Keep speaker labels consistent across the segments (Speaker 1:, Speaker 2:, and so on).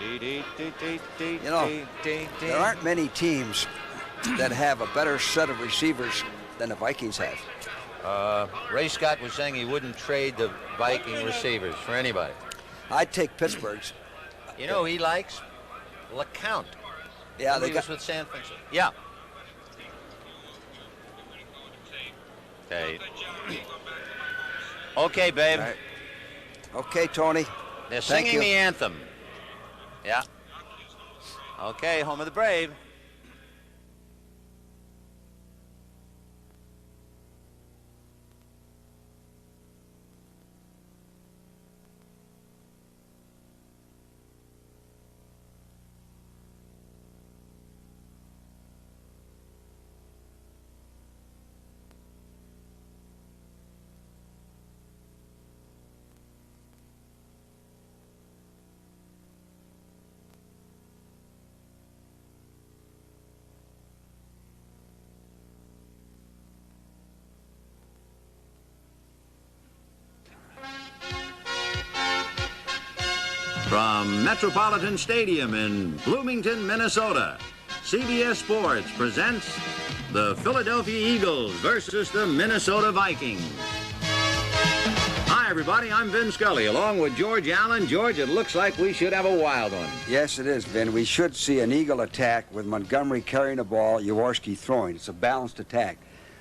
Speaker 1: You know, there aren't many teams that have a better set of receivers than the Vikings have.
Speaker 2: Ray Scott was saying he wouldn't trade the Viking receivers for anybody.
Speaker 1: I'd take Pittsburgh's.
Speaker 2: You know, he likes LeCount.
Speaker 1: Yeah, they
Speaker 2: got with San Francisco. Yeah. Okay. Okay, babe.
Speaker 1: Right. Okay, Tony.
Speaker 2: They're singing the anthem. Yeah. Okay, home of the brave.
Speaker 3: From Metropolitan Stadium in Bloomington, Minnesota, CBS Sports presents the Philadelphia Eagles versus the Minnesota Vikings. Hi, everybody. I'm Vin Scully, along with George Allen. George, it looks like we should have a wild one.
Speaker 1: Yes, it is, Vin. We should see an Eagle attack with Montgomery carrying the ball, Jaworski throwing. It's a balanced attack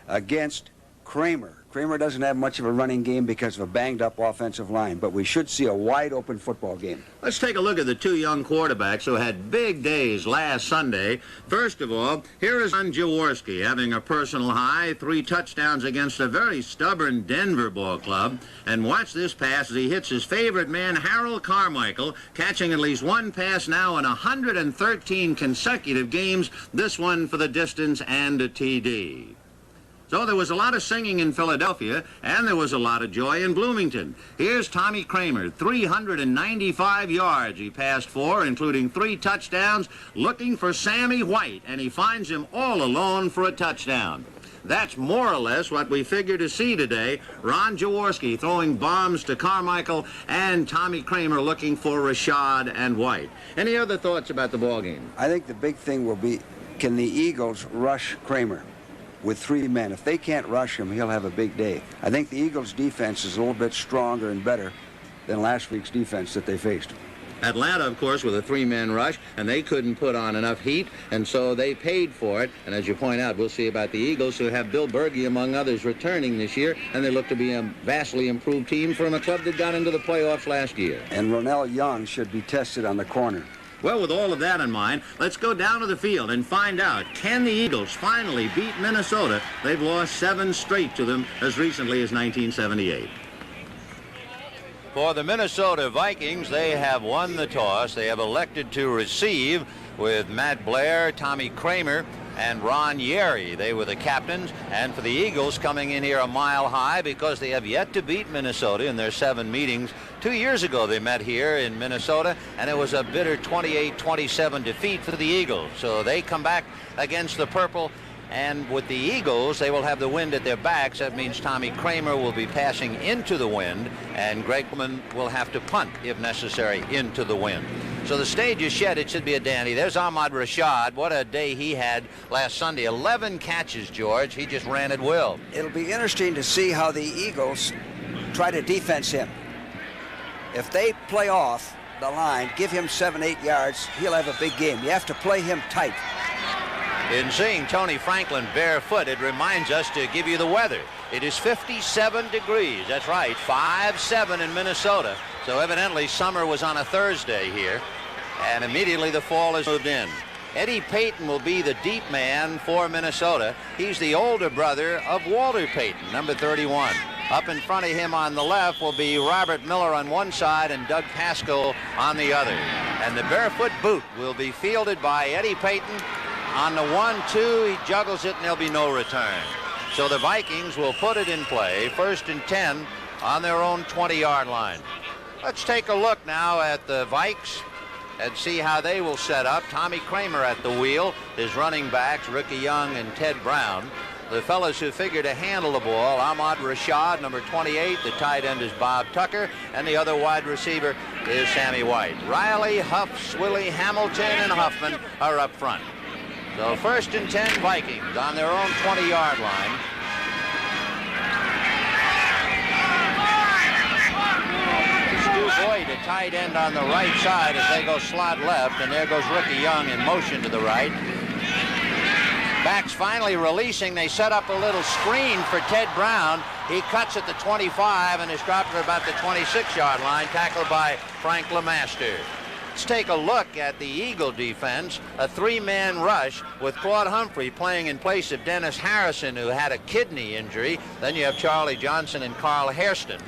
Speaker 1: against Kramer. Kramer doesn't have much of a running game because of a banged-up offensive line, but we should see a wide-open football game.
Speaker 3: Let's take a look at the two young quarterbacks who had big days last Sunday. First of all, here is Jaworski having a personal high, 3 touchdowns against a very stubborn Denver ball club. And watch this pass as he hits his favorite man, Harold Carmichael, catching at least one pass now in 113 consecutive games, this one for the distance and a TD. So there was a lot of singing in Philadelphia, and there was a lot of joy in Bloomington. Here's Tommy Kramer, 395 yards he passed for, including 3 touchdowns, looking for Sammy White, and he finds him all alone for a touchdown. That's more or less what we figure to see today. Ron Jaworski throwing bombs to Carmichael, and Tommy Kramer looking for Rashad and White. Any other thoughts about the ballgame?
Speaker 1: I think the big thing will be, can the Eagles rush Kramer with 3 men? If they can't rush him, he'll have a big day. I think the Eagles' defense is a little bit stronger and better than last week's defense that they faced.
Speaker 3: Atlanta, of course, with a 3-man rush, and they couldn't put on enough heat, and so they paid for it. And as you point out, we'll see about the Eagles, who have Bill Bergey, among others, returning this year, and they look to be a vastly improved team from a club that got into the playoffs last year.
Speaker 1: And Ronell Young should be tested on the corner.
Speaker 3: Well, with all of that in mind, let's go down to the field and find out, can the Eagles finally beat Minnesota? They've lost 7 straight to them as recently as 1978.
Speaker 2: For the Minnesota Vikings, they have won the toss. They have elected to receive with Matt Blair, Tommy Kramer, and Ron Yeri. They were the captains. And for the Eagles, coming in here a mile high because they have yet to beat Minnesota in their 7 meetings. 2 years ago they met here in Minnesota, and it was a bitter 28-27 defeat for the Eagles. So they come back against the Purple, and with the Eagles, they will have the wind at their backs. That means Tommy Kramer will be passing into the wind, and Greg Pullman will have to punt, if necessary, into the wind. So the stage is shed. It should be a dandy. There's Ahmad Rashad. What a day he had last Sunday. 11 catches, George. He just ran at will.
Speaker 1: It'll be interesting to see how the Eagles try to defense him. If they play off the line, give him 7-8 yards, he'll have a big game. You have to play him tight.
Speaker 2: In seeing Tony Franklin barefoot, it reminds us to give you the weather. It is 57 degrees. That's right, 5-7 in Minnesota. So evidently summer was on a Thursday here, and immediately the fall has moved in. Eddie Payton will be the deep man for Minnesota. He's the older brother of Walter Payton, number 31. Up in front of him on the left will be Robert Miller on one side and Doug Pascal on the other. And the barefoot boot will be fielded by Eddie Payton. On the 1-2, he juggles it, and there'll be no return. So the Vikings will put it in play, 1st and 10 on their own 20-yard line. Let's take a look now at the Vikes and see how they will set up. Tommy Kramer at the wheel, his running backs, Ricky Young and Ted Brown. The fellas who figure to handle the ball, Ahmad Rashad, number 28. The tight end is Bob Tucker, and the other wide receiver is Sammy White. Riley, Huff, Swilly, Hamilton, and Huffman are up front. So 1st and 10 Vikings on their own 20-yard line. Stu Boyd, a tight end on the right side as they go slot left, and there goes Ricky Young in motion to the right. Backs finally releasing. They set up a little screen for Ted Brown. He cuts at the 25 and is dropped at about the 26-yard line, tackled by Frank LeMaster. Let's take a look at the Eagle defense. A 3-man rush with Claude Humphrey playing in place of Dennis Harrison, who had a kidney injury. Then you have Charlie Johnson and Carl Hairston.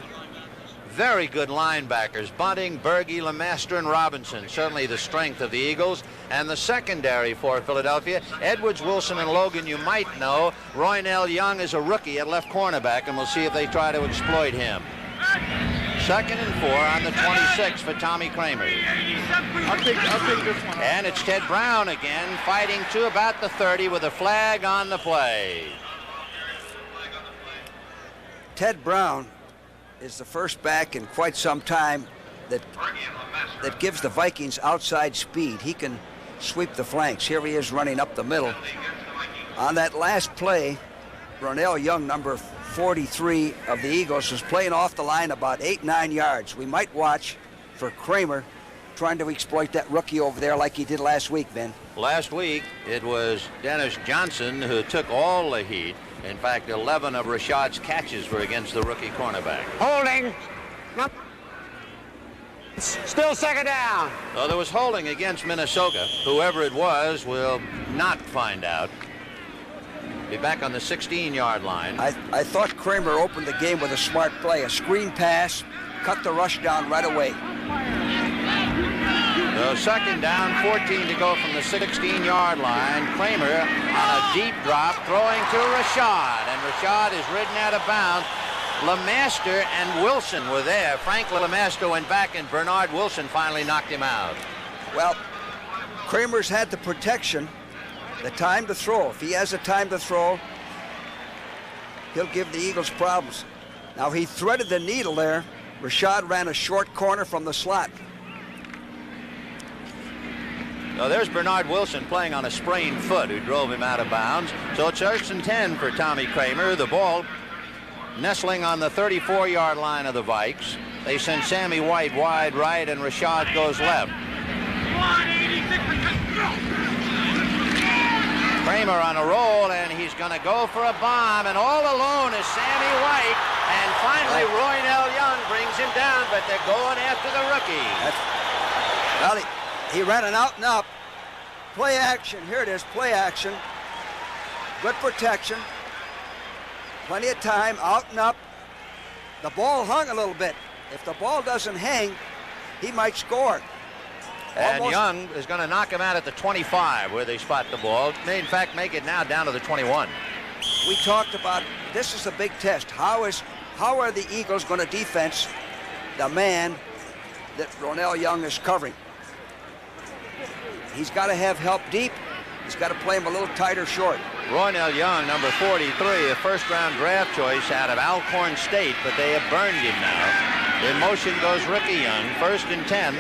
Speaker 2: Very good linebackers, Bunting, Berge, LeMaster, and Robinson. Certainly the strength of the Eagles. And the secondary for Philadelphia, Edwards, Wilson, and Logan, you might know. Roynell Young is a rookie at left cornerback, and we'll see if they try to exploit him. 2nd and 4 on the 26 for Tommy Kramer.
Speaker 4: I'll take this one.
Speaker 2: And it's Ted Brown again, fighting to about the 30 with a flag on the play.
Speaker 1: Ted Brown is the first back in quite some time that gives the Vikings outside speed. He can sweep the flanks. Here he is running up the middle. On that last play, Roynell Young, number 43 of the Eagles, was playing off the line about 8-9 yards. We might watch for Kramer trying to exploit that rookie over there like he did last week, Ben.
Speaker 2: Last week, it was Dennis Johnson who took all the heat. In fact, 11 of Rashad's catches were against the rookie cornerback.
Speaker 4: Holding. Still 2nd down.
Speaker 2: So there was holding against Minnesota. Whoever it was will not find out. Be back on the 16-yard line.
Speaker 1: I thought Kramer opened the game with a smart play, a screen pass, cut the rush down right away.
Speaker 2: So 2nd down, 14 to go from the 16-yard line. Kramer on a deep drop, throwing to Rashad, and Rashad is ridden out of bounds. LeMaster and Wilson were there. Frank LeMaster went back, and Bernard Wilson finally knocked him out.
Speaker 1: Well, Kramer's had the protection, the time to throw. If he has the time to throw, he'll give the Eagles problems. Now, he threaded the needle there. Rashad ran a short corner from the slot.
Speaker 2: So there's Bernard Wilson playing on a sprained foot who drove him out of bounds. So it's 1st and 10 for Tommy Kramer. The ball nestling on the 34-yard line of the Vikes. They send Sammy White wide right, and Rashad goes left. Kramer on a roll, and he's going to go for a bomb, and all alone is Sammy White, and finally Roynell Young brings him down, but they're going after the rookie.
Speaker 1: Well, he ran an out and up. Play action. Here it is, play action. Good protection. Plenty of time, out and up. The ball hung a little bit. If the ball doesn't hang, he might score.
Speaker 2: And Young is going to knock him out at the 25 where they spot the ball. May, in fact, make it now down to the 21.
Speaker 1: We talked about this is a big test. How are the Eagles going to defense the man that Roynell Young is covering? He's got to have help deep. He's got to play him a little tighter short.
Speaker 2: Roynell Young, number 43, a first-round draft choice out of Alcorn State, but they have burned him now. In motion goes Ricky Young, 1st and 10.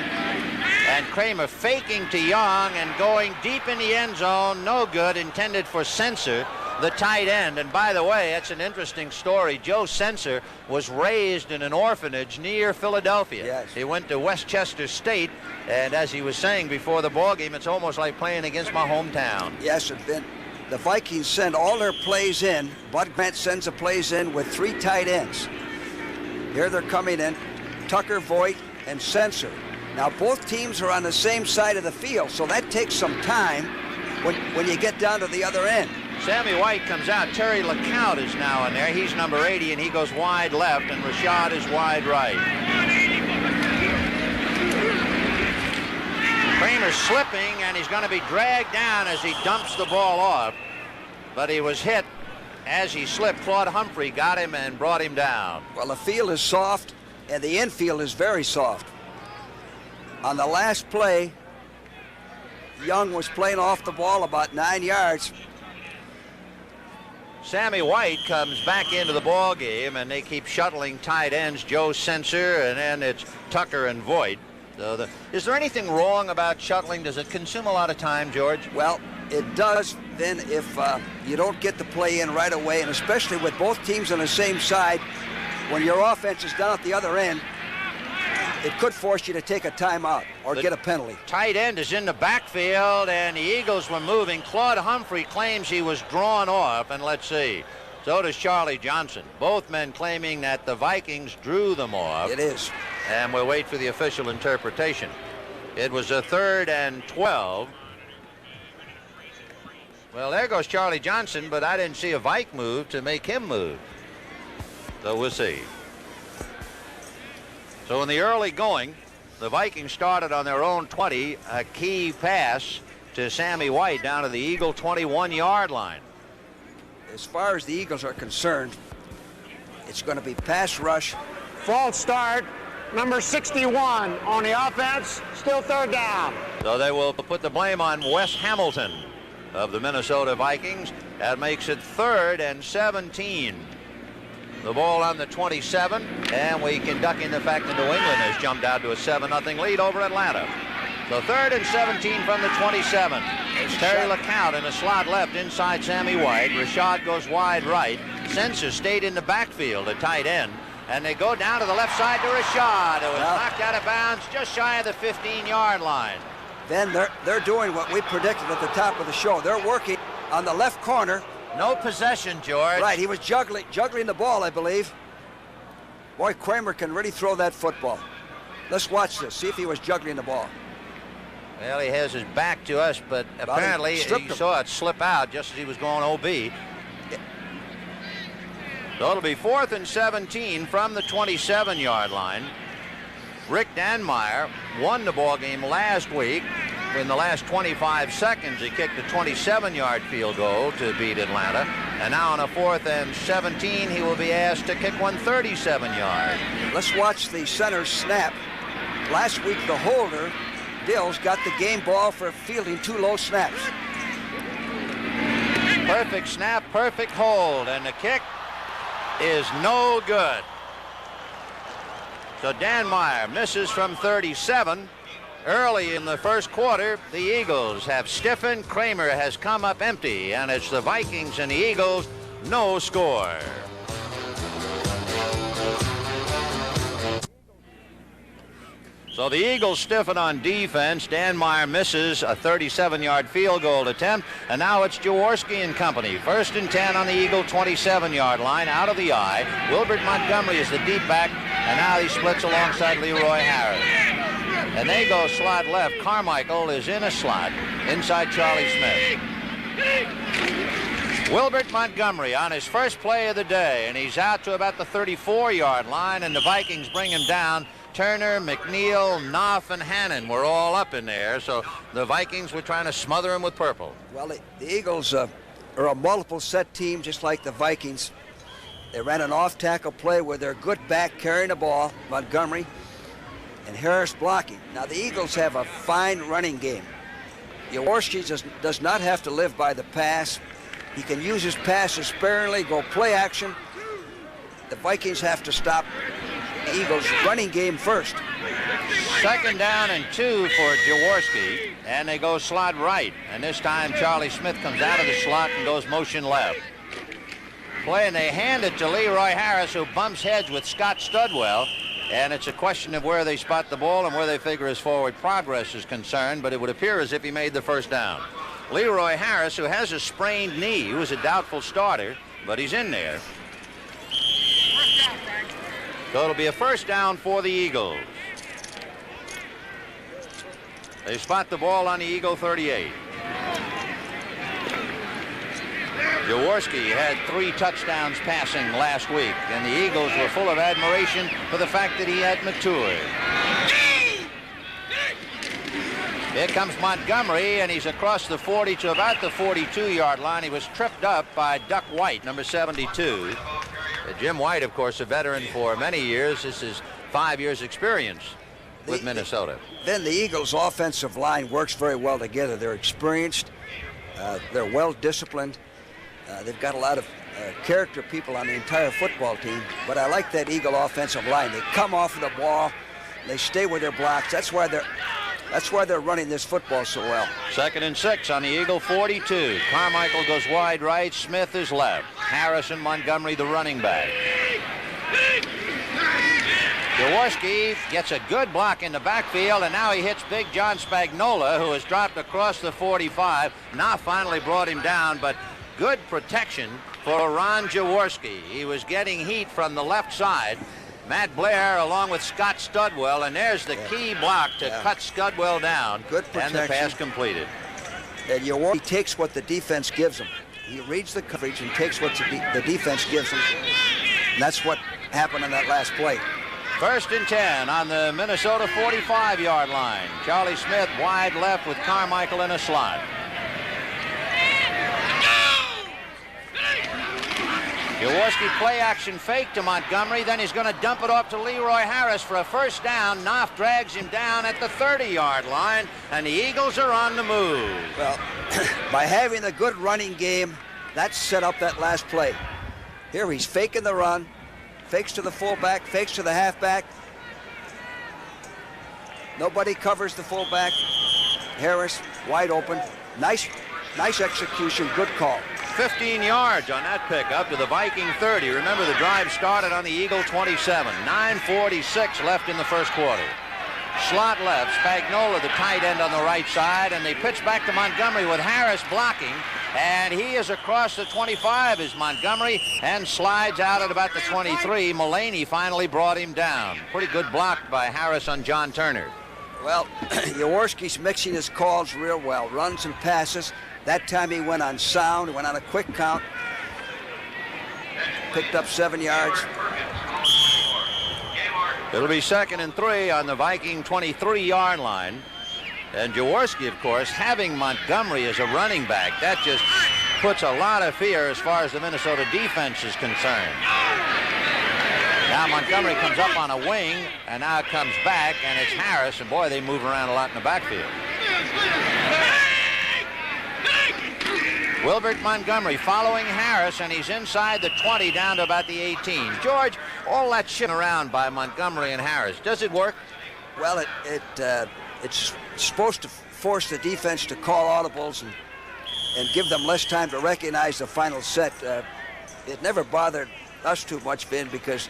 Speaker 2: And Kramer faking to Young and going deep in the end zone. No good, intended for Sensor, the tight end. And by the way, that's an interesting story. Joe Sensor was raised in an orphanage near Philadelphia.
Speaker 1: Yes.
Speaker 2: He went to Westchester State, and as he was saying before the ball game, it's almost like playing against my hometown.
Speaker 1: Yes, it's been. The Vikings send all their plays in. Bud Grant sends the plays in with 3 tight ends. Here they're coming in, Tucker, Voigt, and Sensor. Now, both teams are on the same side of the field, so that takes some time when you get down to the other end.
Speaker 2: Sammy White comes out. Terry LeCount is now in there. He's number 80, and he goes wide left, and Rashad is wide right. Kramer's slipping, and he's going to be dragged down as he dumps the ball off. But he was hit as he slipped. Claude Humphrey got him and brought him down.
Speaker 1: Well, the field is soft, and the infield is very soft. On the last play, Young was playing off the ball about 9 yards.
Speaker 2: Sammy White comes back into the ball game, and they keep shuttling tight ends, Joe Sensor, and then it's Tucker and Voigt. So is there anything wrong about shuttling? Does it consume a lot of time, George?
Speaker 1: Well, it does then if you don't get the play in right away, and especially with both teams on the same side, when your offense is down at the other end, it could force you to take a timeout or get a penalty.
Speaker 2: Tight end is in the backfield, and the Eagles were moving. Claude Humphrey claims he was drawn off, and let's see. So does Charlie Johnson. Both men claiming that the Vikings drew them off.
Speaker 1: It is.
Speaker 2: And we'll wait for the official interpretation. It was a 3rd and 12. Well, there goes Charlie Johnson, but I didn't see a Vike move to make him move. So we'll see. So in the early going, the Vikings started on their own 20, a key pass to Sammy White down to the Eagle 21-yard line.
Speaker 1: As far as the Eagles are concerned, it's going to be pass rush.
Speaker 4: False start. Number 61 on the offense. Still 3rd down.
Speaker 2: So they will put the blame on Wes Hamilton of the Minnesota Vikings. That makes it 3rd and 17. The ball on the 27, and we can duck in the fact that New England has jumped out to a 7-0 lead over Atlanta. So 3rd and 17 from the 27. It's Terry LeCount in a slot left inside Sammy White. Rashad goes wide right. Sensor stayed in the backfield, a tight end. And they go down to the left side to Rashad, who was knocked out of bounds just shy of the 15-yard line.
Speaker 1: Then they're doing what we predicted at the top of the show. They're working on the left corner.
Speaker 2: No possession, George.
Speaker 1: Right, he was juggling the ball, I believe. Boy, Kramer can really throw that football. Let's watch this, see if he was juggling the ball.
Speaker 2: Well, he has his back to us, but apparently he saw it slip out just as he was going OB. So it'll be 4th and 17 from the 27-yard line. Rick Danmeyer won the ball game last week. In the last 25 seconds, he kicked a 27-yard field goal to beat Atlanta. And now on a 4th and 17, he will be asked to kick one 37-yard.
Speaker 1: Let's watch the center snap. Last week, the holder, Dills, got the game ball for fielding 2 low snaps.
Speaker 2: Perfect snap, perfect hold, and the kick is no good. So Danmeyer misses from 37. Early in the first quarter, the Eagles have stiffened. Kramer has come up empty, and it's the Vikings and the Eagles, no score. So the Eagles stiffen on defense. Danmeyer misses a 37-yard field goal attempt, and now it's Jaworski and company. 1st and 10 on the Eagle 27-yard line, out of the eye. Wilbert Montgomery is the deep back, and now he splits alongside Leroy Harris. And they go slot left. Carmichael is in a slot inside Charlie Smith. Wilbert Montgomery on his first play of the day, and he's out to about the 34-yard line, and the Vikings bring him down. Turner, McNeil, Knopf, and Hannon were all up in there, so the Vikings were trying to smother him with purple.
Speaker 1: Well, the Eagles are a multiple set team, just like the Vikings. They ran an off-tackle play with their good back carrying the ball, Montgomery, and Harris blocking. Now, the Eagles have a fine running game. Jaworski does not have to live by the pass. He can use his passes sparingly, go play action. The Vikings have to stop the Eagles' running game first.
Speaker 2: 2nd down and 2 for Jaworski, and they go slot right. And this time Charlie Smith comes out of the slot and goes motion left. Play, and they hand it to Leroy Harris, who bumps heads with Scott Studwell. And it's a question of where they spot the ball and where they figure his forward progress is concerned, but it would appear as if he made the 1st down. Leroy Harris, who has a sprained knee, he was a doubtful starter, but he's in there. So it'll be a 1st down for the Eagles. They spot the ball on the Eagle 38. Jaworski had 3 touchdowns passing last week, and the Eagles were full of admiration for the fact that he had matured. Here comes Montgomery, and he's across the 40 to about the 42-yard line. He was tripped up by Duck White, number 72. Jim White, of course, a veteran for many years. This is 5 years experience with Minnesota.
Speaker 1: Then the Eagles' offensive line works very well together. They're experienced. They're well disciplined. They've got a lot of character people on the entire football team. But I like that Eagle offensive line. They come off of the ball They stay with their blocks. That's why they're running this football so well.
Speaker 2: 2nd and 6 on the Eagle 42. Carmichael goes wide right. Smith is left. Harrison Montgomery, the running back. Jaworski gets a good block in the backfield, and now he hits big John Spagnola, who has dropped across the 45. Now finally brought him down, but good protection for Ron Jaworski. He was getting heat from the left side. Matt Blair along with Scott Studwell, and there's the key block to cut Studwell down.
Speaker 1: Good protection.
Speaker 2: And the pass completed.
Speaker 1: And Jaworski takes what the defense gives him. He reads the coverage and takes what the defense gives him. And that's what happened on that last play.
Speaker 2: 1st and 10 on the Minnesota 45-yard line. Charlie Smith wide left with Carmichael in a slot. Jaworski play action fake to Montgomery. Then he's going to dump it off to Leroy Harris for a first down. Knopf drags him down at the 30-yard line, and the Eagles are on the move.
Speaker 1: Well, by having a good running game, that set up that last play. Here he's faking the run. Fakes to the fullback, fakes to the halfback. Nobody covers the fullback. Harris wide open. Nice execution, good call.
Speaker 2: 15 yards on that pickup to the Viking 30. Remember, the drive started on the Eagle 27. 9:46 left in the first quarter. Slot left, Spagnola, the tight end, on the right side, and they pitch back to Montgomery with Harris blocking, and he is across the 25 as Montgomery and slides out at about the 23. Mullaney finally brought him down. Pretty good block by Harris on John Turner.
Speaker 1: Well, Jaworski's mixing his calls real well, runs and passes. That time he went on sound, went on a quick count, picked up 7 yards.
Speaker 2: It'll be 2nd and 3 on the Viking 23-yard line. And Jaworski, of course, having Montgomery as a running back, that just puts a lot of fear as far as the Minnesota defense is concerned. Now Montgomery comes up on a wing, and now comes back, and it's Harris, and boy, they move around a lot in the backfield. Wilbert Montgomery following Harris, and he's inside the 20 down to about the 18. George, all that shit around by Montgomery and Harris, does it work?
Speaker 1: Well, it's supposed to force the defense to call audibles and give them less time to recognize the final set. It never bothered us too much, Vin, because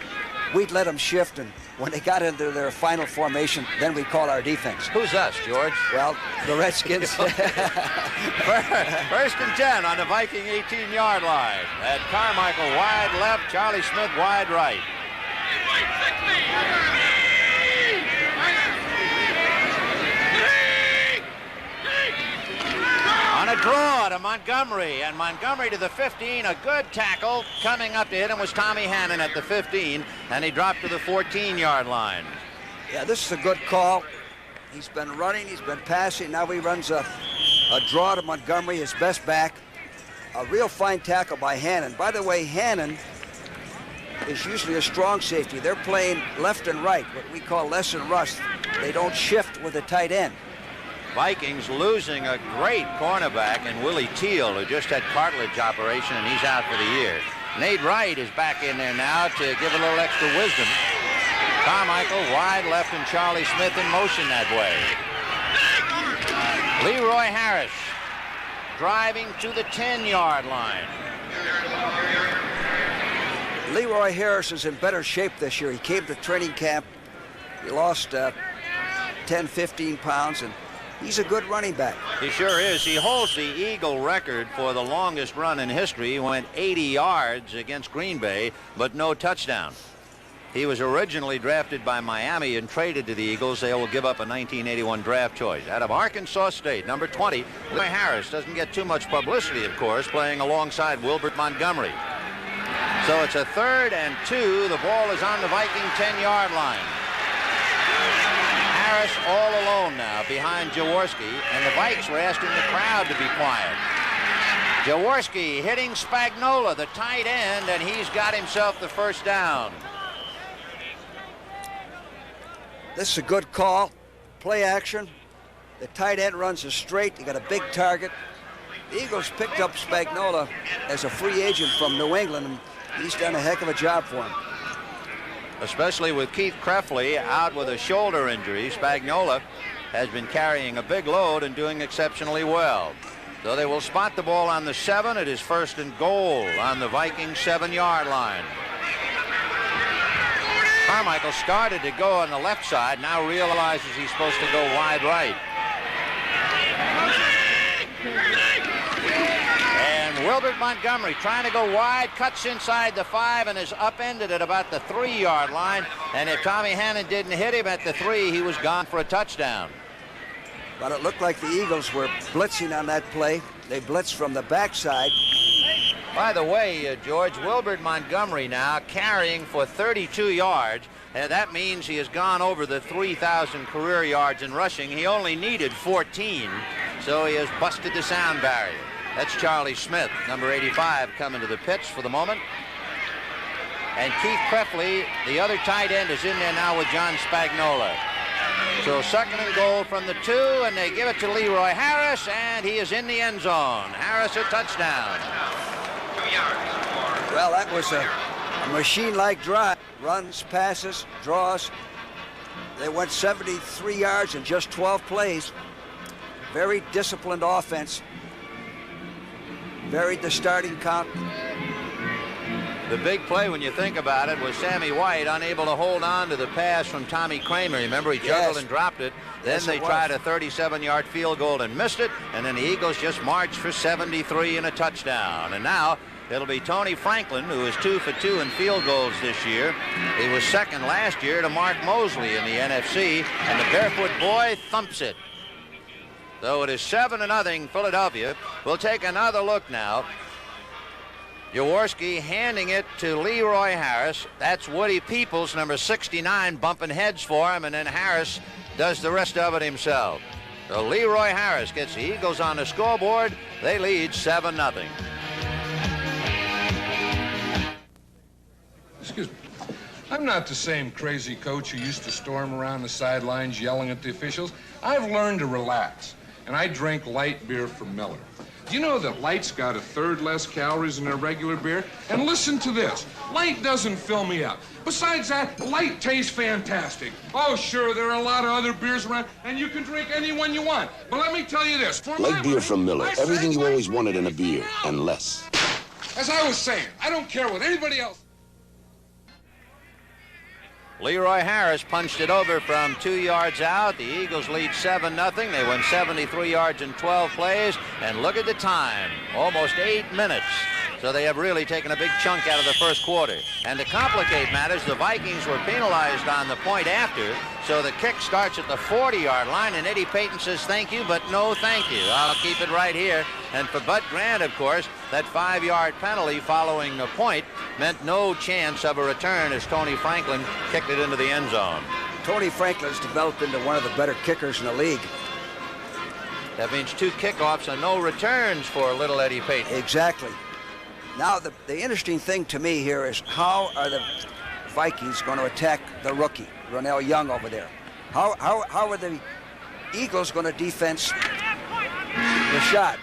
Speaker 1: we'd let them shift, and when they got into their final formation, then we call our defense.
Speaker 2: Who's us, George?
Speaker 1: Well, the Redskins.
Speaker 2: 1st and 10 on the Viking 18-yard line. At Carmichael wide left, Charlie Smith wide right. On a draw to Montgomery, and Montgomery to the 15, a good tackle. Coming up to hit him was Tommy Hannon at the 15, and he dropped to the 14-yard line.
Speaker 1: Yeah, this is a good call. He's been running, he's been passing. Now he runs a draw to Montgomery, his best back. A real fine tackle by Hannon. By the way, Hannon is usually a strong safety. They're playing left and right, what we call less and rush. They don't shift with the tight end.
Speaker 2: Vikings losing a great cornerback in Willie Teal, who just had cartilage operation, and he's out for the year. Nate Wright is back in there now to give a little extra wisdom. Carmichael wide left and Charlie Smith in motion that way. Leroy Harris driving to the 10-yard line.
Speaker 1: Leroy Harris is in better shape this year. He came to training camp. He lost 10, 15 pounds, and he's a good running back.
Speaker 2: He sure is. He holds the Eagle record for the longest run in history. He went 80 yards against Green Bay, but no touchdown. He was originally drafted by Miami and traded to the Eagles. They will give up a 1981 draft choice. Out of Arkansas State, number 20, Leroy Harris doesn't get too much publicity, of course, playing alongside Wilbert Montgomery. So it's a 3rd and 2. The ball is on the Viking 10-yard line. Harris all alone now behind Jaworski, and the Vikes were asking the crowd to be quiet. Jaworski hitting Spagnola, the tight end, and he's got himself the first down.
Speaker 1: This is a good call. Play action. The tight end runs a straight. He got a big target. The Eagles picked up Spagnola as a free agent from New England, and he's done a heck of a job for him.
Speaker 2: especially with Keith Krefley out with a shoulder injury. Spagnola has been carrying a big load and doing exceptionally well. So they will spot the ball on the 7. It is 1st and goal on the Vikings 7-yard line. Carmichael started to go on the left side, now realizes he's supposed to go wide right. And Wilbert Montgomery trying to go wide, cuts inside the 5 and is upended at about the 3-yard line. And if Tommy Hannon didn't hit him at the 3, he was gone for a touchdown.
Speaker 1: But it looked like the Eagles were blitzing on that play. They blitzed from the backside.
Speaker 2: By the way, George, Wilbert Montgomery now carrying for 32 yards. And that means he has gone over the 3,000 career yards in rushing. He only needed 14, so he has busted the sound barrier. That's Charlie Smith, number 85, coming to the pitch for the moment. And Keith Krefley, the other tight end, is in there now with John Spagnola. So 2nd and goal from the 2, and they give it to Leroy Harris, and he is in the end zone. Harris a touchdown.
Speaker 1: Well, that was a machine-like drive. Runs, passes, draws. They went 73 yards in just 12 plays. Very disciplined offense. Varied the starting count.
Speaker 2: The big play, when you think about it, was Sammy White unable to hold on to the pass from Tommy Kramer. Remember, he juggled and dropped it. Then they tried a 37-yard field goal and missed it. And then the Eagles just marched for 73 and a touchdown. And now it'll be Tony Franklin, who is 2 for 2 in field goals this year. He was 2nd last year to Mark Mosley in the NFC. And the Barefoot boy thumps it. So it is 7-0 Philadelphia. We'll take another look now. Jaworski handing it to Leroy Harris. That's Woody Peoples, number 69, bumping heads for him, and then Harris does the rest of it himself. So Leroy Harris gets the Eagles on the scoreboard. They lead 7-0.
Speaker 5: Excuse me. I'm not the same crazy coach who used to storm around the sidelines yelling at the officials. I've learned to relax, and I drink light beer from Miller. Do you know that Light's got 1/3 less calories than a regular beer? And listen to this. Light doesn't fill me up. Besides that, Light tastes fantastic. Oh, sure, there are a lot of other beers around, and you can drink any one you want. But let me tell you this.
Speaker 6: Light beer from Miller. Everything you always wanted in a beer, and less.
Speaker 5: As I was saying, I don't care what anybody else...
Speaker 2: Leroy Harris punched it over from 2 yards out. The Eagles lead 7-0. They won 73 yards in 12 plays. And look at the time, almost 8 minutes. So they have really taken a big chunk out of the first quarter. And to complicate matters, the Vikings were penalized on the point after. So the kick starts at the 40-yard line, and Eddie Payton says thank you, but no thank you. I'll keep it right here. And for Bud Grant, of course, that 5-yard penalty following the point meant no chance of a return as Tony Franklin kicked it into the end zone.
Speaker 1: Tony Franklin's developed into one of the better kickers in the league.
Speaker 2: That means 2 kickoffs and no returns for little Eddie Payton.
Speaker 1: Exactly. Now, the interesting thing to me here is how are the Vikings going to attack the rookie, Ronell Young, over there? How are the Eagles going to defense Rashad?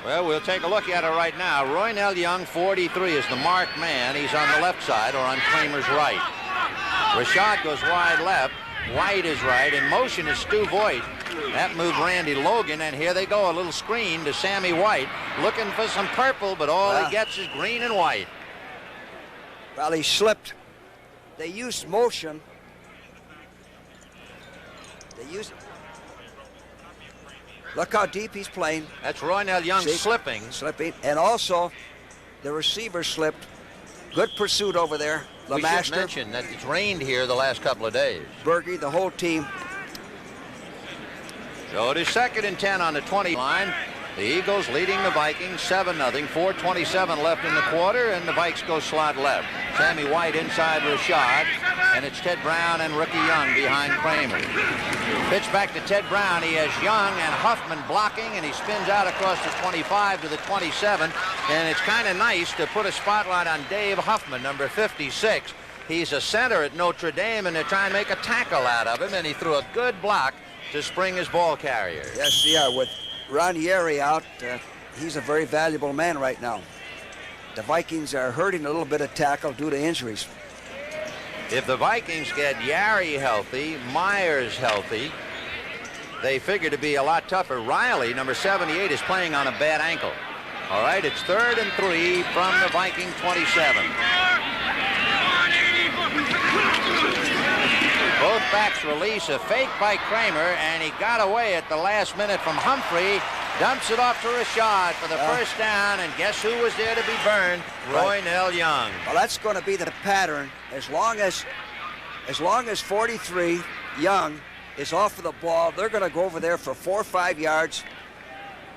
Speaker 2: Well, we'll take a look at it right now. Roynell Young, 43, is the marked man. He's on the left side or on Kramer's right. Rashad goes wide left. White is right. In motion is Stu Voigt. That moved Randy Logan, and here they go. A little screen to Sammy White. Looking for some purple, but all he gets is green and white.
Speaker 1: Well, he slipped. They used motion. They used... Look how deep he's playing.
Speaker 2: That's Roynell Young slipping.
Speaker 1: Slipping. And also, the receiver slipped. Good pursuit over there.
Speaker 2: We should mention that it's rained here the last couple of days.
Speaker 1: Berge, the whole team.
Speaker 2: So it is 2nd and 10 on the 20 line. The Eagles leading the Vikings 7-0. 4:27 left in the quarter, and the Vikes go slot left. Sammy White inside Rashad, and it's Ted Brown and Rookie Young behind Kramer. Pitch back to Ted Brown. He has Young and Huffman blocking, and he spins out across the 25 to the 27. And it's kind of nice to put a spotlight on Dave Huffman, number 56. He's a center at Notre Dame, and they're trying to make a tackle out of him, and he threw a good block to spring his ball carrier.
Speaker 1: Yes, they are. With Ranieri out, he's a very valuable man right now. The Vikings are hurting a little bit of tackle due to injuries.
Speaker 2: If the Vikings get Yari healthy, Myers healthy, they figure to be a lot tougher. Riley, number 78, is playing on a bad ankle. All right, it's 3rd and 3 from the Viking 27. Both backs release, a fake by Kramer, and he got away at the last minute from Humphrey. Dumps it off to Rashad for the first down, and guess who was there to be burned? Roy Nell Young.
Speaker 1: Well, that's going to be the pattern. As long as 43, Young, is off of the ball, they're going to go over there for 4 or 5 yards.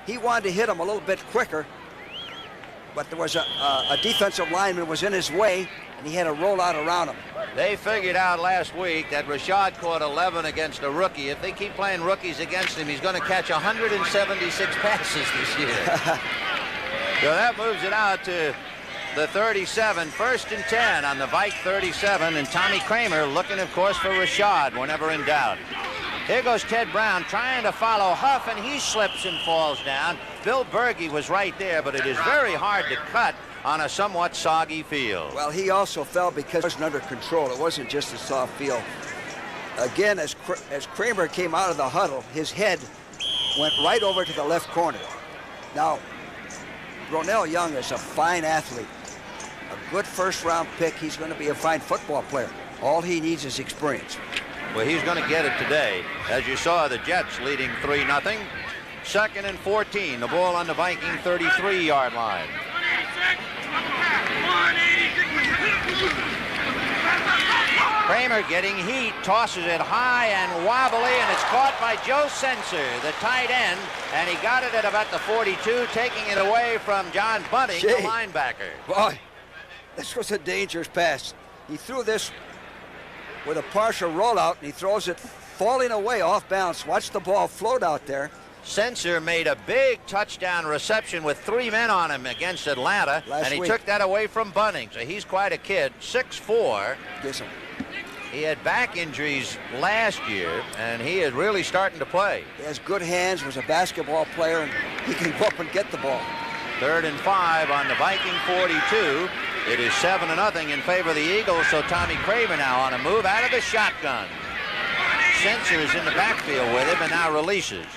Speaker 1: He wanted to hit him a little bit quicker, but there was a defensive lineman was in his way, and he had to roll out around him.
Speaker 2: They figured out last week that Rashad caught 11 against a rookie. If they keep playing rookies against him, he's going to catch 176 passes this year. So that moves it out to the 37, 1st and 10 on the Vike 37, and Tommy Kramer looking, of course, for Rashad whenever in doubt. Here goes Ted Brown trying to follow Huff, and he slips and falls down. Bill Berge was right there, but it is very hard to cut on a somewhat soggy field.
Speaker 1: Well, he also fell because it wasn't under control. It wasn't just a soft field. Again, as Kramer came out of the huddle, his head went right over to the left corner. Now, Ronell Young is a fine athlete, a good first-round pick. He's going to be a fine football player. All he needs is experience.
Speaker 2: Well, he's going to get it today. As you saw, the Jets leading 3-0. 2nd and 14. The ball on the Viking 33-yard line. Kramer getting heat, tosses it high and wobbly, and it's caught by Joe Sensor, the tight end, and he got it at about the 42, taking it away from John Bunting, the linebacker.
Speaker 1: Boy, this was a dangerous pass. He threw this with a partial rollout, and he throws it falling away off balance. Watch the ball float out there.
Speaker 2: Sensor made a big touchdown reception with 3 men on him against Atlanta, and he took that away from Bunting. So he's quite a kid, 6'4".
Speaker 1: Yes, sir.
Speaker 2: He had back injuries last year, and he is really starting to play.
Speaker 1: He has good hands, was a basketball player, and he can go up and get the ball.
Speaker 2: 3rd and 5 on the Viking 42. It is 7-0 in favor of the Eagles, so Tommy Kramer now on a move out of the shotgun. Sensor is in the backfield with him and now releases.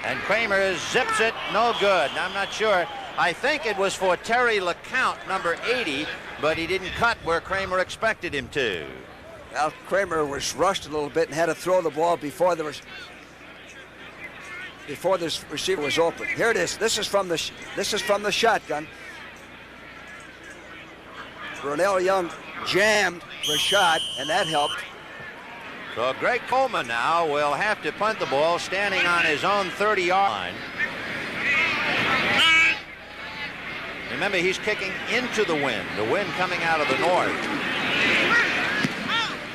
Speaker 2: And Kramer zips it, no good. Now, I'm not sure. I think it was for Terry LeCount, number 80, but he didn't cut where Kramer expected him to.
Speaker 1: Well, Kramer was rushed a little bit and had to throw the ball before this receiver was open. Here it is. This is from the shotgun. Ronell Young jammed Rashad, and that helped.
Speaker 2: So Greg Coleman now will have to punt the ball, standing on his own 30-yard line. Remember, he's kicking into the wind coming out of the north.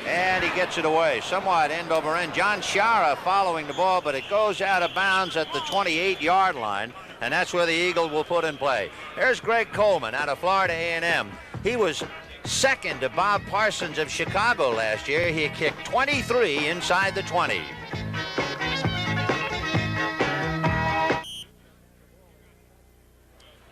Speaker 2: And he gets it away, somewhat end over end. John Shara following the ball, but it goes out of bounds at the 28-yard line, and that's where the Eagles will put in play. There's Greg Coleman out of Florida A&M. He was second to Bob Parsons of Chicago last year. He kicked 23 inside the 20.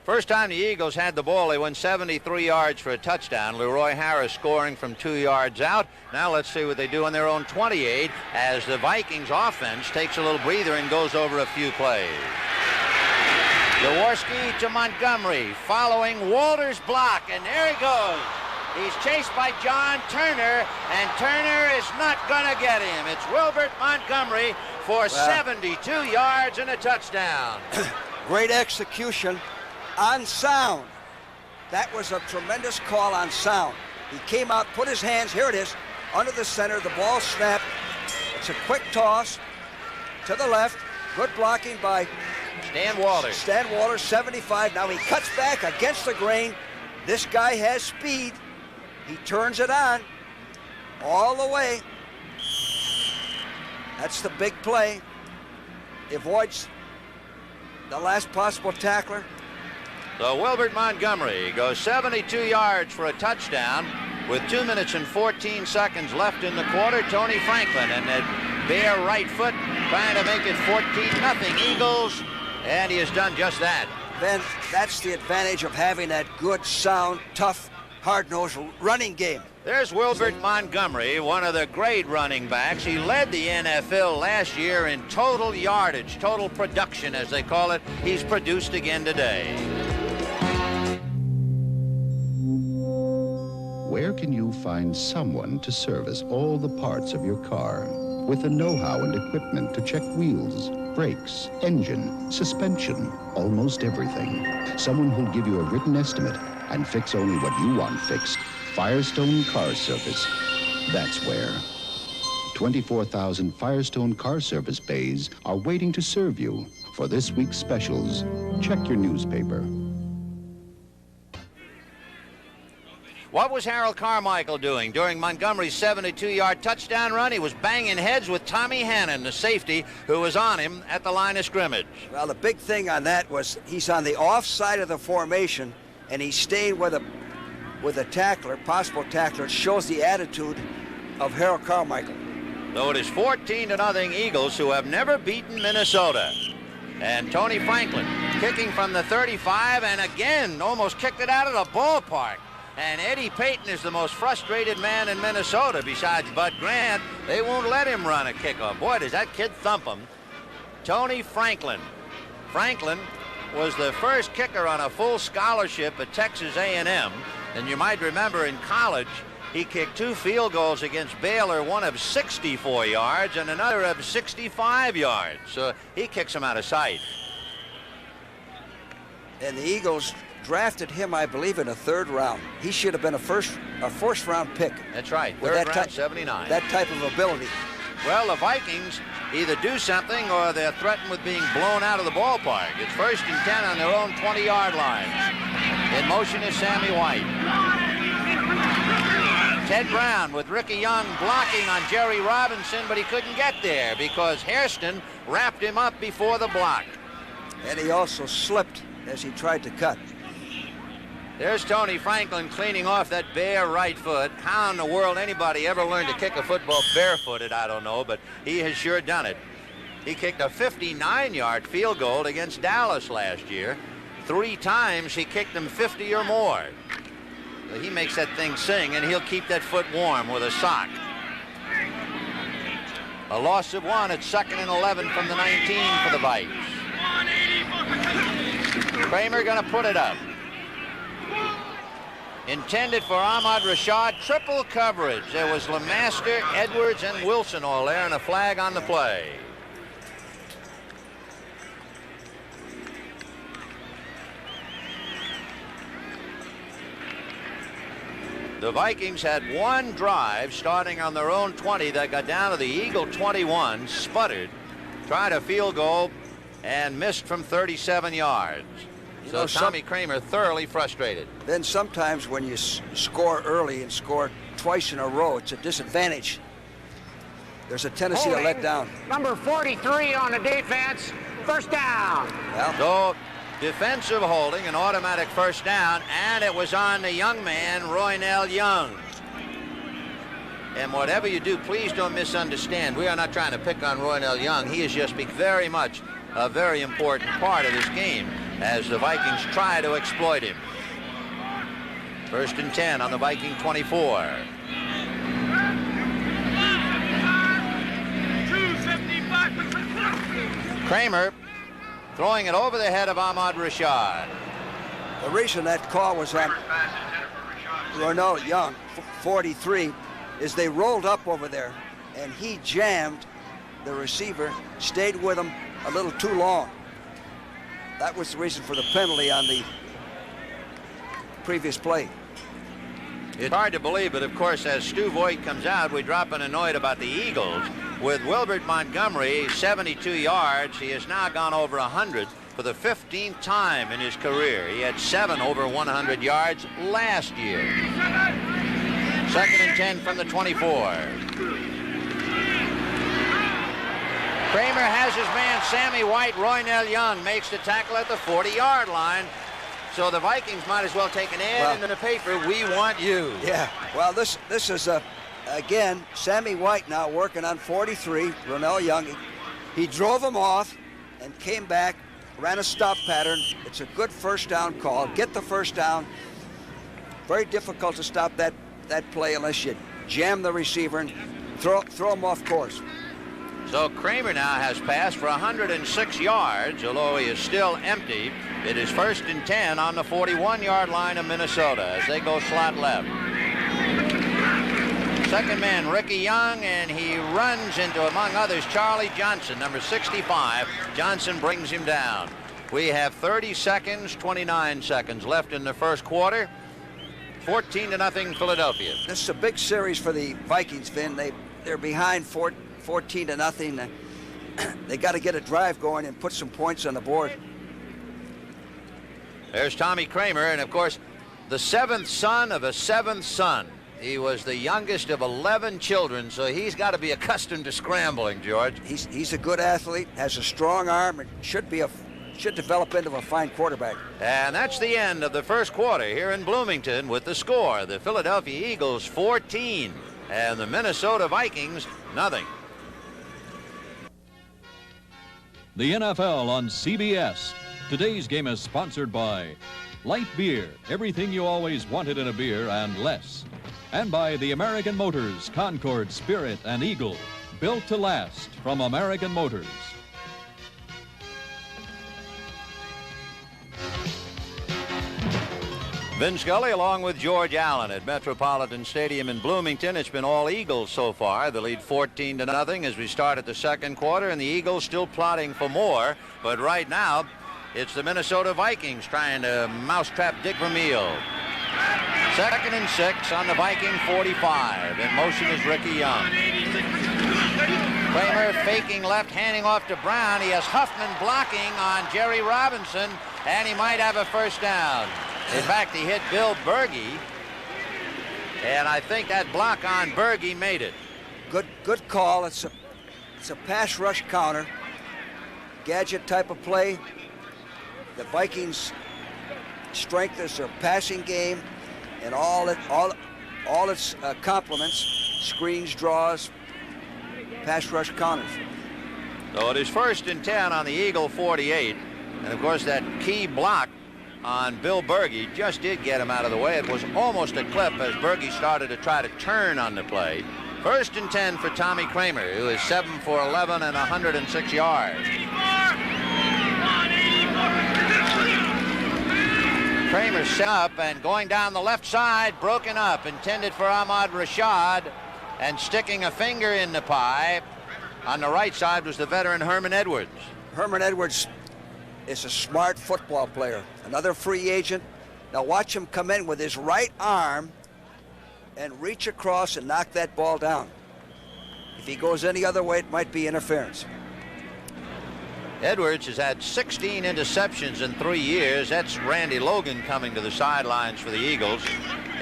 Speaker 2: First time the Eagles had the ball, they went 73 yards for a touchdown. Leroy Harris scoring from 2 yards out. Now let's see what they do on their own 28 as the Vikings offense takes a little breather and goes over a few plays. Jaworski to Montgomery, following Walter's block, and there he goes. He's chased by John Turner, and Turner is not going to get him. It's Wilbert Montgomery for 72 yards and a touchdown.
Speaker 1: Great execution on sound. That was a tremendous call on sound. He came out, put his hands, here it is, under the center. The ball snapped. It's a quick toss to the left. Good blocking by
Speaker 2: Stan Walters.
Speaker 1: Stan Walters, 75. Now he cuts back against the grain. This guy has speed. He turns it on all the way. That's the big play. He avoids the last possible tackler.
Speaker 2: So Wilbert Montgomery goes 72 yards for a touchdown with 2 minutes and 14 seconds left in the quarter. Tony Franklin and that bare right foot trying to make it 14-0 Eagles, and he has done just that.
Speaker 1: Then that's the advantage of having that good, sound, tough, hard-nosed running game.
Speaker 2: There's Wilbert Montgomery, one of the great running backs. He led the NFL last year in total yardage, total production, as they call it. He's produced again today.
Speaker 7: Where can you find someone to service all the parts of your car with the know-how and equipment to check wheels, brakes, engine, suspension, almost everything? Someone who'll give you a written estimate and fix only what you want fixed. Firestone Car Service. That's where. 24,000 Firestone Car Service bays are waiting to serve you. For this week's specials, check your newspaper.
Speaker 2: What was Harold Carmichael doing during Montgomery's 72-yard touchdown run? He was banging heads with Tommy Hannon, the safety, who was on him at the line of scrimmage.
Speaker 1: Well, the big thing on that was he's on the off side of the formation, and he stayed with a tackler, possible tackler. It shows the attitude of Harold Carmichael.
Speaker 2: Though it is 14-0 Eagles, who have never beaten Minnesota. And Tony Franklin kicking from the 35, and again almost kicked it out of the ballpark. And Eddie Payton is the most frustrated man in Minnesota besides Bud Grant. They won't let him run a kickoff. Boy, does that kid thump him. Tony Franklin. Franklin was the first kicker on a full scholarship at Texas A&M. And you might remember in college, he kicked 2 field goals against Baylor, one of 64 yards and another of 65 yards. So he kicks them out of sight.
Speaker 1: And the Eagles drafted him, I believe, in the 3rd round. He should have been a first round pick.
Speaker 2: That's right,
Speaker 1: with
Speaker 2: 3rd round, 79.
Speaker 1: That type of ability.
Speaker 2: Well, the Vikings either do something or they're threatened with being blown out of the ballpark. It's 1st and 10 on their own 20-yard line. In motion is Sammy White. Ted Brown with Ricky Young blocking on Jerry Robinson, but he couldn't get there because Hairston wrapped him up before the block.
Speaker 1: And he also slipped as he tried to cut.
Speaker 2: There's Tony Franklin cleaning off that bare right foot. How in the world anybody ever learned to kick a football barefooted, I don't know, but he has sure done it. He kicked a 59-yard field goal against Dallas last year. 3 times he kicked them 50 or more. So he makes that thing sing, and he'll keep that foot warm with a sock. A loss of 1 at 2nd and 11 from the 19 for the Vikes. Kramer going to put it up. Intended for Ahmad Rashad, triple coverage. There was LeMaster, Edwards, and Wilson all there, and a flag on the play. The Vikings had 1 drive starting on their own 20 that got down to the Eagle 21, sputtered, tried a field goal, and missed from 37 yards. So Tommy Kramer thoroughly frustrated.
Speaker 1: Then sometimes when you score early and score twice in a row, it's a disadvantage. There's a tendency to let down.
Speaker 4: Number 43 on the defense. 1st down.
Speaker 1: Well,
Speaker 2: so defensive holding, an automatic 1st down, and it was on the young man, Roynell Young. And whatever you do, please don't misunderstand. We are not trying to pick on Roynell Young. He is just very much a very important part of this game as the Vikings try to exploit him. 1st and 10 on the Viking 24. Kramer throwing it over the head of Ahmad Rashad.
Speaker 1: the reason that call was on Roynell Young, 43, is they rolled up over there, and he jammed the receiver, stayed with him a little too long. That was the reason for the penalty on the previous play.
Speaker 2: It's hard to believe, but of course, as Stu Voigt comes out, we drop an annoyed about the Eagles. With Wilbert Montgomery, 72 yards, he has now gone over 100 for the 15th time in his career. He had 7 over 100 yards last year. 2nd and 10 from the 24. Kramer has his man, Sammy White. Roynell Young makes the tackle at the 40-yard line. So the Vikings might as well take an ad in the paper. We want you.
Speaker 1: Yeah, well, this is, again, Sammy White now working on 43, Roynell Young. He drove him off and came back, ran a stop pattern. It's a good first down call. Get the first down. Very difficult to stop that that play unless you jam the receiver and throw him off course.
Speaker 2: So Kramer now has passed for 106 yards, although he is still empty. It is 1st and 10 on the 41-yard line of Minnesota as they go slot left. Second man, Ricky Young, and he runs into, among others, Charlie Johnson, number 65. Johnson brings him down. We have 30 seconds, 29 seconds left in the first quarter. 14-0 Philadelphia.
Speaker 1: This is a big series for the Vikings, Vin. They're behind 14-0. They got to get a drive going and put some points on the board.
Speaker 2: There's Tommy Kramer, and of course, the 7th son of a 7th son. He was the youngest of 11 children, so he's got to be accustomed to scrambling, George.
Speaker 1: He's a good athlete, has a strong arm, and should develop into a fine quarterback.
Speaker 2: And that's the end of the first quarter here in Bloomington with the score. The Philadelphia Eagles 14 and the Minnesota Vikings nothing.
Speaker 8: The NFL on CBS. Today's game is sponsored by Light Beer, everything you always wanted in a beer and less. And by the American Motors, Concord, Spirit, and Eagle, built to last from American Motors.
Speaker 2: Vin Scully along with George Allen at Metropolitan Stadium in Bloomington. It's been all Eagles so far. The lead 14-0 as we start at the second quarter, and the Eagles still plotting for more. But right now, it's the Minnesota Vikings trying to mousetrap Dick Vermeil. 2nd and 6 on the Viking 45. In motion is Ricky Young. Kramer faking left, handing off to Brown. He has Huffman blocking on Jerry Robinson, and he might have a first down. In fact, he hit Bill Berge, and I think that block on Berge made it.
Speaker 1: Good call. It's a pass rush counter, gadget type of play. The Vikings' strength is their passing game, and all its complements: screens, draws, pass rush counters.
Speaker 2: So it is 1st and 10 on the Eagle 48, and of course that key block on Bill Berge just did get him out of the way. It was almost a clip as Berge started to try to turn on the play. 1st and 10 for Tommy Kramer, who is 7 for 11 and 106 yards. Kramer set up and going down the left side, broken up, intended for Ahmad Rashad, and sticking a finger in the pie. On the right side was the veteran Herman Edwards.
Speaker 1: Herman Edwards is a smart football player, another free agent. Now watch him come in with his right arm and reach across and knock that ball down. If he goes any other way, it might be interference.
Speaker 2: Edwards has had 16 interceptions in 3 years. That's Randy Logan coming to the sidelines for the Eagles.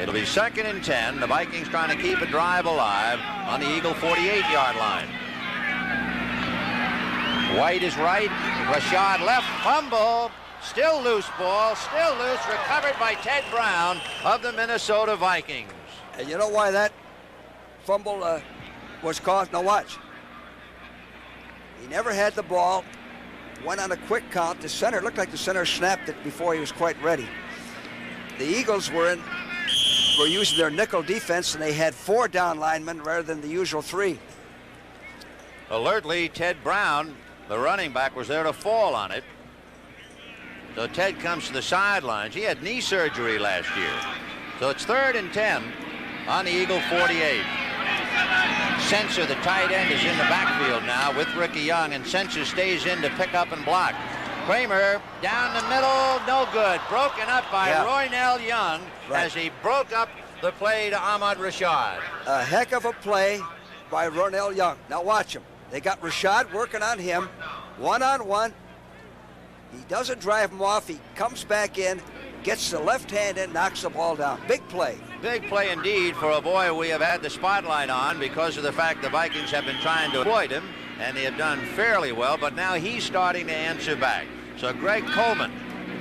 Speaker 2: It'll be 2nd and 10. The Vikings trying to keep a drive alive on the Eagle 48-yard line. White is right, Rashad left, fumble, still loose ball, still loose, recovered by Ted Brown of the Minnesota Vikings.
Speaker 1: And you know why that fumble was caused? Now watch. He never had the ball, went on a quick count. The center, looked like the center snapped it before he was quite ready. The Eagles were using their nickel defense, and they had 4 down linemen rather than the usual 3.
Speaker 2: Alertly, Ted Brown, the running back, was there to fall on it. So Ted comes to the sidelines. He had knee surgery last year. So it's 3rd and 10 on the Eagle 48. Sensor, the tight end, is in the backfield now with Ricky Young, and Sensor stays in to pick up and block. Kramer down the middle, no good. Broken up by Roynell Young as he broke up the play to Ahmad Rashad.
Speaker 1: A heck of a play by Roynell Young. Now watch him. They got Rashad working on him, one-on-one. He doesn't drive him off. He comes back in, gets the left hand in, knocks the ball down. Big play.
Speaker 2: Big play indeed for a boy we have had the spotlight on because of the fact the Vikings have been trying to avoid him, and they have done fairly well, but now he's starting to answer back. So Greg Coleman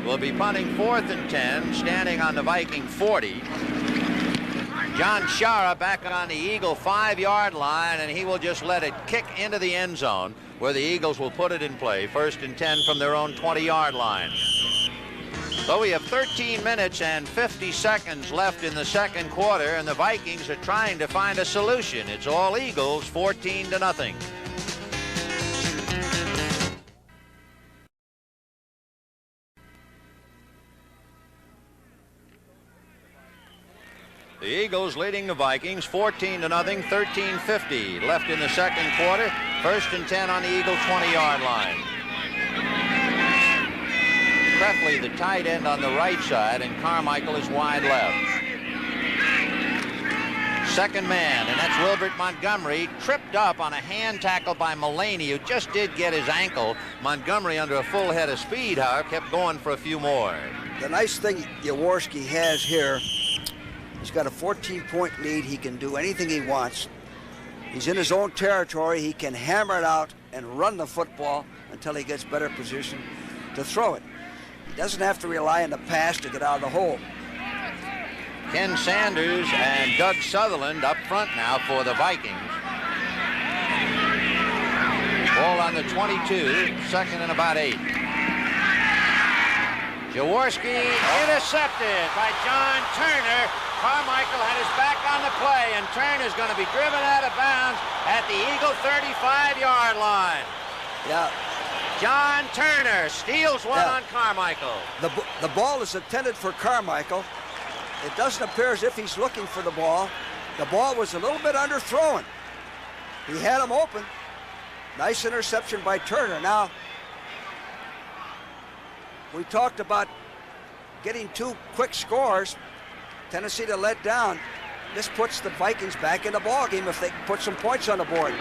Speaker 2: will be punting 4th and 10, standing on the Viking 40. John Shara back on the Eagle 5-yard line, and he will just let it kick into the end zone where the Eagles will put it in play. 1st and 10 from their own 20-yard line. So we have 13 minutes and 50 seconds left in the second quarter, and the Vikings are trying to find a solution. It's all Eagles, 14-0. The Eagles leading the Vikings 14-0, 13:50 left in the second quarter. 1st and 10 on the Eagle 20-yard line. Prefley, the tight end, on the right side, and Carmichael is wide left. Second man, and that's Wilbert Montgomery, tripped up on a hand tackle by Mullaney, who just did get his ankle. Montgomery, under a full head of speed, however, kept going for a few more.
Speaker 1: The nice thing Jaworski has here, he's got a 14-point lead. He can do anything he wants. He's in his own territory. He can hammer it out and run the football until he gets better position to throw it. He doesn't have to rely on the pass to get out of the hole.
Speaker 2: Ken Sanders and Doug Sutherland up front now for the Vikings. Ball on the 22, 2nd and about 8. Jaworski intercepted by John Turner. Carmichael had his back on the play, and Turner's going to be driven out of bounds at the Eagle 35-yard line.
Speaker 1: Yeah.
Speaker 2: John Turner steals one on Carmichael.
Speaker 1: The ball is intended for Carmichael. It doesn't appear as if he's looking for the ball. The ball was a little bit underthrown. He had him open. Nice interception by Turner. Now, we talked about getting 2 quick scores. Tennessee to let down. This puts the Vikings back in the ballgame if they can put some points on the board.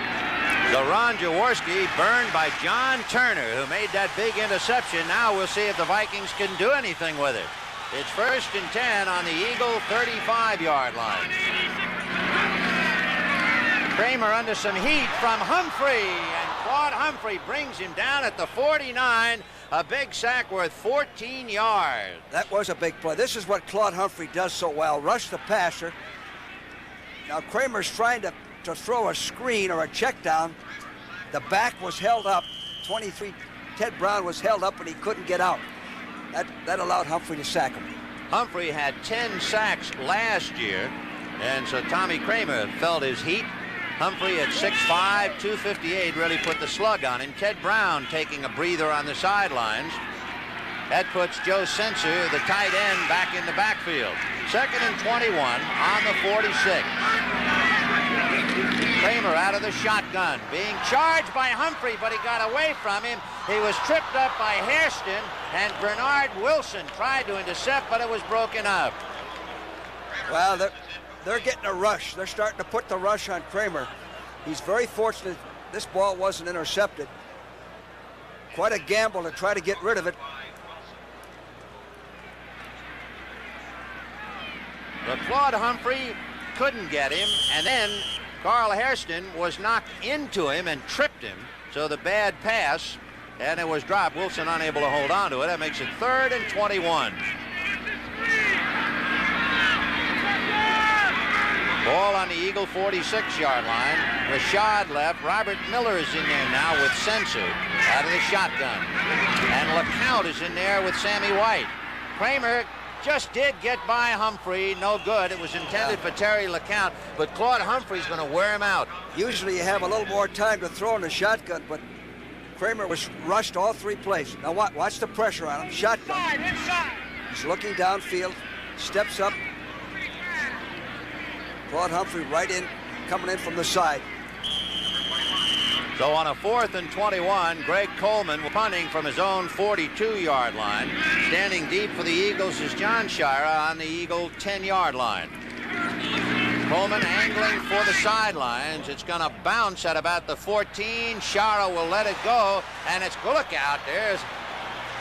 Speaker 2: So Ron Jaworski burned by John Turner, who made that big interception. Now we'll see if the Vikings can do anything with it. It's 1st and 10 on the Eagle 35-yard line. Kramer under some heat from Humphrey, and Claude Humphrey brings him down at the 49. A big sack worth 14 yards.
Speaker 1: That was a big play. This is what Claude Humphrey does so well, rush the passer. Now Kramer's trying to throw a screen or a check down. The back was held up. 23, Ted Brown was held up and he couldn't get out. That allowed Humphrey to sack him.
Speaker 2: Humphrey had 10 sacks last year, and so Tommy Kramer felt his heat. Humphrey at 6'5", 258 really put the slug on him. Ted Brown taking a breather on the sidelines. That puts Joe Sensor, the tight end, back in the backfield. 2nd and 21 on the 46. Kramer out of the shotgun, being charged by Humphrey, but he got away from him. He was tripped up by Hairston, and Bernard Wilson tried to intercept, but it was broken up.
Speaker 1: Well, they're getting a rush. They're starting to put the rush on Kramer. He's very fortunate this ball wasn't intercepted. Quite a gamble to try to get rid of it.
Speaker 2: But Claude Humphrey couldn't get him, and then Carl Hairston was knocked into him and tripped him. So the bad pass, and it was dropped. Wilson unable to hold on to it. That makes it 3rd and 21. Ball on the Eagle 46-yard line. Rashad left. Robert Miller is in there now with Sensor out of the shotgun. And LeCount is in there with Sammy White. Kramer just did get by Humphrey. No good. It was intended for Terry LeCount, but Claude Humphrey's going to wear him out.
Speaker 1: Usually you have a little more time to throw in the shotgun, but Kramer was rushed all 3 plays. Now watch the pressure on him. Shotgun. He's looking downfield, steps up. Claude Humphrey right in, coming in from the side.
Speaker 2: So on a 4th and 21, Greg Coleman punting from his own 42-yard line. Standing deep for the Eagles is John Shira on the Eagle 10-yard line. Coleman angling for the sidelines. It's going to bounce at about the 14. Shira will let it go, and it's, look out, there's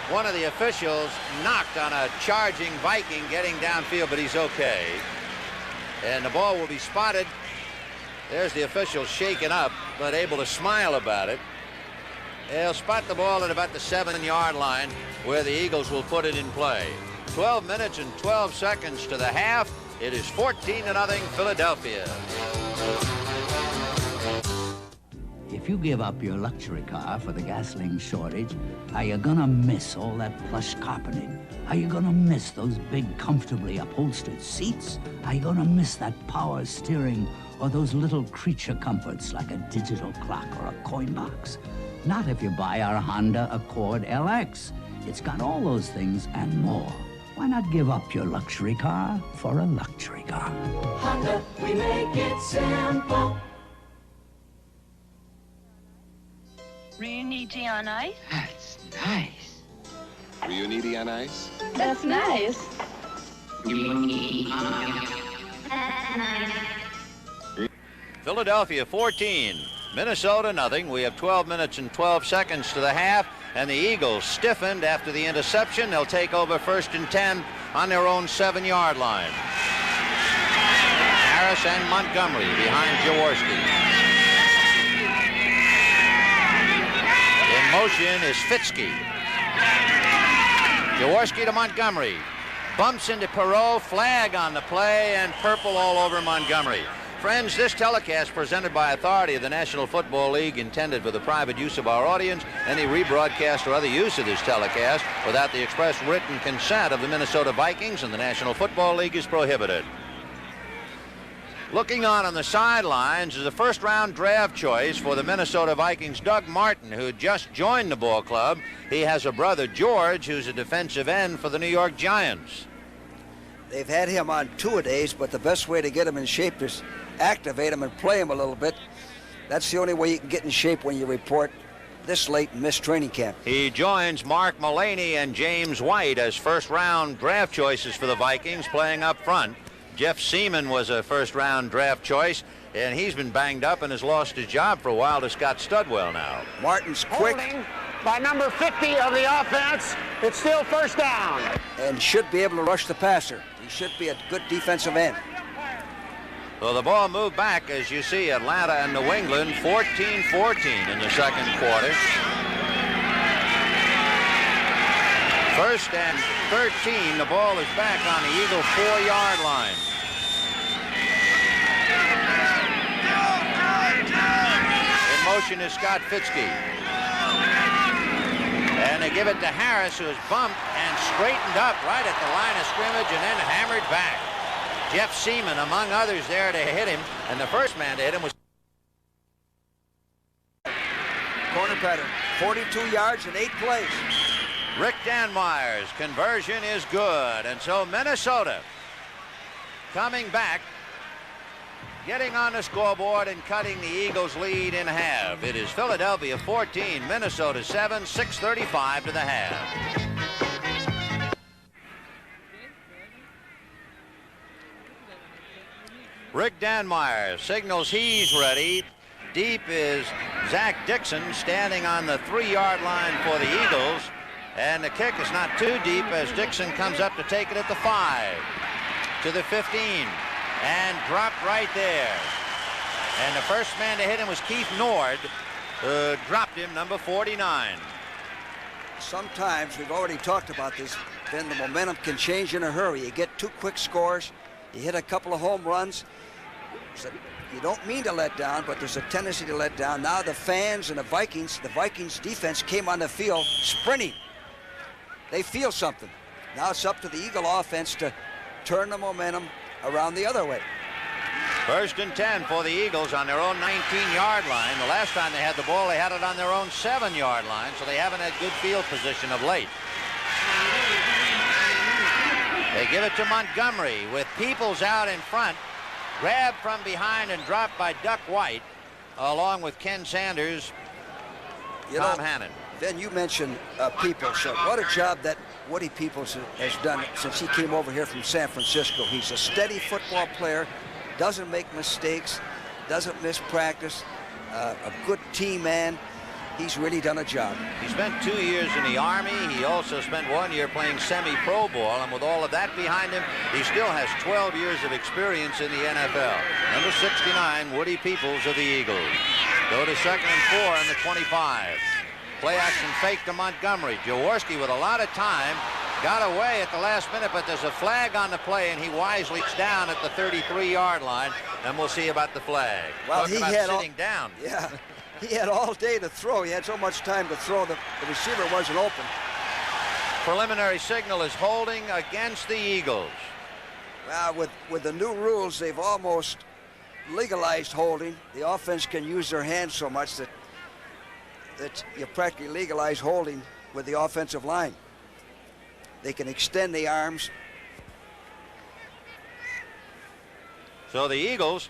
Speaker 2: one of the officials knocked on a charging Viking getting downfield, but he's okay. And the ball will be spotted. There's the official shaken up, but able to smile about it. They'll spot the ball at about the 7-yard line, where the Eagles will put it in play. 12 minutes and 12 seconds to the half. It is 14-0 Philadelphia.
Speaker 9: If if you give up your luxury car for the gasoline shortage, are you gonna miss all that plush carpeting? Are you gonna miss those big, comfortably upholstered seats? Are you gonna miss that power steering or those little creature comforts like a digital clock or a coin box? Not if you buy our Honda Accord LX. It's got all those things and more. Why not give up your luxury car for a luxury car?
Speaker 10: Honda, we make it simple.
Speaker 11: Real tea on ice?
Speaker 10: That's nice.
Speaker 12: Real needy on ice?
Speaker 11: That's nice.
Speaker 2: Philadelphia 14, Minnesota nothing. We have 12 minutes and 12 seconds to the half, and the Eagles stiffened after the interception. They'll take over 1st and 10 on their own 7-yard line. Harris and Montgomery behind Jaworski. In motion is Fitzke. Jaworski to Montgomery. Bumps into Perot, flag on the play, and purple all over Montgomery. Friends, this telecast presented by authority of the National Football League, intended for the private use of our audience. Any rebroadcast or other use of this telecast without the express written consent of the Minnesota Vikings and the National Football League is prohibited. Looking on the sidelines is a first-round draft choice for the Minnesota Vikings, Doug Martin, who just joined the ball club. He has a brother, George, who's a defensive end for the New York Giants.
Speaker 1: They've had him on two-a-days, but the best way to get him in shape is activate him and play him a little bit. That's the only way you can get in shape when you report this late in missed training camp.
Speaker 2: He joins Mark Mullaney and James White as first-round draft choices for the Vikings, playing up front. Jeff Seaman was a first-round draft choice, and he's been banged up and has lost his job for a while to Scott Studwell now.
Speaker 1: Martin's quick.
Speaker 4: Holding by number 50 of the offense. It's still first down.
Speaker 1: And should be able to rush the passer. He should be a good defensive end.
Speaker 2: So the ball moved back, as you see, Atlanta and New England, 14-14 in the second quarter. 1st and 13, the ball is back on the Eagle 4-yard line. In motion is Scott Fitzke. And they give it to Harris, who is bumped and straightened up right at the line of scrimmage and then hammered back. Jeff Seaman, among others, there to hit him, and the first man to hit him was
Speaker 1: corner pattern, 42 yards in 8 plays.
Speaker 2: Rick Danmeyer's conversion is good, and so Minnesota coming back, getting on the scoreboard and cutting the Eagles' lead in half. It is Philadelphia 14, Minnesota 7, 6:35 to the half. Rick Danmeyer signals he's ready. Deep is Zach Dixon standing on the 3-yard line for the Eagles. And the kick is not too deep as Dixon comes up to take it at the 5, to the 15, and dropped right there. And the first man to hit him was Keith Nord, who dropped him, number 49.
Speaker 1: Sometimes, we've already talked about this, then the momentum can change in a hurry. You get 2 quick scores, you hit a couple of home runs. So you don't mean to let down, but there's a tendency to let down. Now the fans and the Vikings defense came on the field sprinting. They feel something. Now it's up to the Eagle offense to turn the momentum around the other way.
Speaker 2: 1st and 10 for the Eagles on their own 19-yard line. The last time they had the ball, they had it on their own 7-yard line, so they haven't had good field position of late. They give it to Montgomery with Peoples out in front. Grabbed from behind and dropped by Duck White, along with Ken Sanders, Tom Hannon.
Speaker 1: Then you mentioned Peoples. What a job that Woody Peoples has done since he came over here from San Francisco. He's a steady football player, doesn't make mistakes, doesn't miss practice, a good team man. He's really done a job.
Speaker 2: He spent 2 years in the Army. He also spent 1 year playing semi-pro ball, and with all of that behind him, he still has 12 years of experience in the NFL. Number 69, Woody Peoples of the Eagles. Go to 2nd and 4 on the 25. Play action fake to Montgomery. Jaworski with a lot of time got away at the last minute, but there's a flag on the play, and he wisely is down at the 33-yard line, and we'll see about the flag.
Speaker 1: Well,
Speaker 2: Talk about sitting down.
Speaker 1: Yeah. He had all day to throw. He had so much time to throw. The receiver wasn't open.
Speaker 2: Preliminary signal is holding against the Eagles.
Speaker 1: With the new rules, they've almost legalized holding. The offense can use their hands so much that you practically legalize holding with the offensive line. They can extend the arms.
Speaker 2: So the Eagles,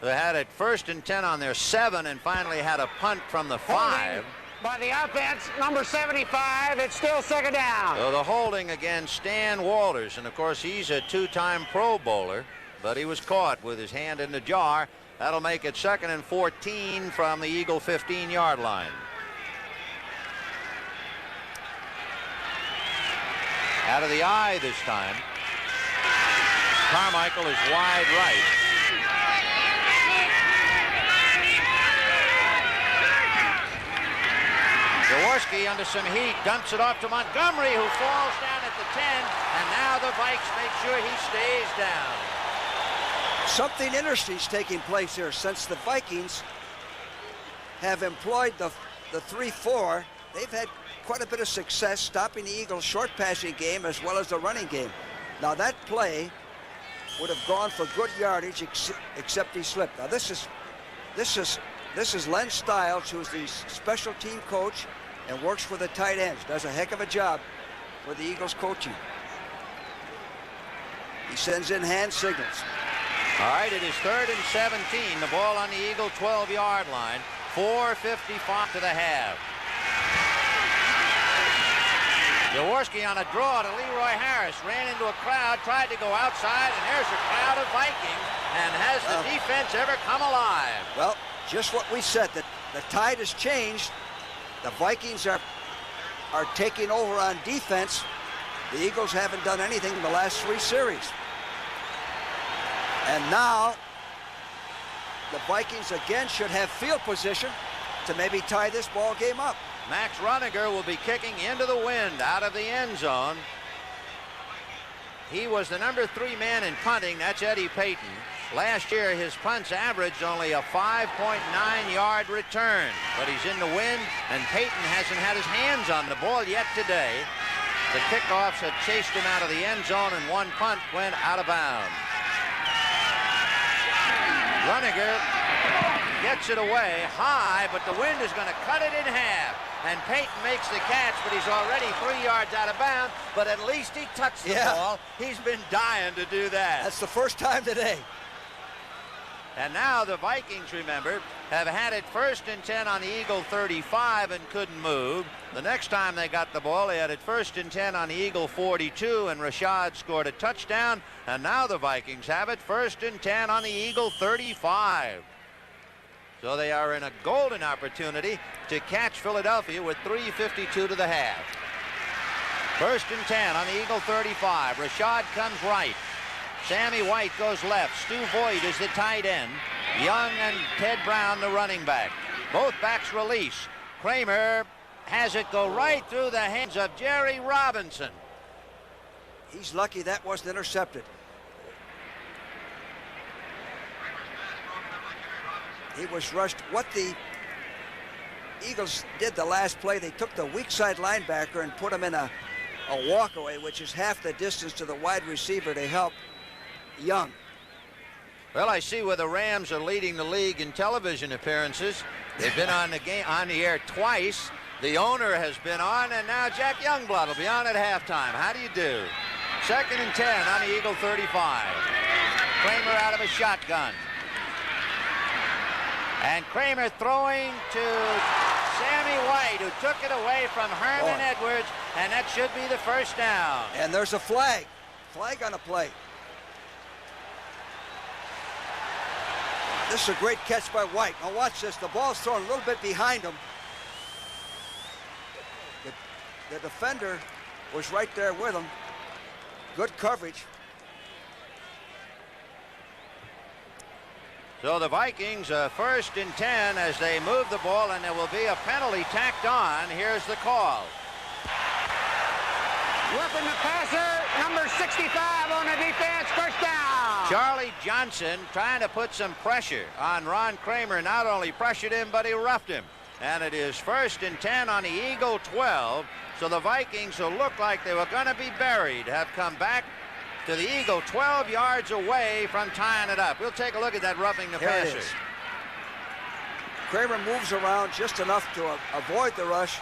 Speaker 2: who had it 1st and 10 on their 7 and finally had a punt from the 5.
Speaker 4: By the offense, number 75, it's still 2nd down.
Speaker 2: So the holding against Stan Walters, and of course he's a 2-time Pro Bowler, but he was caught with his hand in the jar. That'll make it 2nd and 14 from the Eagle 15-yard line. Out of the eye this time. Carmichael is wide right. Jaworski under some heat dumps it off to Montgomery, who falls down at the 10, and now the Vikes make sure he stays down.
Speaker 1: Something interesting is taking place here. Since the Vikings have employed the 3-4, they've had quite a bit of success stopping the Eagles' short passing game as well as the running game. Now that play would have gone for good yardage except he slipped. Now this is Len Stiles, who's the special team coach and works for the tight ends. Does a heck of a job for the Eagles coaching. He sends in hand signals.
Speaker 2: All right, it is 3rd and 17. The ball on the Eagle 12-yard line. 4:55 to the half. Jaworski on a draw to Leroy Harris. Ran into a crowd, tried to go outside, and there's a crowd of Vikings. And has the defense ever come alive?
Speaker 1: Well, just what we said, that the tide has changed. The Vikings are taking over on defense. The Eagles haven't done anything in the last 3 series. And now the Vikings again should have field position to maybe tie this ball game up.
Speaker 2: Max Runiger will be kicking into the wind out of the end zone. He was the number 3 man in punting. That's Eddie Payton. Last year, his punts averaged only a 5.9-yard return. But he's in the wind, and Payton hasn't had his hands on the ball yet today. The kickoffs had chased him out of the end zone, and one punt went out of bounds. Runiger gets it away high, but the wind is going to cut it in half. And Payton makes the catch, but he's already 3 yards out of bounds. But at least he touched the ball. He's been dying to do that.
Speaker 1: That's the first time today.
Speaker 2: And now the Vikings, remember, have had it 1st and 10 on the Eagle 35 and couldn't move. The next time they got the ball, they had it 1st and 10 on the Eagle 42, and Rashad scored a touchdown. And now the Vikings have it 1st and 10 on the Eagle 35. So they are in a golden opportunity to catch Philadelphia with 3:52 to the half. 1st and 10 on the Eagle 35. Rashad comes right. Sammy White goes left. Stu Voigt is the tight end. Young and Ted Brown the running back. Both backs release. Kramer has it go right through the hands of Jerry Robinson.
Speaker 1: He's lucky that wasn't intercepted. He was rushed. What the Eagles did the last play, they took the weak side linebacker and put him in a walkaway, which is half the distance to the wide receiver to help Young.
Speaker 2: Well, I see where the Rams are leading the league in television appearances. They've been on the air twice. The owner has been on, and now Jack Youngblood will be on at halftime. How do you do? 2nd and 10 on the Eagle 35. Kramer out of a shotgun. And Kramer throwing to Sammy White, who took it away from Herman Edwards, and that should be the 1st down.
Speaker 1: And there's a flag. Flag on a play. This is a great catch by White. Now watch this. The ball's thrown a little bit behind him. The defender was right there with him. Good coverage.
Speaker 2: So the Vikings 1st and 10 as they move the ball, and there will be a penalty tacked on. Here's the call.
Speaker 4: Roughing the passer, number 65 on the defense, first down.
Speaker 2: Charlie Johnson trying to put some pressure on Ron Kramer. Not only pressured him, but he roughed him. And it is 1st and 10 on the Eagle 12. So the Vikings, who looked like they were going to be buried, have come back to the Eagle 12 yards away from tying it up. We'll take a look at that roughing the passer.
Speaker 1: Kramer moves around just enough to avoid the rush.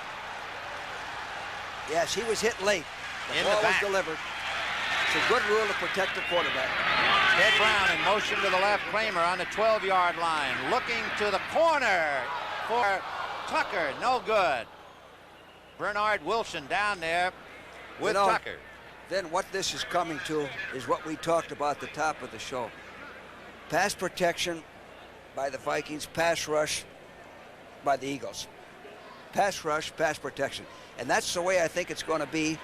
Speaker 1: Yes, he was hit late. The ball was delivered. It's a good rule to protect the quarterback.
Speaker 2: Ted Brown in motion to the left. Kramer on the 12-yard line, looking to the corner for Tucker. No good. Bernard Wilson down there with Tucker.
Speaker 1: Then what this is coming to is what we talked about at the top of the show. Pass protection by the Vikings, pass rush by the Eagles. Pass rush, pass protection. And that's the way I think it's going to be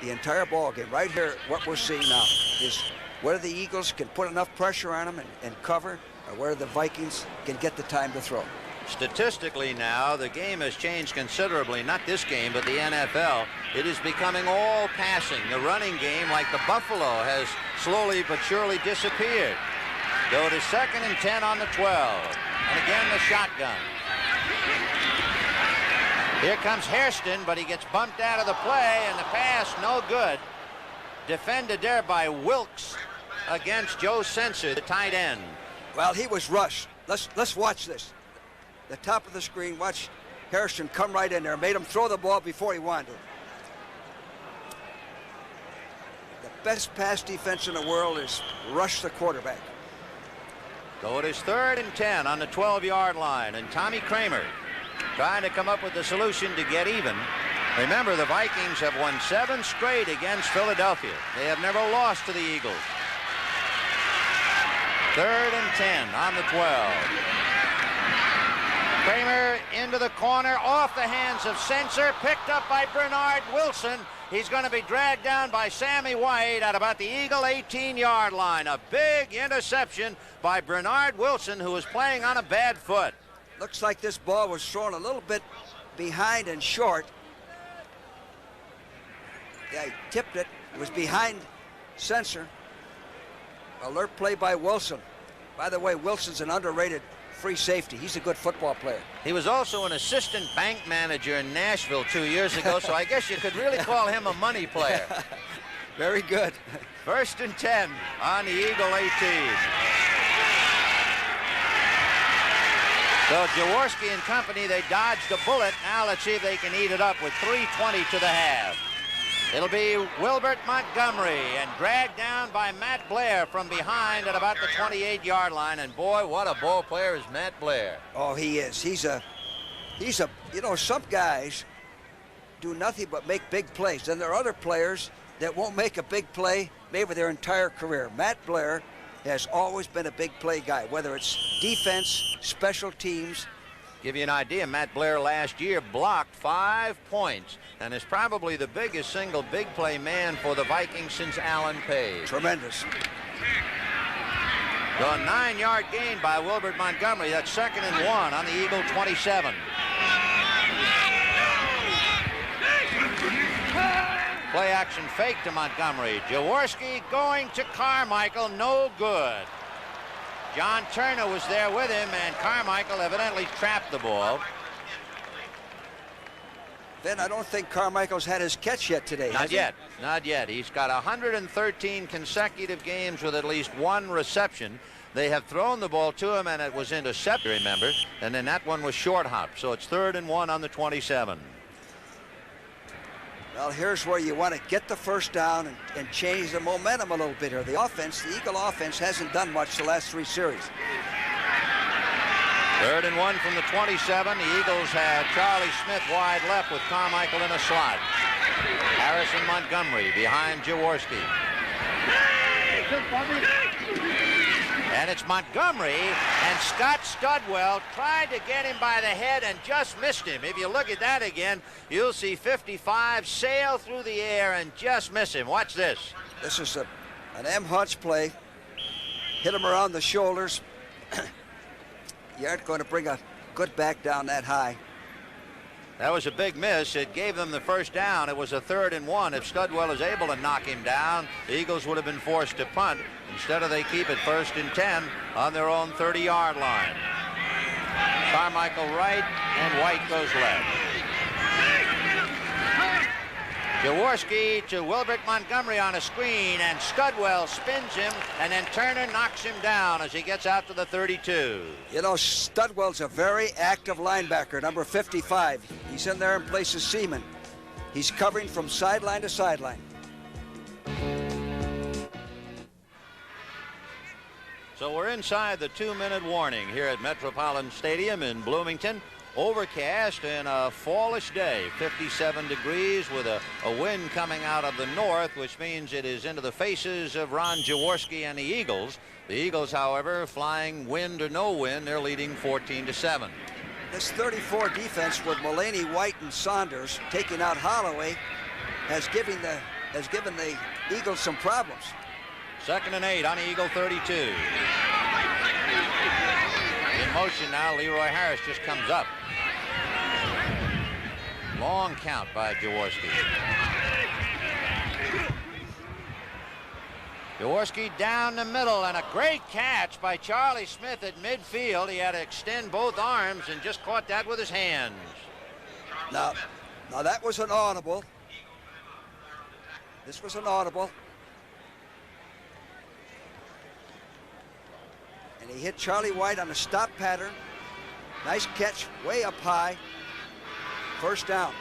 Speaker 1: the entire ball game. Right here, what we're seeing now is whether the Eagles can put enough pressure on them and cover, or whether the Vikings can get the time to throw.
Speaker 2: Statistically now, the game has changed considerably. Not this game, but the NFL. It is becoming all passing. The running game, like the Buffalo, has slowly but surely disappeared. Go to 2nd and 10 on the 12. And again, the shotgun. Here comes Hairston, but he gets bumped out of the play, and the pass no good. Defended there by Wilkes against Joe Sensor, the tight end.
Speaker 1: Well, he was rushed. Let's watch this. The top of the screen, watch Hairston come right in there, made him throw the ball before he wanted it. The best pass defense in the world is rush the quarterback.
Speaker 2: So it is 3rd and 10 on the 12-yard line, and Tommy Kramer trying to come up with a solution to get even. Remember, the Vikings have won 7 straight against Philadelphia. They have never lost to the Eagles. 3rd and 10 on the 12. Kramer into the corner, off the hands of Sensor, picked up by Bernard Wilson. He's going to be dragged down by Sammy White at about the Eagle 18-yard line. A big interception by Bernard Wilson, who was playing on a bad foot.
Speaker 1: Looks like this ball was thrown a little bit behind and short. Yeah, he tipped it. It was behind Sensor. Alert play by Wilson. By the way, Wilson's an underrated free safety. He's a good football player.
Speaker 2: He was also an assistant bank manager in Nashville 2 years ago, so I guess you could really call him a money player.
Speaker 1: Very good.
Speaker 2: 1st and 10 on the Eagle 18. So Jaworski and company, they dodged a bullet. Now let's see if they can eat it up with 3:20 to the half. It'll be Wilbert Montgomery, and dragged down by Matt Blair from behind at about the 28-yard line. And boy, what a ball player is Matt Blair.
Speaker 1: Oh, he is. He's a, you know, some guys do nothing but make big plays. Then there are other players that won't make a big play maybe their entire career. Matt Blair has always been a big play guy, whether it's defense, special teams.
Speaker 2: Give you an idea, Matt Blair last year blocked 5 points and is probably the biggest single big play man for the Vikings since Alan Page.
Speaker 1: Tremendous.
Speaker 2: So a 9-yard gain by Wilbert Montgomery. That's 2nd and 1 on the Eagle 27. Play action fake to Montgomery. Jaworski going to Carmichael, no good. John Turner was there with him, and Carmichael evidently trapped the ball.
Speaker 1: Ben, I don't think Carmichael's had his catch yet today.
Speaker 2: Not yet. Not yet. He's got 113 consecutive games with at least 1 reception. They have thrown the ball to him, and it was intercepted, remember, and then that one was short hop. So it's 3rd and 1 on the 27.
Speaker 1: Well, here's where you want to get the first down and change the momentum a little bit here. The offense, the Eagle offense, hasn't done much the last 3 series.
Speaker 2: 3rd and 1 from the 27. The Eagles had Charlie Smith wide left with Carmichael in a slot. Harrison Montgomery behind Jaworski. And it's Montgomery, and Scott Studwell tried to get him by the head and just missed him. If you look at that again, you'll see 55 sail through the air and just miss him. Watch this.
Speaker 1: This is an M. Hunch play. Hit him around the shoulders. You aren't going to bring a good back down that high.
Speaker 2: That was a big miss. It gave them the first down. It was a 3rd and 1. If Studwell is able to knock him down, the Eagles would have been forced to punt. Instead of they keep it 1st and 10 on their own 30-yard line. Carmichael right and White goes left. Jaworski to Wilbert Montgomery on a screen, and Studwell spins him, and then Turner knocks him down as he gets out to the 32.
Speaker 1: You know, Studwell's a very active linebacker, number 55. He's in there in place of Seaman. He's covering from sideline to sideline.
Speaker 2: So we're inside the 2-minute warning here at Metropolitan Stadium in Bloomington. Overcast and a fallish day, 57 degrees with a wind coming out of the north, which means it is into the faces of Ron Jaworski and the Eagles. The Eagles, however, flying wind or no wind, they're leading 14-7.
Speaker 1: This 34 defense with Mullaney, White, and Saunders taking out Holloway has given the Eagles some problems.
Speaker 2: 2nd and 8 on the Eagle 32. In motion now, Leroy Harris just comes up. Long count by Jaworski. Jaworski down the middle, and a great catch by Charlie Smith at midfield. He had to extend both arms and just caught that with his hands.
Speaker 1: Now that was an audible. This was an audible. And he hit Charlie White on a stop pattern. Nice catch, way up high. 1st down.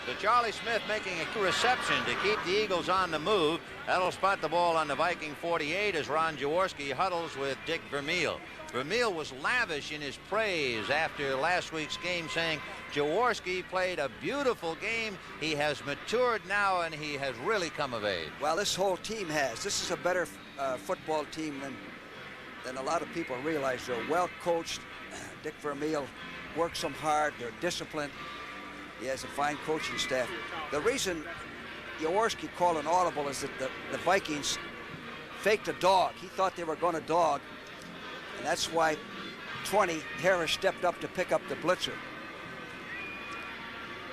Speaker 2: So Charlie Smith making a reception to keep the Eagles on the move. That'll spot the ball on the Viking 48 as Ron Jaworski huddles with Dick Vermeil. Vermeil was lavish in his praise after last week's game, saying Jaworski played a beautiful game. He has matured now, and he has really come of age.
Speaker 1: Well, this whole team has. This is a better football team than a lot of people realize. They're well coached. Dick Vermeil works them hard. They're disciplined. He has a fine coaching staff. The reason Jaworski called an audible is that the Vikings faked a dog. He thought they were going to dog, and that's why 20 Harris stepped up to pick up the blitzer.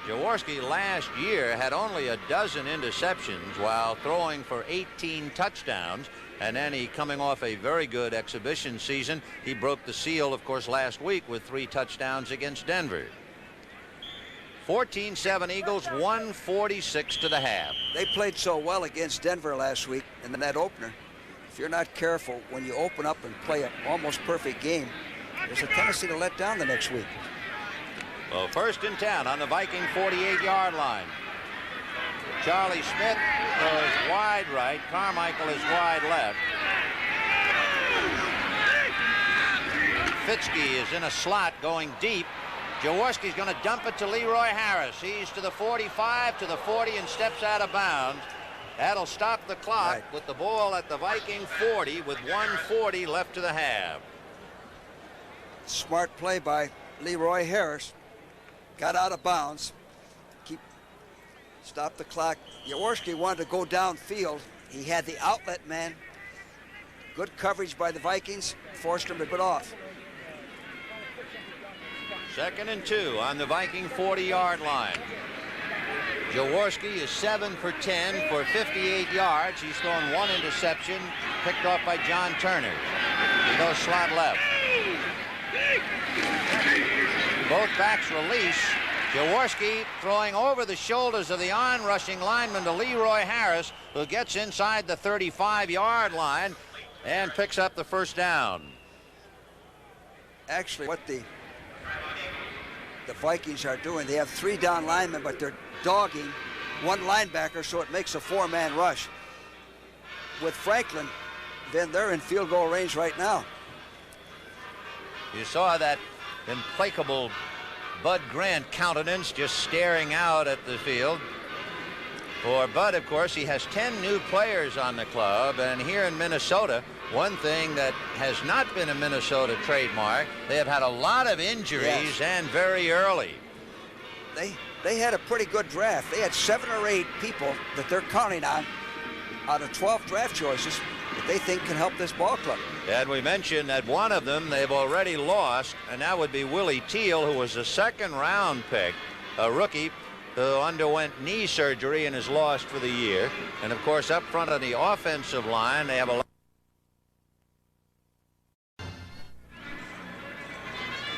Speaker 2: Jaworski last year had only a dozen interceptions while throwing for 18 touchdowns, and then he coming off a very good exhibition season. He broke the seal, of course, last week with 3 touchdowns against Denver. 14-7 Eagles, 146 to the half.
Speaker 1: They played so well against Denver last week in that opener. If you're not careful, when you open up and play an almost perfect game, there's a tendency to let down the next week.
Speaker 2: Well, 1st and 10 on the Viking 48-yard line. Charlie Smith goes wide right. Carmichael is wide left. Fitzke is in a slot going deep. Jaworski's going to dump it to Leroy Harris. He's to the 45, to the 40, and steps out of bounds. That'll stop the clock with the ball at the Viking 40 with 1:40 left to the half.
Speaker 1: Smart play by Leroy Harris. Got out of bounds. Stop the clock. Jaworski wanted to go downfield. He had the outlet man. Good coverage by the Vikings. Forced him to get off.
Speaker 2: 2nd and 2 on the Viking 40-yard line. Jaworski is 7 for 10 for 58 yards. He's thrown 1 interception, picked off by John Turner. He goes slot left. Both backs release. Jaworski throwing over the shoulders of the on-rushing lineman to Leroy Harris, who gets inside the 35-yard line and picks up the 1st down.
Speaker 1: Actually, what the Vikings are doing, they have 3 down linemen, but they're dogging 1 linebacker, so it makes a 4-man rush. With Franklin, then they're in field goal range right now.
Speaker 2: You saw that implacable Bud Grant countenance just staring out at the field. For Bud, of course, he has 10 new players on the club, and here in Minnesota, one thing that has not been a Minnesota trademark, they have had a lot of injuries, and very early.
Speaker 1: They had a pretty good draft. They had 7 or 8 people that they're counting on out of 12 draft choices that they think can help this ball club.
Speaker 2: And we mentioned that one of them they've already lost, and that would be Willie Teal, who was a 2nd-round pick. a rookie who underwent knee surgery and is lost for the year. And of course, up front on the offensive line, they have a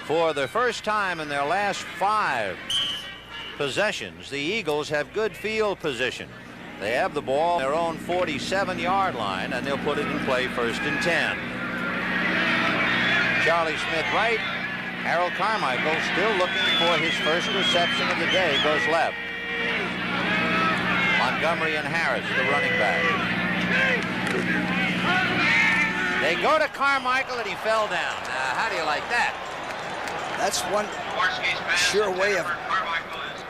Speaker 2: for the first time in their last 5 possessions, the Eagles have good field position. They have the ball on their own 47-yard line, and they'll put it in play 1st and 10. Charlie Smith right. Harold Carmichael still looking for his first reception of the day. Goes left. Montgomery and Harris, the running back. They go to Carmichael, and he fell down. Now, how do you like that?
Speaker 1: That's one sure way of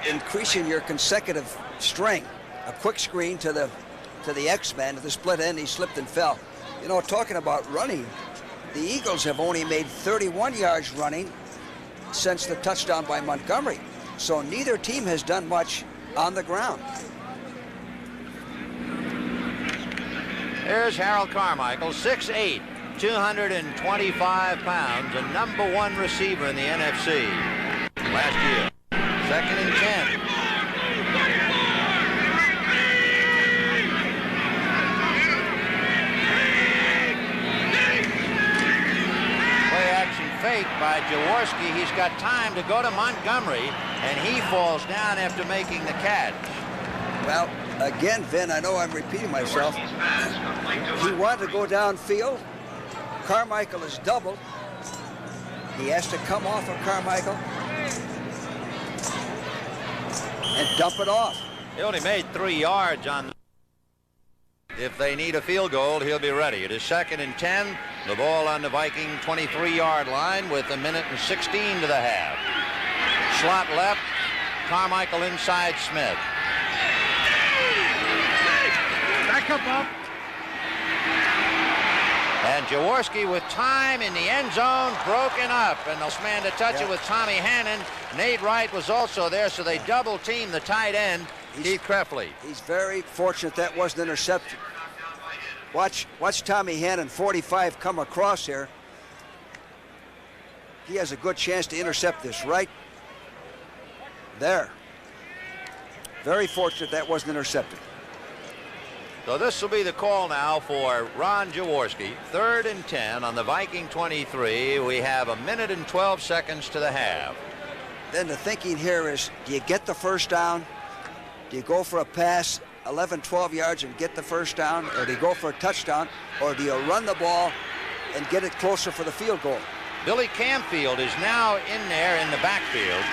Speaker 1: increasing your consecutive string. A quick screen to the X-man, to the split end. He slipped and fell. You know, talking about running, the Eagles have only made 31 yards running since the touchdown by Montgomery. So neither team has done much on the ground.
Speaker 2: There's Harold Carmichael, 6'8", 225 pounds, a #1 receiver in the NFC last year. 2nd and 10. Fake by Jaworski. He's got time to go to Montgomery, and he falls down after making the catch.
Speaker 1: Well, again, Vin, I know I'm repeating myself. He wanted to go downfield. Carmichael is doubled. He has to come off of Carmichael and dump it off.
Speaker 2: He only made 3 yards on. If they need a field goal, he'll be ready. It is 2nd and 10. The ball on the Viking 23-yard line with 1:16 to the half. Slot left. Carmichael inside Smith.
Speaker 4: Back up, Bob.
Speaker 2: And Jaworski with time in the end zone, broken up. And the man to touch it with Tommy Hannon. Nate Wright was also there, so they double team the tight end, Keith Krefli.
Speaker 1: He's very fortunate that wasn't intercepted. Watch Tommy Hannon, 45, come across here. He has a good chance to intercept this right there. Very fortunate that wasn't intercepted.
Speaker 2: So this will be the call now for Ron Jaworski. 3rd and 10 on the Viking 23. We have 1:12 to the half.
Speaker 1: Then the thinking here is, do you get the first down? Do you go for a pass 11, 12 yards and get the first down? Or do you go for a touchdown? Or do you run the ball and get it closer for the field goal?
Speaker 2: Billy Campfield is now in there in the backfield,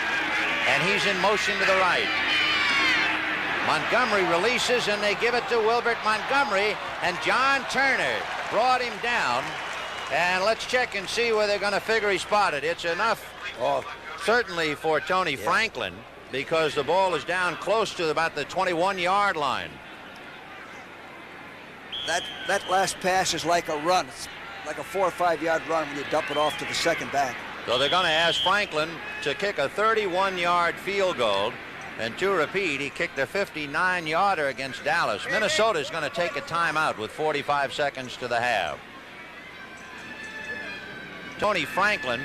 Speaker 2: and he's in motion to the right. Montgomery releases, and they give it to Wilbert Montgomery, and John Turner brought him down. And let's check and see where they're going to figure he spotted. It's enough, certainly for Tony Franklin, because the ball is down close to about the 21-yard line.
Speaker 1: That last pass is like a run. It's like a 4 or 5 yard run when you dump it off to the second back.
Speaker 2: So they're going to ask Franklin to kick a 31-yard field goal. And to repeat, he kicked a 59-yarder against Dallas. Minnesota is going to take a timeout with 45 seconds to the half. Tony Franklin,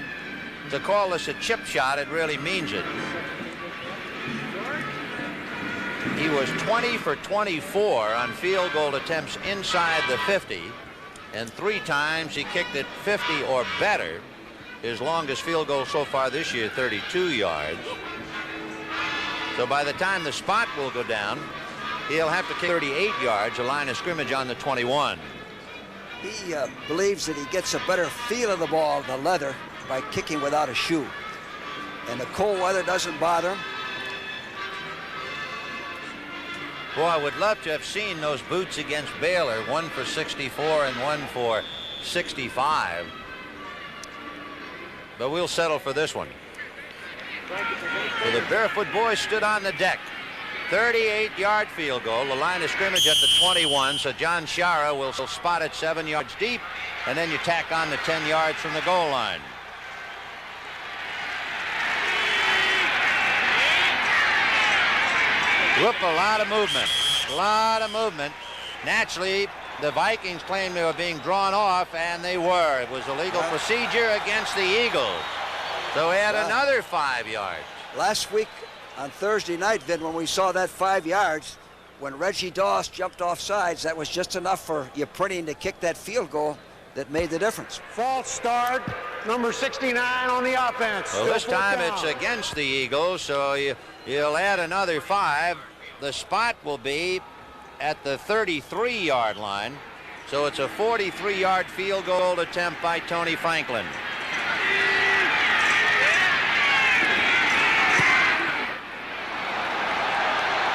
Speaker 2: to call this a chip shot, it really means it. He was 20 for 24 on field goal attempts inside the 50, and 3 times he kicked it 50 or better. His longest field goal so far this year, 32 yards. So by the time the spot will go down, he'll have to kick 38 yards, a line of scrimmage on the 21.
Speaker 1: He believes that he gets a better feel of the ball, the leather, by kicking without a shoe. And the cold weather doesn't bother him.
Speaker 2: Boy, I would love to have seen those boots against Baylor, one for 64 and one for 65. But we'll settle for this one. So the Barefoot boys stood on the deck. 38-yard field goal, the line of scrimmage at the 21, so John Shara will spot it 7 yards deep, and then you tack on the 10 yards from the goal line. Whoop, a lot of movement. Naturally, the Vikings claimed they were being drawn off, and they were. It was a legal procedure against the Eagles. So we had another 5 yards.
Speaker 1: Last week, on Thursday night, Vin, when we saw that 5 yards, when Reggie Doss jumped off sides, that was just enough for Ypres to kick that field goal that made the difference.
Speaker 4: False start, number 69 on the offense.
Speaker 2: Well, this time it's against the Eagles, so you'll add another 5. The spot will be at the 33-yard line, so it's a 43-yard field goal attempt by Tony Franklin.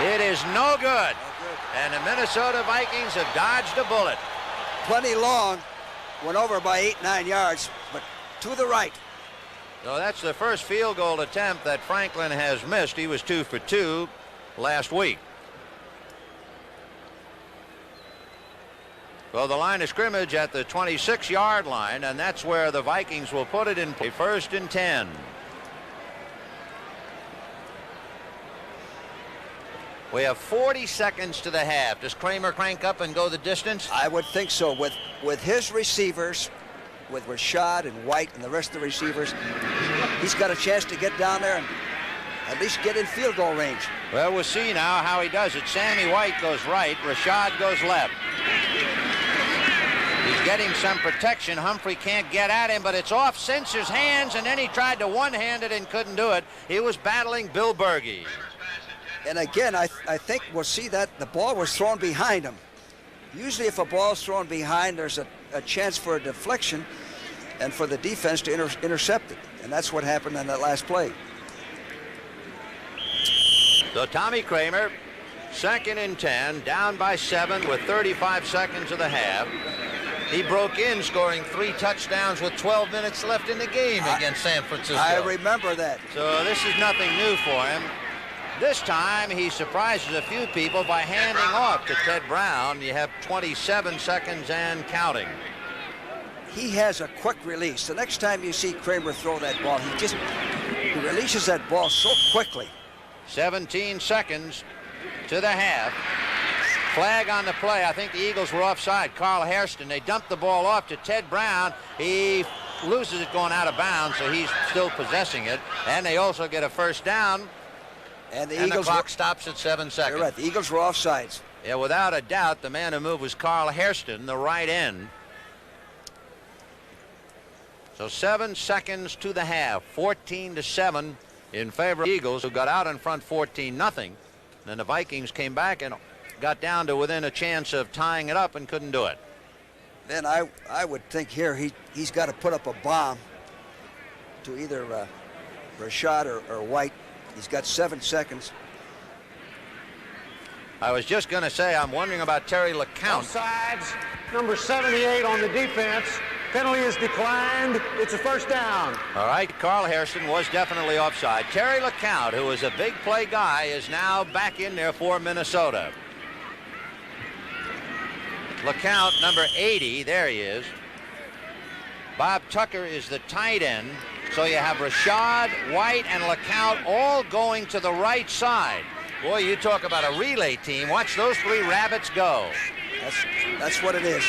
Speaker 2: It is no good, and the Minnesota Vikings have dodged a bullet.
Speaker 1: Plenty long, went over by 8-9 yards, but to the right.
Speaker 2: So that's the first field goal attempt that Franklin has missed. He was 2 for 2 last week. Well, the line of scrimmage at the 26-yard line, and that's where the Vikings will put it in play. 1st and 10. We have 40 seconds to the half. Does Kramer crank up and go the distance?
Speaker 1: I would think so. With his receivers, with Rashad and White and the rest of the receivers, he's got a chance to get down there and at least get in field goal range.
Speaker 2: Well, we'll see now how he does it. Sammy White goes right. Rashad goes left. He's getting some protection. Humphrey can't get at him, but it's off Cincer's hands, and then he tried to one-hand it and couldn't do it. He was battling Bill Berge.
Speaker 1: And again, I think we'll see that the ball was thrown behind him. Usually if a ball's thrown behind, there's a chance for a deflection and for the defense to intercept it. And that's what happened on that last play.
Speaker 2: So Tommy Kramer, 2nd and 10, down by 7 with 35 seconds of the half. He broke in, scoring 3 touchdowns with 12 minutes left in the game against San Francisco.
Speaker 1: I remember that.
Speaker 2: So this is nothing new for him. This time he surprises a few people by handing off to Ted Brown. You have 27 seconds and counting.
Speaker 1: He has a quick release. The next time you see Kramer throw that ball, he releases that ball so quickly.
Speaker 2: 17 seconds to the half. Flag on the play. I think the Eagles were offside. Carl Hairston. They dumped the ball off to Ted Brown. He loses it going out of bounds, so he's still possessing it. And they also get a first down.
Speaker 1: And the
Speaker 2: clock stops at 7 seconds.
Speaker 1: You're right. The Eagles were offsides.
Speaker 2: Yeah, without a doubt, the man who moved was Carl Hairston, the right end. So 7 seconds to the half. 14-7 in favor of the Eagles, who got out in front 14-0. Then the Vikings came back and got down to within a chance of tying it up and couldn't do it.
Speaker 1: Then I would think here he's got to put up a bomb to either Rashad or White. He's got 7 seconds.
Speaker 2: I was just going to say, I'm wondering about Terry LeCount.
Speaker 4: Offsides, number 78 on the defense. Penalty is declined. It's a first down.
Speaker 2: All right, Carl Hairston was definitely offside. Terry LeCount, who was a big play guy, is now back in there for Minnesota. LeCount, number 80, there he is. Bob Tucker is the tight end. So you have Rashad, White, and LeCount all going to the right side. Boy, you talk about a relay team. Watch those 3 rabbits go.
Speaker 1: That's what it is.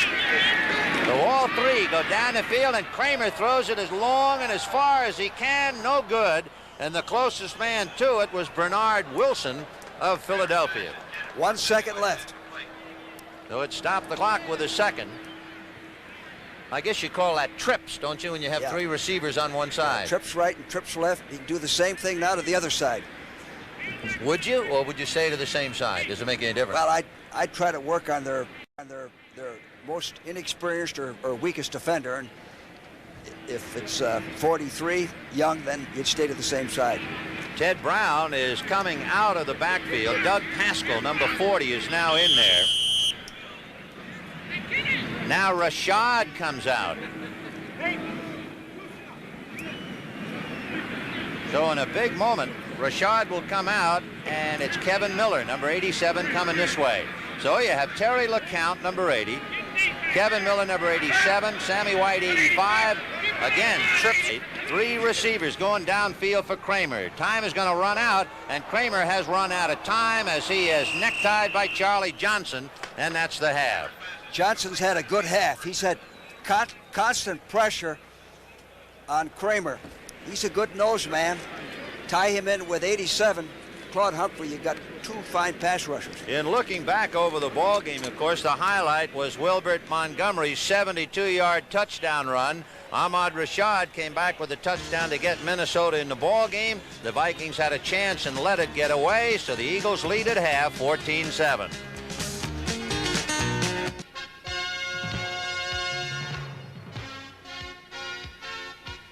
Speaker 2: So all 3 go down the field, and Kramer throws it as long and as far as he can. No good. And the closest man to it was Bernard Wilson of Philadelphia.
Speaker 1: 1 second left.
Speaker 2: So it stopped the clock with a second. I guess you call that trips, don't you, when you have 3 receivers on one side?
Speaker 1: Trips right and trips left. He can do the same thing now to the other side.
Speaker 2: Would you, or would you say to the same side? Does it make any difference?
Speaker 1: Well, I'd try to work on their most inexperienced or weakest defender, and if it's 43 young, then you'd stay to the same side.
Speaker 2: Ted Brown is coming out of the backfield. Doug Pascal, number 40, is now in there. Now Rashad comes out. So in a big moment, Rashad will come out, and it's Kevin Miller, number 87, coming this way. So you have Terry LeCount, number 80, Kevin Miller, number 87, Sammy White, 85. Again, trips. 3 receivers going downfield for Kramer. Time is going to run out, and Kramer has run out of time as he is necktied by Charlie Johnson, and that's the half.
Speaker 1: Johnson's had a good half. He's had constant pressure on Kramer. He's a good nose man. Tie him in with 87, Claude Humphrey, you got two fine pass rushers.
Speaker 2: In looking back over the ball game, of course, the highlight was Wilbert Montgomery's 72-yard touchdown run. Ahmad Rashad came back with a touchdown to get Minnesota in the ball game. The Vikings had a chance and let it get away, so the Eagles lead at half, 14-7.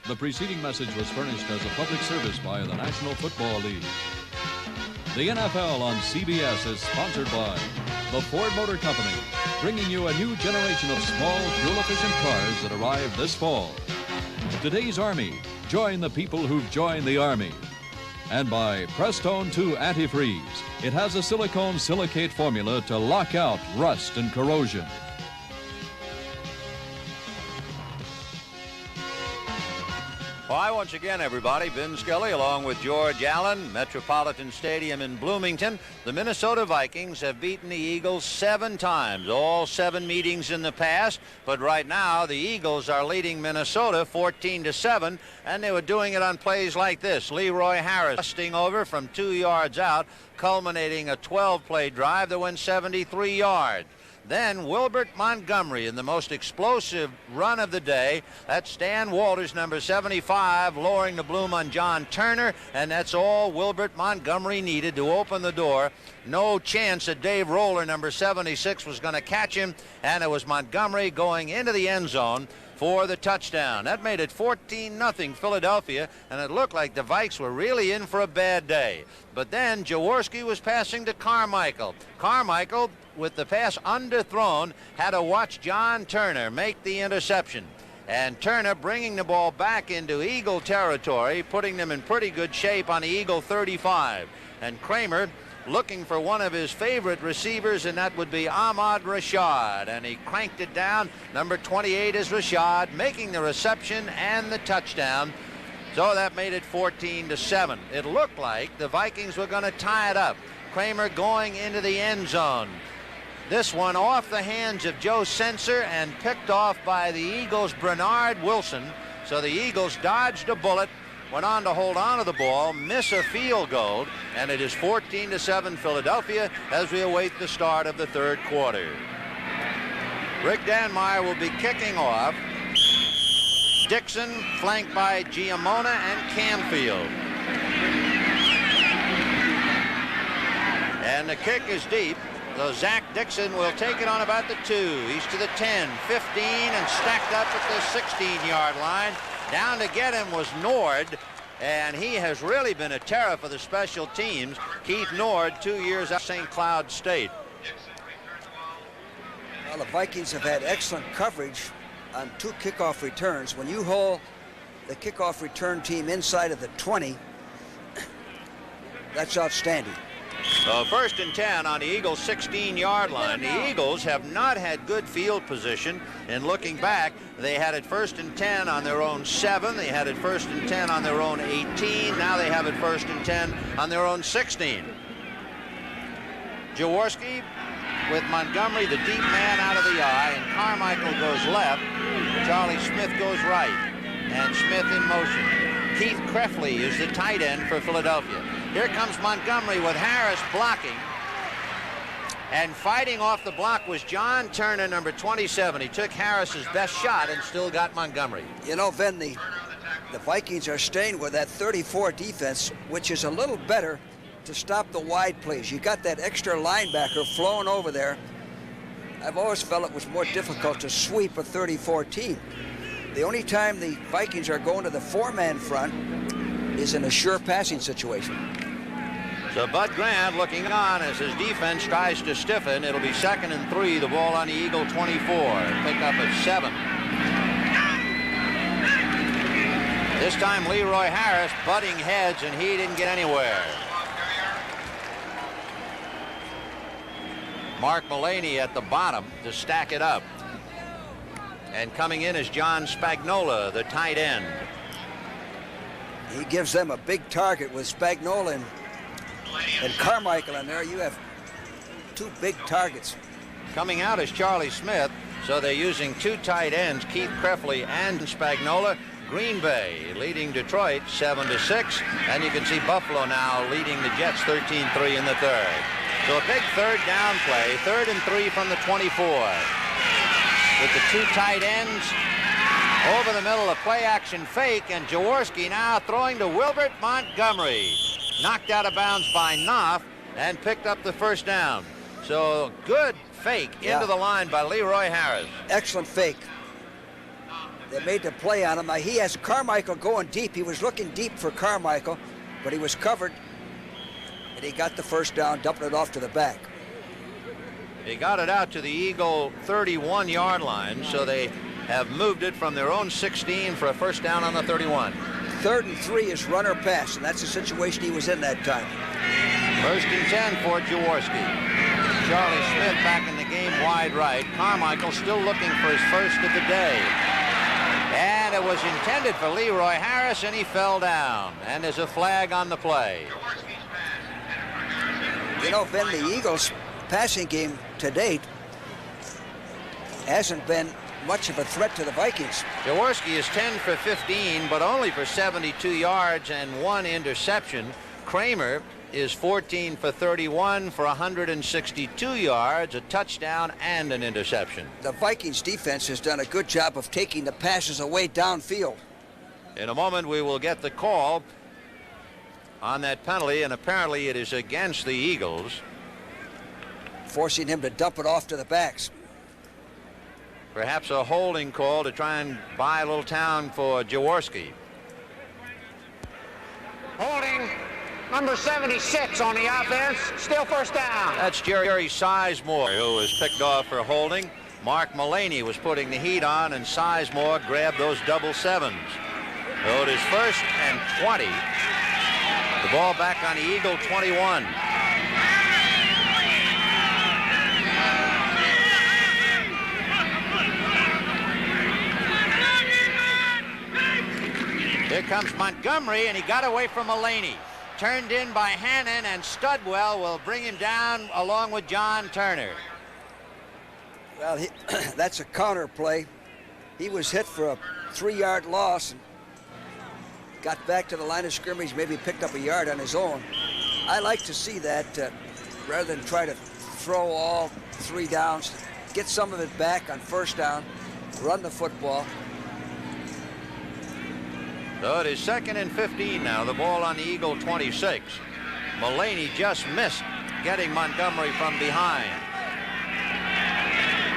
Speaker 8: The preceding message was furnished as a public service by the National Football League. The NFL on CBS is sponsored by the Ford Motor Company, bringing you a new generation of small, fuel-efficient cars that arrive this fall. Today's Army, join the people who've joined the Army. And by Prestone 2 Antifreeze. It has a silicone silicate formula to lock out rust and corrosion.
Speaker 2: Hi once again, everybody. Vin Scully along with George Allen, Metropolitan Stadium in Bloomington. The Minnesota Vikings have beaten the Eagles 7 times, all 7 meetings in the past. But right now, the Eagles are leading Minnesota 14-7, and they were doing it on plays like this. Leroy Harris busting over from 2 yards out, culminating a 12-play drive that went 73 yards. Then Wilbert Montgomery in the most explosive run of the day. That's Stan Walters, number 75, lowering the bloom on John Turner, and that's all Wilbert Montgomery needed to open the door. No chance that Dave Roller, number 76, was going to catch him, and it was Montgomery going into the end zone for the touchdown. That made it 14-0 Philadelphia, and it looked like the Vikes were really in for a bad day. But then Jaworski was passing to Carmichael. Carmichael, with the pass underthrown, had to watch John Turner make the interception. And Turner bringing the ball back into Eagle territory, putting them in pretty good shape on the Eagle 35. And Kramer looking for one of his favorite receivers, and that would be Ahmad Rashad. And he cranked it down. Number 28 is Rashad, making the reception and the touchdown. So that made it 14-7. It looked like the Vikings were going to tie it up. Kramer going into the end zone. This one off the hands of Joe Sensor and picked off by the Eagles' Bernard Wilson. So the Eagles dodged a bullet, went on to hold on to the ball, miss a field goal, and it is 14-7 Philadelphia as we await the start of the third quarter. Rick Danmeyer will be kicking off. Dixon flanked by Giamona and Camfield. And the kick is deep. So Zach Dixon will take it on about the 2. He's to the 10, 15, and stacked up at the 16-yard line. Down to get him was Nord, and he has really been a terror for the special teams. Keith Nord, 2 years at St. Cloud State.
Speaker 1: Well, the Vikings have had excellent coverage on 2 kickoff returns. When you hold the kickoff return team inside of the 20, that's outstanding.
Speaker 2: First and 10 on the Eagles' 16-yard line. The Eagles have not had good field position. And looking back, they had it first and 10 on their own 7. They had it first and 10 on their own 18. Now they have it first and 10 on their own 16. Jaworski with Montgomery, the deep man, out of the eye, and Carmichael goes left. Charlie Smith goes right, and Smith in motion. Keith Krefley is the tight end for Philadelphia. Here comes Montgomery with Harris blocking. And fighting off the block was John Turner, number 27. He took Harris's best shot and still got Montgomery.
Speaker 1: You know, Ben, the Vikings are staying with that 34 defense, which is a little better to stop the wide plays. You got that extra linebacker flowing over there. I've always felt it was more difficult to sweep a 34 team. The only time the Vikings are going to the 4-man front is in a sure passing situation.
Speaker 2: So Bud Grant looking on as his defense tries to stiffen. It'll be 2nd and 3. The ball on the Eagle 24. Pick up at 7. This time Leroy Harris butting heads, and he didn't get anywhere. Mark Mullaney at the bottom to stack it up. And coming in is John Spagnola, the tight end.
Speaker 1: He gives them a big target with Spagnola and Carmichael in there. You have 2 big targets.
Speaker 2: Coming out is Charlie Smith, so they're using 2 tight ends, Keith Krefley and Spagnola. Green Bay leading Detroit 7-6, and you can see Buffalo now leading the Jets 13-3 in the third. So a big third down play, 3rd and 3 from the 24. With the 2 tight ends over the middle, a play action fake, and Jaworski now throwing to Wilbert Montgomery. Knocked out of bounds by Knopf and picked up the first down. So good fake into the line by Leroy Harris.
Speaker 11: Excellent fake. They made the play on him. Now he has Carmichael going deep. He was looking deep for Carmichael, but he was covered, and he got the first down, dumping it off to the back.
Speaker 2: He got it out to the Eagle 31-yard line, so they have moved it from their own 16 for a first down on the 31.
Speaker 11: 3rd and 3 is runner pass, and that's the situation he was in that time.
Speaker 2: 1st and 10 for Jaworski. Charlie Smith back in the game wide right. Carmichael still looking for his first of the day. And it was intended for Leroy Harris, and he fell down. And there's a flag on the play.
Speaker 11: You know, Ben, the Eagles' passing game to date hasn't been much of a threat to the Vikings.
Speaker 2: Jaworski is 10 for 15, but only for 72 yards and 1 interception. Kramer is 14 for 31 for 162 yards, a touchdown and an interception.
Speaker 11: The Vikings defense has done a good job of taking the passes away downfield.
Speaker 2: In a moment we will get the call on that penalty, and apparently it is against the Eagles.
Speaker 11: Forcing him to dump it off to the backs.
Speaker 2: Perhaps a holding call to try and buy a little time for Jaworski.
Speaker 4: Holding number 76 on the offense. Still first down.
Speaker 2: That's Jerry Sizemore, who was picked off for holding. Mark Mullaney was putting the heat on, and Sizemore grabbed those double sevens. So it is 1st and 20. The ball back on the Eagle 21. Here comes Montgomery, and he got away from Mullaney. Turned in by Hannon, and Studwell will bring him down along with John Turner.
Speaker 11: Well, that's a counter play. He was hit for a 3-yard loss and got back to the line of scrimmage, maybe picked up a yard on his own. I like to see that rather than try to throw all 3 downs, get some of it back on first down, run the football.
Speaker 2: So it is 2nd and 15 now. The ball on the Eagle 26. Mullaney just missed getting Montgomery from behind.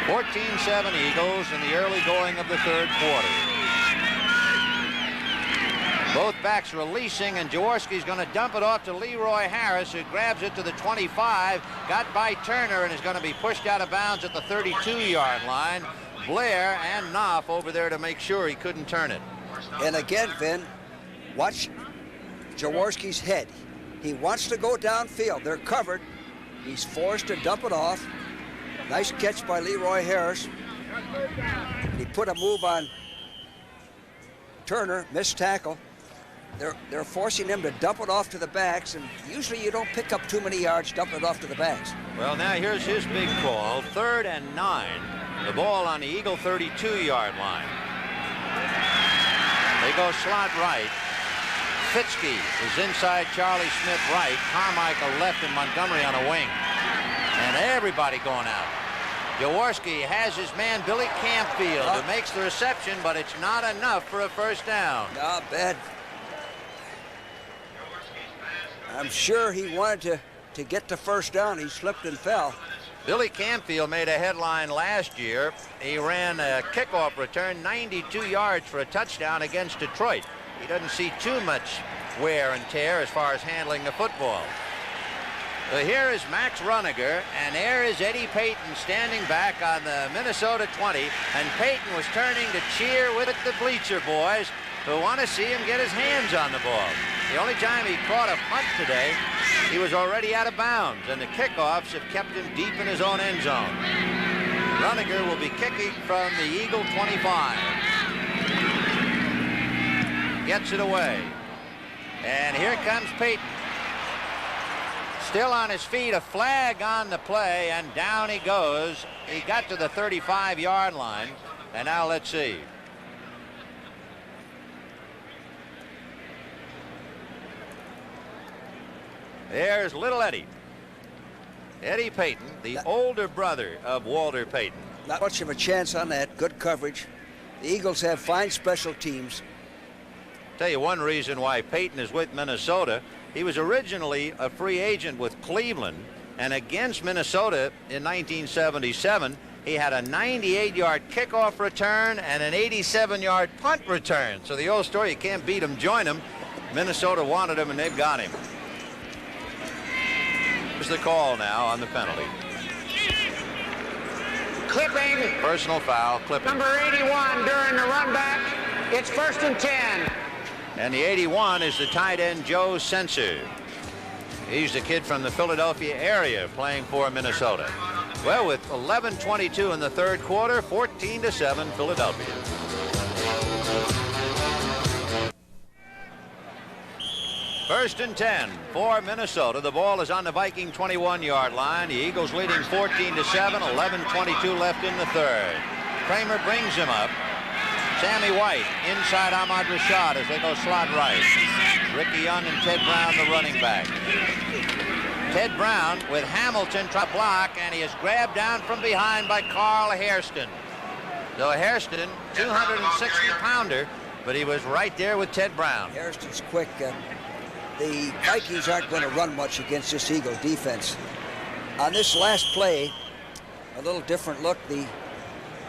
Speaker 2: 14-7 Eagles in the early going of the 3rd quarter. Both backs releasing, and Jaworski's going to dump it off to Leroy Harris, who grabs it to the 25, got by Turner, and is going to be pushed out of bounds at the 32-yard line. Blair and Knopf over there to make sure he couldn't turn it.
Speaker 11: And again, Vin, watch Jaworski's head. He wants to go downfield. They're covered. He's forced to dump it off. Nice catch by Leroy Harris. He put a move on Turner, missed tackle. They're forcing him to dump it off to the backs, and usually you don't pick up too many yards dumping it off to the backs.
Speaker 2: Well, now here's his big call. 3rd and 9. The ball on the Eagle 32-yard line. They go slot right. Fitzke is inside Charlie Smith right. Carmichael left, and Montgomery on a wing. And everybody going out. Jaworski has his man Billy Campfield, who makes the reception, but it's not enough for a first down.
Speaker 11: Not bad. I'm sure he wanted to get the first down. He slipped and fell.
Speaker 2: Billy Campfield made a headline last year. He ran a kickoff return 92 yards for a touchdown against Detroit. He doesn't see too much wear and tear as far as handling the football. So here is Max Runiger, and there is Eddie Payton standing back on the Minnesota 20, and Payton was turning to cheer with the bleacher boys who want to see him get his hands on the ball. The only time he caught a punt today, he was already out of bounds, and the kickoffs have kept him deep in his own end zone. Runiger will be kicking from the Eagle 25. Gets it away. And here comes Payton. Still on his feet, a flag on the play, and down he goes. He got to the 35-yard line, and now let's see. There's little Eddie. Eddie Payton, the older brother of Walter Payton.
Speaker 11: Not much of a chance on that. Good coverage. The Eagles have fine special teams.
Speaker 2: Tell you one reason why Payton is with Minnesota. He was originally a free agent with Cleveland, and against Minnesota in 1977, he had a 98-yard kickoff return and an 87-yard punt return. So the old story, you can't beat him, join him. Minnesota wanted him, and they've got him. Here's the call now on the penalty.
Speaker 4: Clipping.
Speaker 2: Personal foul, clipping.
Speaker 4: Number 81 during the run back. It's 1st and 10.
Speaker 2: And the 81 is the tight end, Joe Sensor. He's the kid from the Philadelphia area playing for Minnesota. Well, with 11:22 in the third quarter, 14-7 Philadelphia. First and 10 for Minnesota. The ball is on the Viking 21-yard line. The Eagles leading 14-7, 11:22 left in the third. Kramer brings him up. Sammy White inside Ahmad Rashad as they go slot right. Ricky Young and Ted Brown, the running back. Ted Brown with Hamilton try to block, and he is grabbed down from behind by Carl Hairston. So Hairston, 260-pounder, but he was right there with Ted Brown.
Speaker 11: Hairston's quick. The Vikings aren't going to run much against this Eagle defense. On this last play, a little different look. The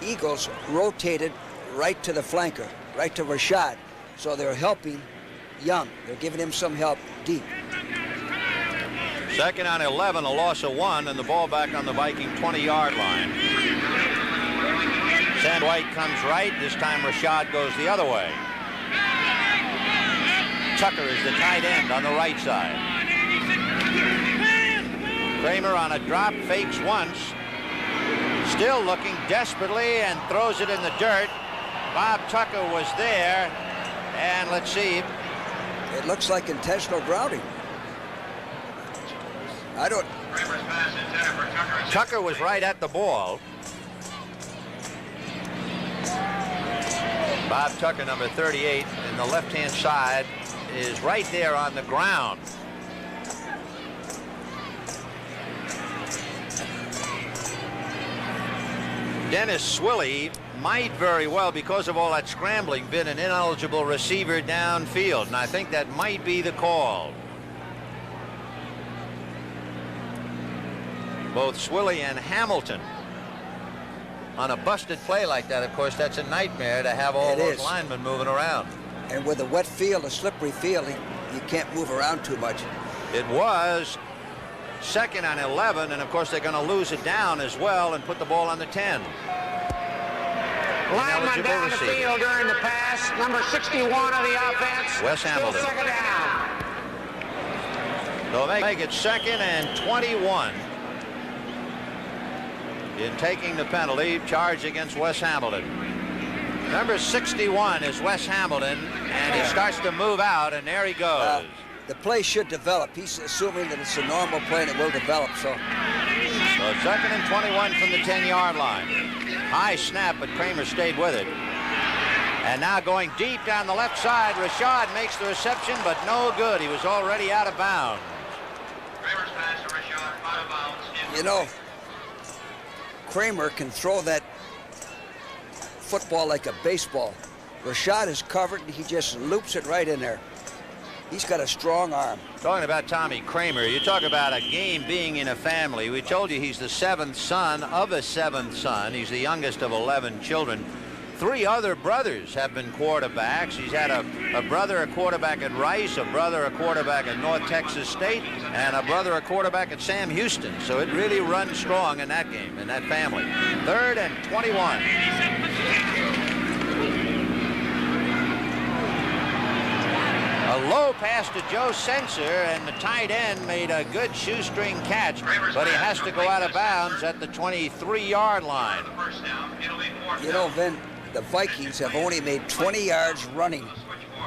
Speaker 11: Eagles rotated right to the flanker, right to Rashad. So they're helping Young. They're giving him some help deep.
Speaker 2: Second on 11, a loss of 1, and the ball back on the Viking 20-yard line. Sam White comes right. This time Rashad goes the other way. Tucker is the tight end on the right side. Kramer on a drop, fakes once. Still looking desperately and throws it in the dirt. Bob Tucker was there. And let's see.
Speaker 11: It looks like intentional grounding. I don't.
Speaker 2: Tucker was right at the ball. Bob Tucker, number 38, in the left-hand side, is right there on the ground. Dennis Swilley might very well, because of all that scrambling, been an ineligible receiver downfield, and I think that might be the call. Both Swilley and Hamilton. On a busted play like that, of course, that's a nightmare to have all those linemen moving around.
Speaker 11: And with a wet field, a slippery field, you can't move around too much.
Speaker 2: It was second on 11, and of course they're going to lose it down as well and put the ball on the 10.
Speaker 4: Lineman down the field during the pass. Number 61 of the offense.
Speaker 2: Wes Hamilton.
Speaker 4: Still second down.
Speaker 2: They'll make it second and 21. In taking the penalty, charge against Wes Hamilton. Number 61 is Wes Hamilton, and he starts to move out, and there he goes.
Speaker 11: The play should develop. He's assuming that it's a normal play and it will develop. So
Speaker 2: second and 21 from the 10-yard line. High snap, but Kramer stayed with it. And now going deep down the left side, Rashad makes the reception, but no good. He was already out of bounds.
Speaker 13: Kramer's pass to Rashad, out of bounds.
Speaker 11: You know, Kramer can throw that football like a baseball. Rashad is covered, and he just loops it right in there. He's got a strong arm.
Speaker 2: Talking about Tommy Kramer, you talk about a game being in a family. We told you he's the 7th son of a 7th son. He's the youngest of 11 children. 3 other brothers have been quarterbacks. He's had a brother, a quarterback at Rice, a brother, a quarterback at North Texas State, and a brother, a quarterback at Sam Houston. So it really runs strong in that game, in that family. 3rd and 21. A low pass to Joe Sensor, and the tight end made a good shoestring catch, but he has to go out of bounds at the 23-yard line.
Speaker 11: You know, Vin, the Vikings have only made 20 yards running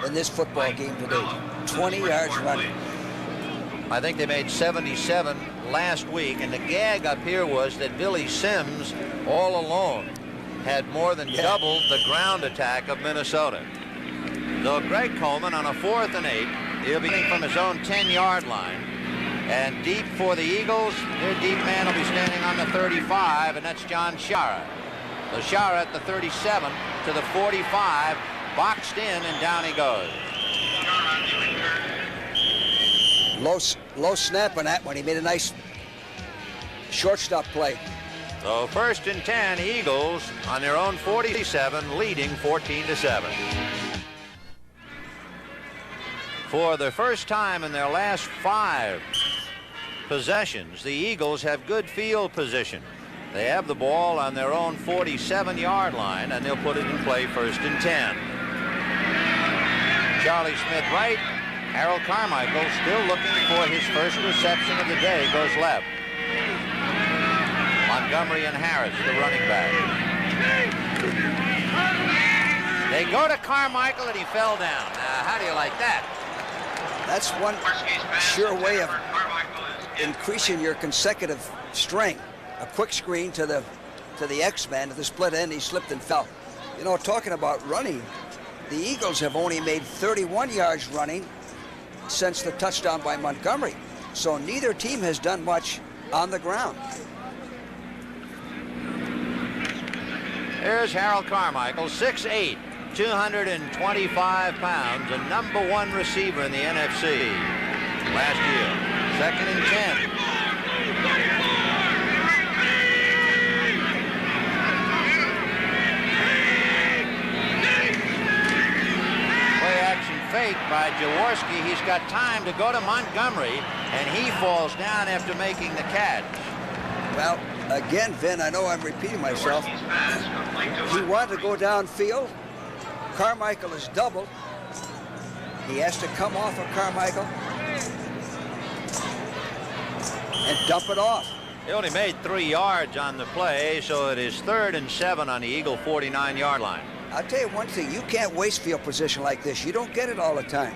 Speaker 11: in this football game today. 20 yards running.
Speaker 2: I think they made 77 last week, and the gag up here was that Billy Sims, all alone, had more than double the ground attack of Minnesota. So Greg Coleman on a 4th and 8, he'll be from his own 10-yard line. And deep for the Eagles, their deep man will be standing on the 35, and that's John Shara. So Shara at the 37 to the 45, boxed in, and down he goes.
Speaker 11: Low snap on that one. He made a nice shortstop play.
Speaker 2: So 1st and 10, Eagles on their own 47, leading 14-7. For the first time in their last 5 possessions, the Eagles have good field position. They have the ball on their own 47-yard line, and they'll put it in play 1st and 10. Charlie Smith right. Harold Carmichael still looking for his first reception of the day, goes left. Montgomery and Harris, the running back. They go to Carmichael, and he fell down. Now, how do you like that?
Speaker 11: That's one sure way of increasing your consecutive strength. A quick screen to the X-man, to the split end. He slipped and fell. You know, talking about running, the Eagles have only made 31 yards running since the touchdown by Montgomery. So neither team has done much on the ground.
Speaker 2: Here's Harold Carmichael, 6'8", 225 pounds, a #1 receiver in the NFC last year. 2nd and 10. Play action fake by Jaworski. He's got time to go to Montgomery, and he falls down after making the catch.
Speaker 11: Well, again, Vin, I know I'm repeating myself. He wanted to go downfield. Carmichael is doubled. He has to come off of Carmichael and dump it off.
Speaker 2: He only made 3 yards on the play, so it is 3rd and 7 on the Eagle 49-yard line.
Speaker 11: I'll tell you one thing, you can't waste field position like this. You don't get it all the time.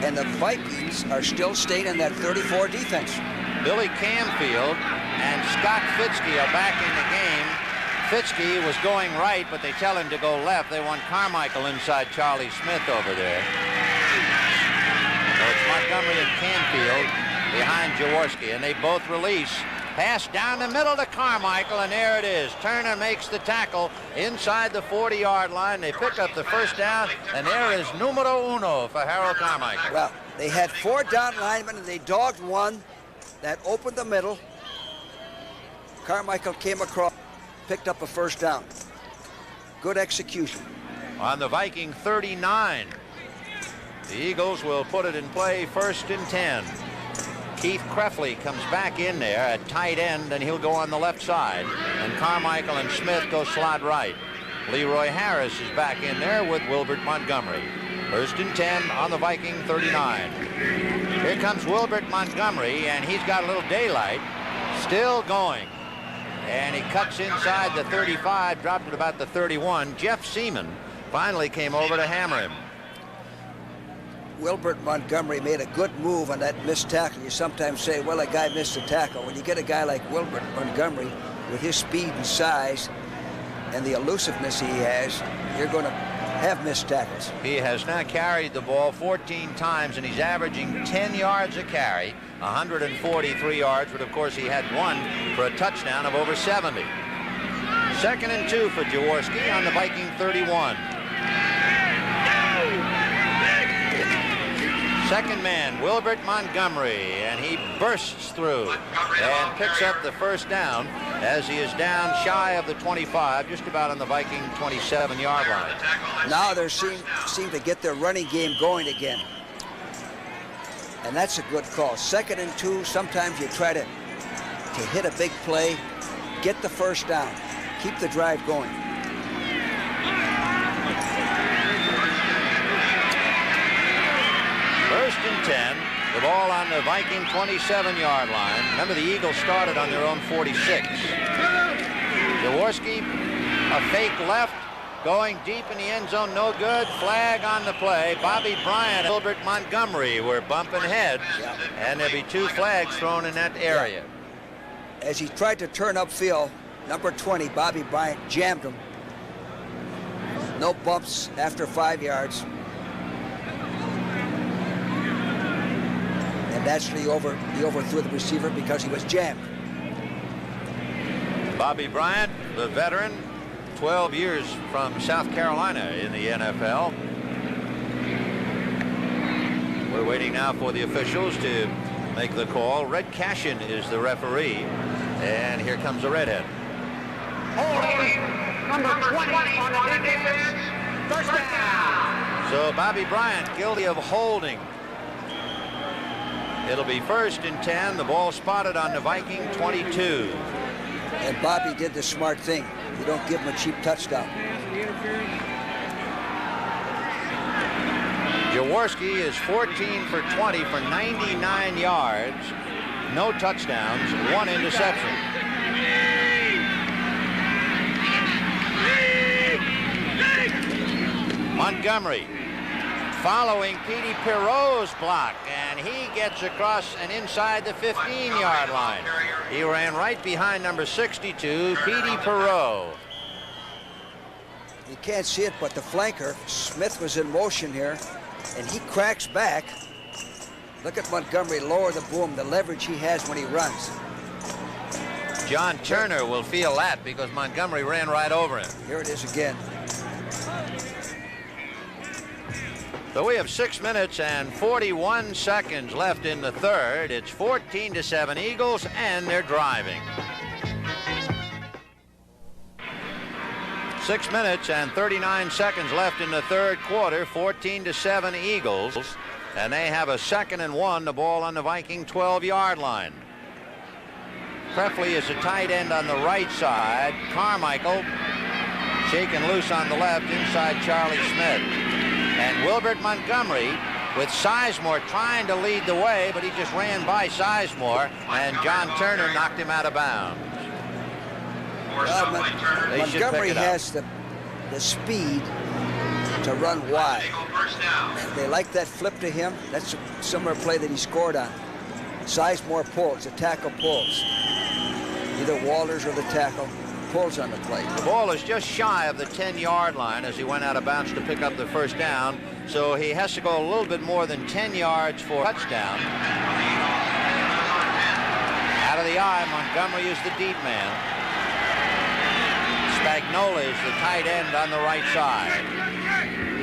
Speaker 11: And the Vikings are still staying in that 34 defense.
Speaker 2: Billy Camfield and Scott Fitzke are back in the game. Fitzke was going right, but they tell him to go left. They want Carmichael inside Charlie Smith over there. So it's Montgomery and Camfield behind Jaworski, and they both release. Pass down the middle to Carmichael, and there it is. Turner makes the tackle inside the 40-yard line. They pick up the 1st down, and there is numero uno for Harold Carmichael.
Speaker 11: Well, they had 4 down linemen, and they dogged one. That opened the middle. Carmichael came across, picked up a 1st down. Good execution.
Speaker 2: On the Viking 39, the Eagles will put it in play 1st and 10. Keith Krefley comes back in there at tight end, and he'll go on the left side. And Carmichael and Smith go slot right. Leroy Harris is back in there with Wilbert Montgomery. 1st and 10 on the Viking 39. Here comes Wilbert Montgomery, and he's got a little daylight. Still going. And he cuts inside the 35, dropped it about the 31. Jeff Seaman finally came over to hammer him.
Speaker 11: Wilbert Montgomery made a good move on that missed tackle. You sometimes say, well, a guy missed a tackle. When you get a guy like Wilbert Montgomery with his speed and size and the elusiveness he has, you're going to have missed tackles.
Speaker 2: He has now carried the ball 14 times, and he's averaging 10 yards a carry, 143 yards, but of course he had one for a touchdown of over 70. 2nd and 2 for Jaworski on the Viking 31. Second man, Wilbert Montgomery, and he bursts through and picks up the 1st down as he is down shy of the 25, just about on the Viking 27-yard line.
Speaker 11: Now they seem to get their running game going again. And that's a good call. 2nd and 2, sometimes you try to hit a big play, get the 1st down, keep the drive going.
Speaker 2: First and 10, the ball on the Viking 27-yard line. Remember, the Eagles started on their own 46. Jaworski, a fake left, going deep in the end zone, no good. Flag on the play. Bobby Bryant and Wilbert Montgomery were bumping heads, and there'll be 2 flags thrown in that area.
Speaker 11: As he tried to turn upfield, number 20, Bobby Bryant, jammed him. No bumps after 5 yards. And naturally he overthrew the receiver because he was jammed.
Speaker 2: Bobby Bryant, the veteran, 12 years from South Carolina in the NFL. We're waiting now for the officials to make the call. Red Cashin is the referee, and here comes the redhead.
Speaker 4: Holding number 20 on the defense. First down.
Speaker 2: So Bobby Bryant guilty of holding. It'll be 1st and 10. The ball spotted on the Viking 22.
Speaker 11: And Bobby did the smart thing. You don't give him a cheap touchdown.
Speaker 2: Jaworski is 14 for 20 for 99 yards, no touchdowns, 1 interception. Montgomery following Petey Perot's block, and he gets across and inside the 15-yard line. He ran right behind number 62, Petey Perot.
Speaker 11: You can't see it, but the flanker, Smith, was in motion here, and he cracks back. Look at Montgomery lower the boom, the leverage he has when he runs.
Speaker 2: John Turner will feel that because Montgomery ran right over him.
Speaker 11: Here it is again.
Speaker 2: So we have 6 minutes and 41 seconds left in the third. It's 14-7 Eagles, and they're driving. 6 minutes and 39 seconds left in the third quarter. 14-7 Eagles, and they have a 2nd and 1. The ball on the Viking 12-yard line. Prefley is a tight end on the right side. Carmichael shaken loose on the left inside Charlie Smith. And Wilbert Montgomery with Sizemore trying to lead the way, but he just ran by Sizemore, and John Turner knocked him out of bounds.
Speaker 11: Montgomery has the speed to run wide. They like that flip to him. That's a similar play that he scored on. Sizemore pulls, the tackle pulls. Either Walters or the tackle pulls on the play.
Speaker 2: The ball is just shy of the 10-yard line as he went out of bounds to pick up the first down, so he has to go a little bit more than 10 yards for a touchdown. Out of the eye, Montgomery is the deep man. Spagnola is the tight end on the right side.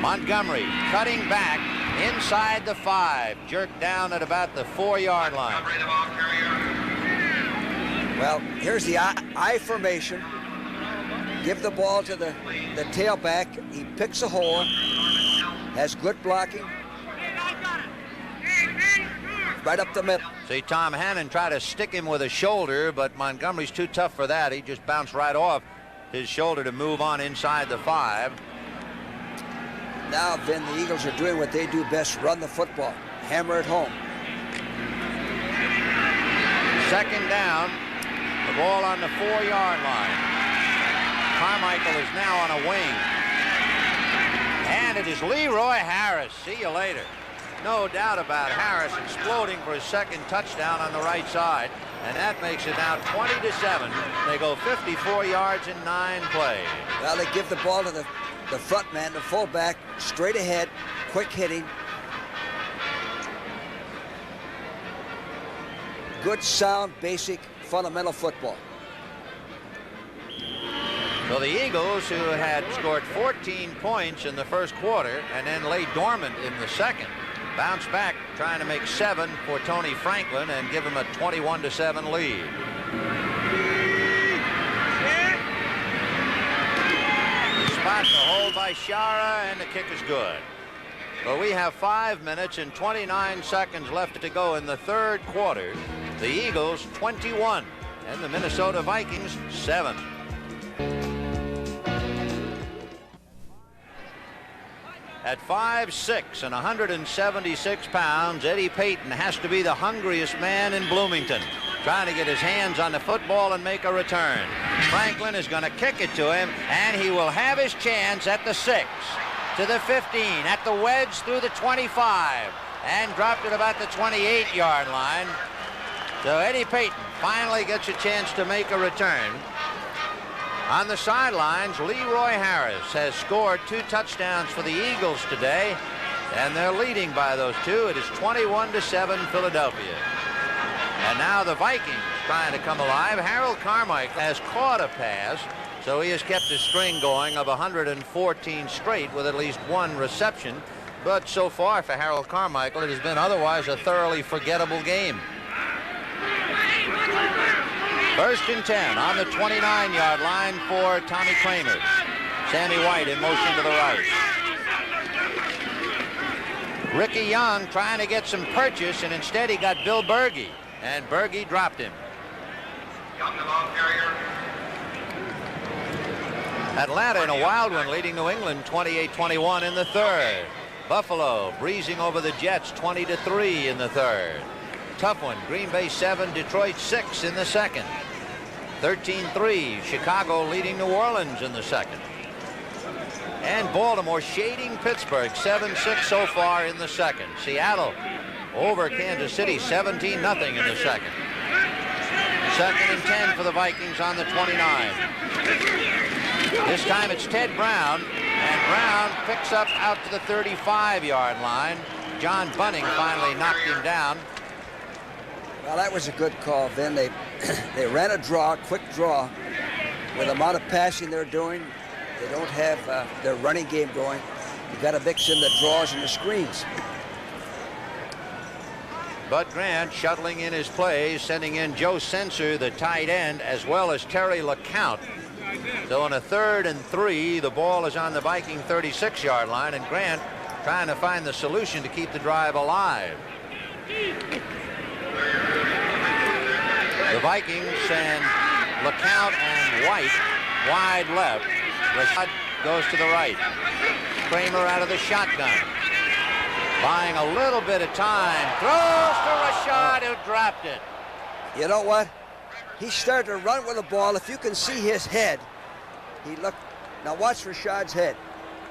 Speaker 2: Montgomery cutting back inside the 5, jerked down at about the 4-yard line.
Speaker 11: Well, here's the I formation. Give the ball to the tailback. He picks a hole, has good blocking. Right up the middle.
Speaker 2: See, Tom Hannon tried to stick him with a shoulder, but Montgomery's too tough for that. He just bounced right off his shoulder to move on inside the 5.
Speaker 11: Now, Vin, the Eagles are doing what they do best, run the football, hammer it home.
Speaker 2: 2nd down, the ball on the 4-yard line. Carmichael is now on a wing. And it is Leroy Harris. See you later. No doubt about Harris exploding for his 2nd touchdown on the right side. And that makes it now 20-7. They go 54 yards in 9 plays.
Speaker 11: Well, they give the ball to the front man, the fullback, straight ahead, quick hitting. Good, sound, basic, fundamental football.
Speaker 2: So the Eagles, who had scored 14 points in the first quarter and then lay dormant in the second, bounce back trying to make 7 for Tony Franklin and give him a 21-7 lead. Spot the hold by Shara, and the kick is good. Well, we have 5 minutes and 29 seconds left to go in the third quarter. The Eagles 21 and the Minnesota Vikings 7. At 5'6" and 176 pounds, Eddie Payton has to be the hungriest man in Bloomington, trying to get his hands on the football and make a return. Franklin is going to kick it to him, and he will have his chance at the 6, to the 15, at the wedge through the 25, and dropped it about the 28-yard line. So Eddie Payton finally gets a chance to make a return. On the sidelines, Leroy Harris has scored 2 touchdowns for the Eagles today. And they're leading by those two. It is 21-7 Philadelphia. And now the Vikings trying to come alive. Harold Carmichael has caught a pass, so he has kept his string going of 114 straight with at least one reception. But so far for Harold Carmichael, it has been otherwise a thoroughly forgettable game. 1st and 10 on the 29-yard line for Tommy Kramer. Sammy White in motion to the right. Ricky Young trying to get some purchase, and instead he got Bill Berge, and Berge dropped him.
Speaker 13: Young, the ball carrier.
Speaker 2: Atlanta in a wild one, leading New England 28-21 in the 3rd. Buffalo breezing over the Jets 20-3 in the 3rd. Tough one. Green Bay 7, Detroit 6 in the 2nd. 13-3, Chicago leading New Orleans in the 2nd. And Baltimore shading Pittsburgh 7-6 so far in the 2nd. Seattle over Kansas City 17-0 in the 2nd. 2nd and 10 for the Vikings on the 29. This time it's Ted Brown, and Brown picks up out to the 35-yard line. John Bunning finally knocked him down.
Speaker 11: Well, that was a good call, Vin. They ran a draw, quick draw. With the amount of passing they're doing, they don't have their running game going. You've got to mix in the draws and the screens.
Speaker 2: Bud Grant shuttling in his plays, sending in Joe Sensor, the tight end, as well as Terry LeCount. So on a 3rd and 3, the ball is on the Viking 36-yard line, and Grant trying to find the solution to keep the drive alive. The Vikings send LeCount and White wide left. Rashad goes to the right. Kramer out of the shotgun. Buying a little bit of time. Throws to Rashad, who dropped it.
Speaker 11: You know what? He started to run with the ball. If you can see his head, he looked. Now watch Rashad's head.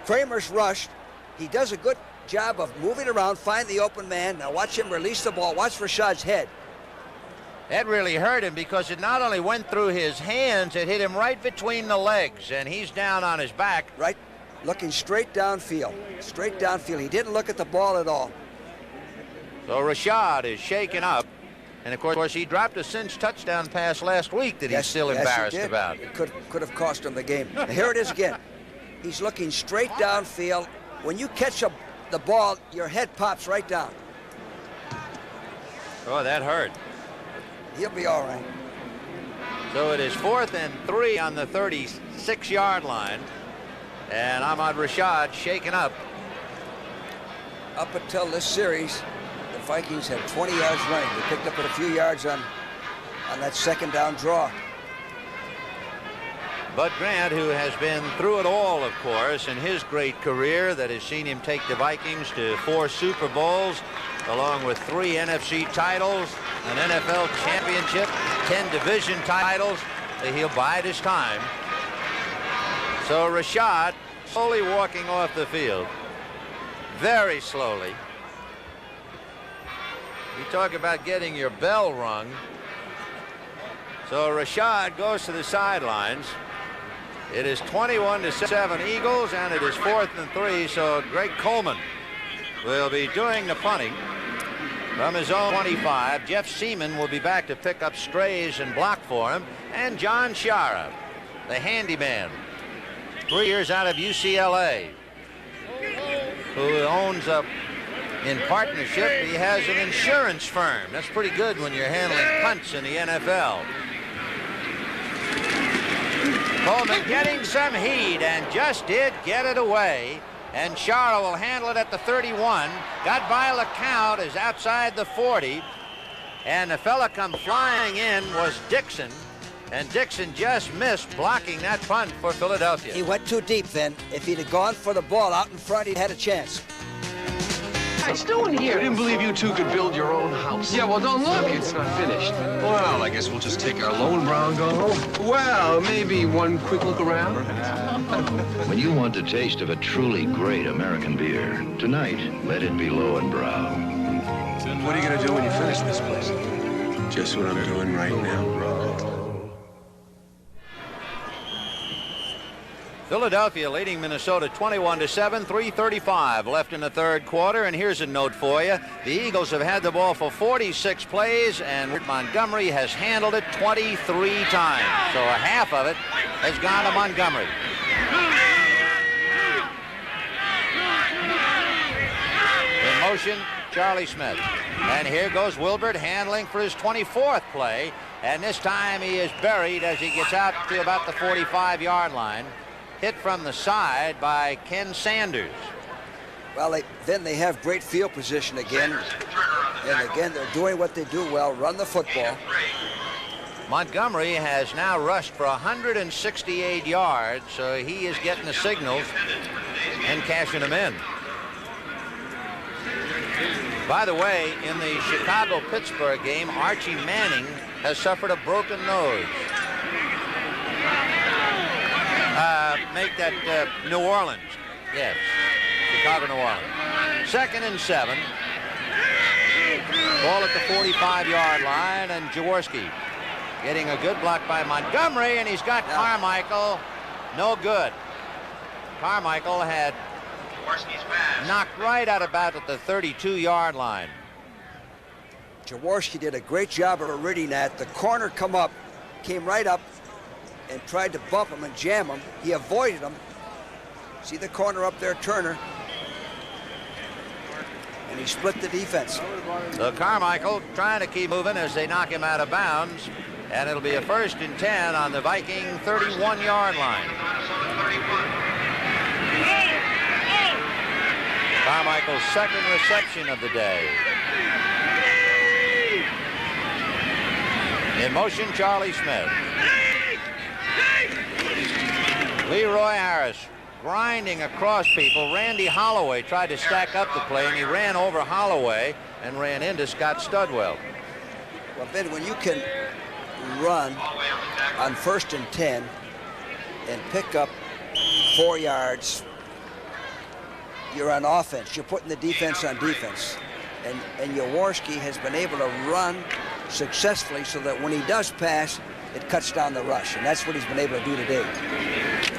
Speaker 11: Kramer's rushed. He does a good job of moving around, find the open man. Now watch him release the ball. Watch Rashad's head.
Speaker 2: That really hurt him because it not only went through his hands, it hit him right between the legs, and he's down on his back.
Speaker 11: Right, looking straight downfield. Straight downfield. He didn't look at the ball at all.
Speaker 2: So Rashad is shaken up. And, of course, he dropped a cinched touchdown pass last week that he's still embarrassed about.
Speaker 11: It could have cost him the game. Now, here it is again. He's looking straight downfield. When you catch the ball, your head pops right down.
Speaker 2: Oh, that hurt.
Speaker 11: He'll be all right.
Speaker 2: So it is 4th and 3 on the 36-yard line. And Ahmad Rashad shaken up.
Speaker 11: Up until this series, the Vikings had 20 yards running. They picked up a few yards on that 2nd down draw.
Speaker 2: Bud Grant, who has been through it all, of course, in his great career that has seen him take the Vikings to 4 Super Bowls, along with 3 NFC titles, an NFL championship, 10 division titles. He'll bide his time. So Rashad slowly walking off the field. Very slowly. You talk about getting your bell rung. So Rashad goes to the sidelines. It is 21-7 Eagles, and it is 4th and 3, so Greg Coleman will be doing the punting from his own 25. Jeff Seaman will be back to pick up strays and block for him. And John Shara, the handyman, 3 years out of UCLA, who owns up in partnership. He has an insurance firm. That's pretty good when you're handling punts in the NFL. Coleman getting some heat and just did get it away. And Shara will handle it at the 31. Got by LeCount, is outside the 40. And the fella come flying in was Dixon. And Dixon just missed blocking that punt for Philadelphia.
Speaker 11: He went too deep then. If he'd have gone for the ball out in front, he'd had a chance.
Speaker 14: What's doing here?
Speaker 15: I didn't believe you two could build your own house.
Speaker 14: Yeah, well, don't look. It's not finished.
Speaker 15: Well, I guess we'll just take our loan, Brown, and go home. Well, maybe one quick look around.
Speaker 16: When you want the taste of a truly great American beer, tonight, let it be Lowenbrow.
Speaker 15: What are you going to do when you finish this place? Just what I'm doing right now.
Speaker 2: Philadelphia leading Minnesota 21-7, 3:35 left in the third quarter. And here's a note for you. The Eagles have had the ball for 46 plays, and Montgomery has handled it 23 times. So a half of it has gone to Montgomery. In motion, Charlie Smith. And here goes Wilbert handling for his 24th play. And this time he is buried as he gets out to about the 45-yard line. Hit from the side by Ken Sanders.
Speaker 11: Well, then they have great field position again. And again, they're doing what they do well, run the football.
Speaker 2: Montgomery has now rushed for 168 yards, so he is getting the signals and cashing them in. By the way, in the Chicago-Pittsburgh game, Archie Manning has suffered a broken nose. Make that New Orleans. Yes, Chicago, New Orleans. 2nd and 7. Ball at the 45-yard line, and Jaworski getting a good block by Montgomery, and he's got Carmichael. No good. Carmichael had knocked right out about at the 32-yard line.
Speaker 11: Jaworski did a great job of reading that. The corner came right up and tried to bump him and jam him. He avoided him. See the corner up there, Turner. And he split the defense.
Speaker 2: So Carmichael trying to keep moving as they knock him out of bounds. And it'll be a 1st and 10 on the Viking 31-yard line. Carmichael's 2nd reception of the day. In motion, Charlie Smith. Leroy Harris grinding across people. Randy Holloway tried to stack up the play, and he ran over Holloway and ran into Scott Studwell.
Speaker 11: Well, Ben, when you can run on 1st and 10 and pick up 4 yards, you're on offense. You're putting the defense on defense. And Jaworski has been able to run successfully so that when he does pass, it cuts down the rush, and that's what he's been able to do today.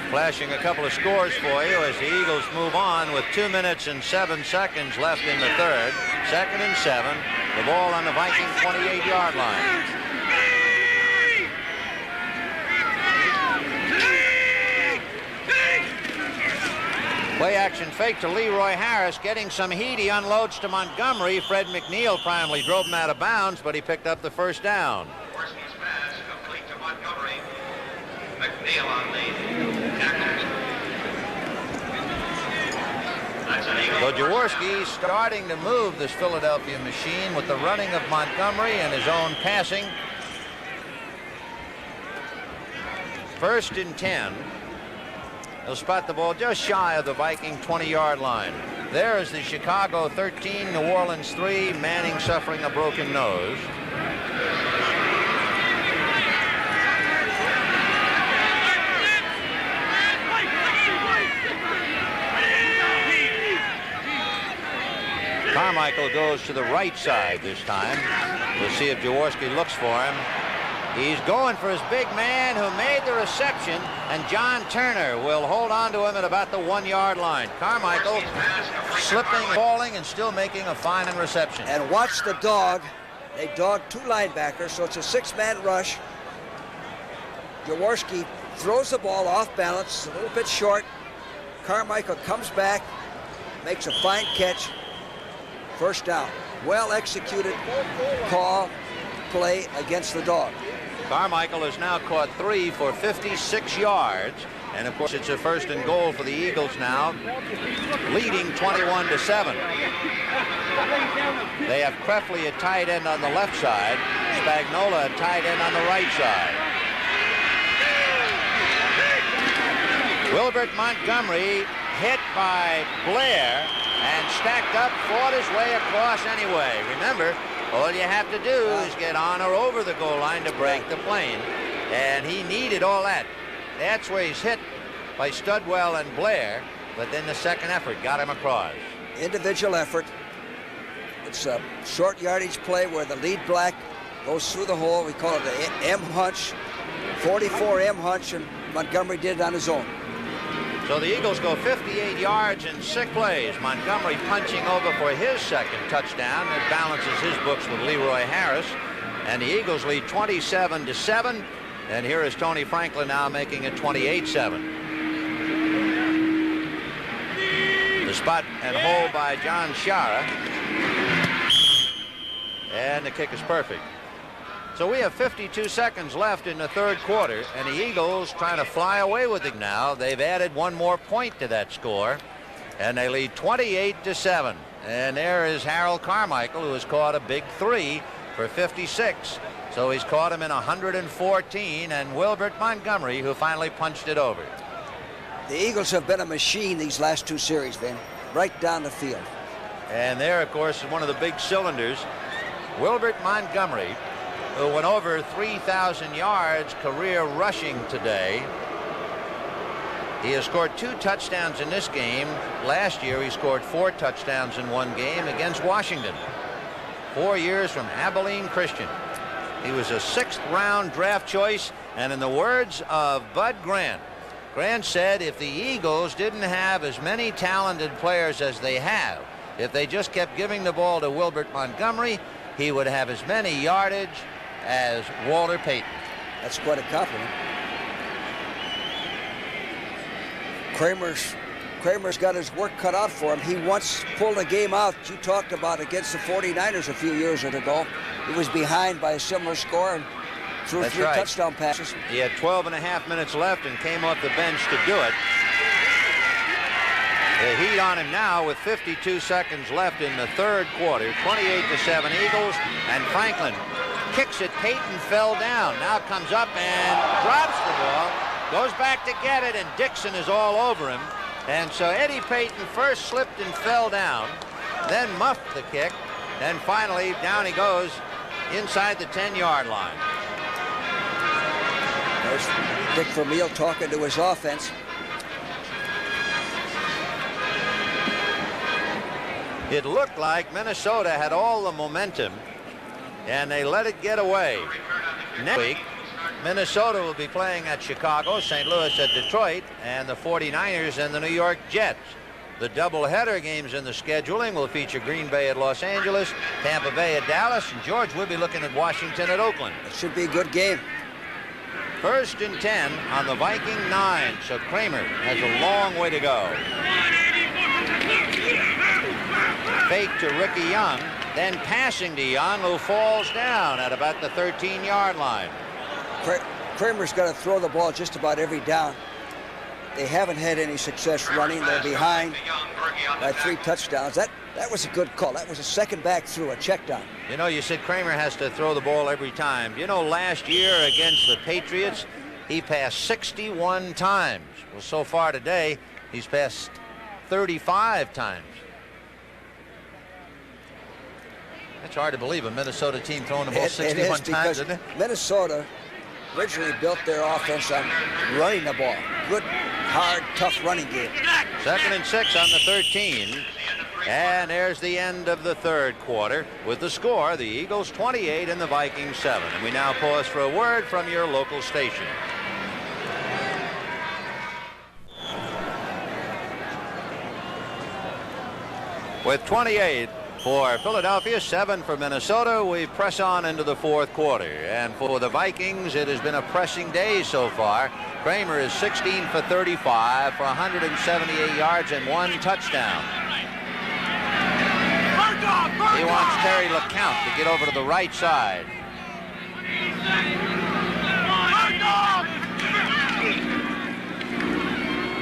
Speaker 2: Flashing a couple of scores for you as the Eagles move on with 2 minutes and 7 seconds left in the third. 2nd and 7. The ball on the Viking 28-yard line. Play action fake to Leroy Harris, getting some heat. He unloads to Montgomery. Fred McNeil primarily drove him out of bounds, but he picked up the 1st down.
Speaker 13: McNeil on lead.
Speaker 2: So Jaworski starting to move this Philadelphia machine with the running of Montgomery and his own passing. 1st and 10. They'll spot the ball just shy of the Viking 20-yard line. There is the Chicago 13, New Orleans 3. Manning suffering a broken nose. Carmichael goes to the right side this time. We'll see if Jaworski looks for him. He's going for his big man who made the reception, and John Turner will hold on to him at about the 1-yard line. Carmichael slipping, falling, and still making a fine reception.
Speaker 11: And watch the dog. They dog 2 linebackers, so it's a 6-man rush. Jaworski throws the ball off balance, a little bit short. Carmichael comes back, makes a fine catch. 1st down. Well executed call, play against the dog.
Speaker 2: Carmichael has now caught 3 for 56 yards. And of course, it's a 1st and goal for the Eagles now, leading 21-7. They have Krefley at tight end on the left side, Spagnola at tight end on the right side. Wilbert Montgomery hit by Blair and stacked up, fought his way across anyway. Remember, all you have to do is get on or over the goal line to break the plane. And he needed all that. That's where he's hit by Studwell and Blair, but then the second effort got him across.
Speaker 11: Individual effort. It's a short yardage play where the lead black goes through the hole. We call it the M hunch, 44 M hunch, and Montgomery did it on his own.
Speaker 2: So the Eagles go 58 yards in 6 plays. Montgomery punching over for his second touchdown. That balances his books with Leroy Harris. And the Eagles lead 27-7. And here is Tony Franklin now making it 28-7. The spot and hold by John Shara. And the kick is perfect. So we have 52 seconds left in the third quarter, and the Eagles trying to fly away with it now. They've added one more point to that score, and they lead 28-7. And there is Harold Carmichael, who has caught a big 3 for 56. So he's caught him in 114, and Wilbert Montgomery, who finally punched it over.
Speaker 11: The Eagles have been a machine these last 2 series, Vin, right down the field.
Speaker 2: And there, of course, is one of the big cylinders, Wilbert Montgomery, who went over 3,000 yards career rushing today. He has scored 2 touchdowns in this game. Last year, he scored 4 touchdowns in 1 game against Washington. 4 years from Abilene Christian. He was a 6th-round draft choice, and in the words of Bud Grant, Grant said if the Eagles didn't have as many talented players as they have, if they just kept giving the ball to Wilbert Montgomery, he would have as many yardage as Walter Payton.
Speaker 11: That's quite a compliment. Kramer's got his work cut out for him. He once pulled a game out you talked about against the 49ers a few years ago. He was behind by a similar score and threw 3 touchdown passes.
Speaker 2: He had 12.5 minutes left and came off the bench to do it. The heat on him now with 52 seconds left in the third quarter. 28-7 Eagles, and Franklin kicks it. Payton fell down. Now comes up and drops the ball. Goes back to get it, and Dixon is all over him. And so Eddie Payton first slipped and fell down, then muffed the kick, and finally down he goes inside the 10-yard line.
Speaker 11: There's Dick Vermeil talking to his offense.
Speaker 2: It looked like Minnesota had all the momentum, and they let it get away. Next week, Minnesota will be playing at Chicago, St. Louis at Detroit, and the 49ers and the New York Jets. The doubleheader games in the scheduling will feature Green Bay at Los Angeles, Tampa Bay at Dallas, and George will be looking at Washington at Oakland.
Speaker 11: It should be a good game.
Speaker 2: 1st and 10 on the Viking 9, so Kramer has a long way to go. Fake to Ricky Young, then passing to Young, who falls down at about the 13-yard line.
Speaker 11: Kramer's got to throw the ball just about every down. They haven't had any success running. They're behind by 3 touchdowns. That was a good call. That was a second back through, a check down.
Speaker 2: You know, you said Kramer has to throw the ball every time. You know, last year against the Patriots, he passed 61 times. Well, so far today, he's passed 35 times. It's hard to believe a Minnesota team throwing the ball 61 times, isn't it?
Speaker 11: Minnesota originally built their offense on running the ball. Good, hard, tough running game.
Speaker 2: 2nd and 6 on the 13. And there's the end of the third quarter with the score, the Eagles 28 and the Vikings 7. And we now pause for a word from your local station. With 28 for Philadelphia, 7 for Minnesota, we press on into the fourth quarter. And for the Vikings, it has been a pressing day so far. Kramer is 16 for 35 for 178 yards and 1 touchdown. He wants Terry LeCount to get over to the right side.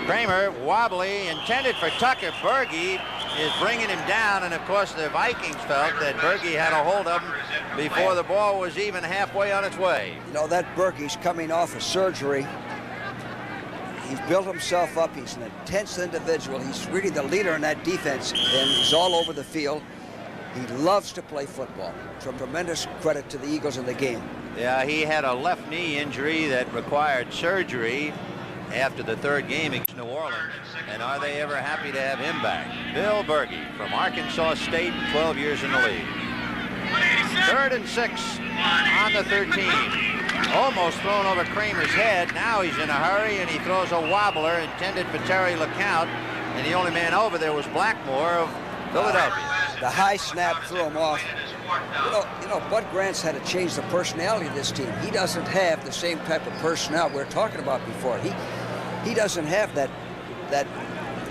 Speaker 2: Kramer wobbly, intended for Tucker. Berge is bringing him down, and of course the Vikings felt that Berge had a hold of him before the ball was even halfway on its way.
Speaker 11: You know, that Berge's coming off of surgery. He's built himself up. He's an intense individual. He's really the leader in that defense, and he's all over the field. He loves to play football. Tremendous credit to the Eagles in the game.
Speaker 2: Yeah, he had a left knee injury that required surgery after the third game against New Orleans, and are they ever happy to have him back? Bill Berge from Arkansas State, 12 years in the league. 3rd and 6 on the 13. Almost thrown over Kramer's head. Now he's in a hurry, and he throws a wobbler intended for Terry LeCount, and the only man over there was Blackmore of Philadelphia.
Speaker 11: The high snap threw him off. You know, Bud Grant's had to change the personality of this team. He doesn't have the same type of personnel we were talking about before. He doesn't have that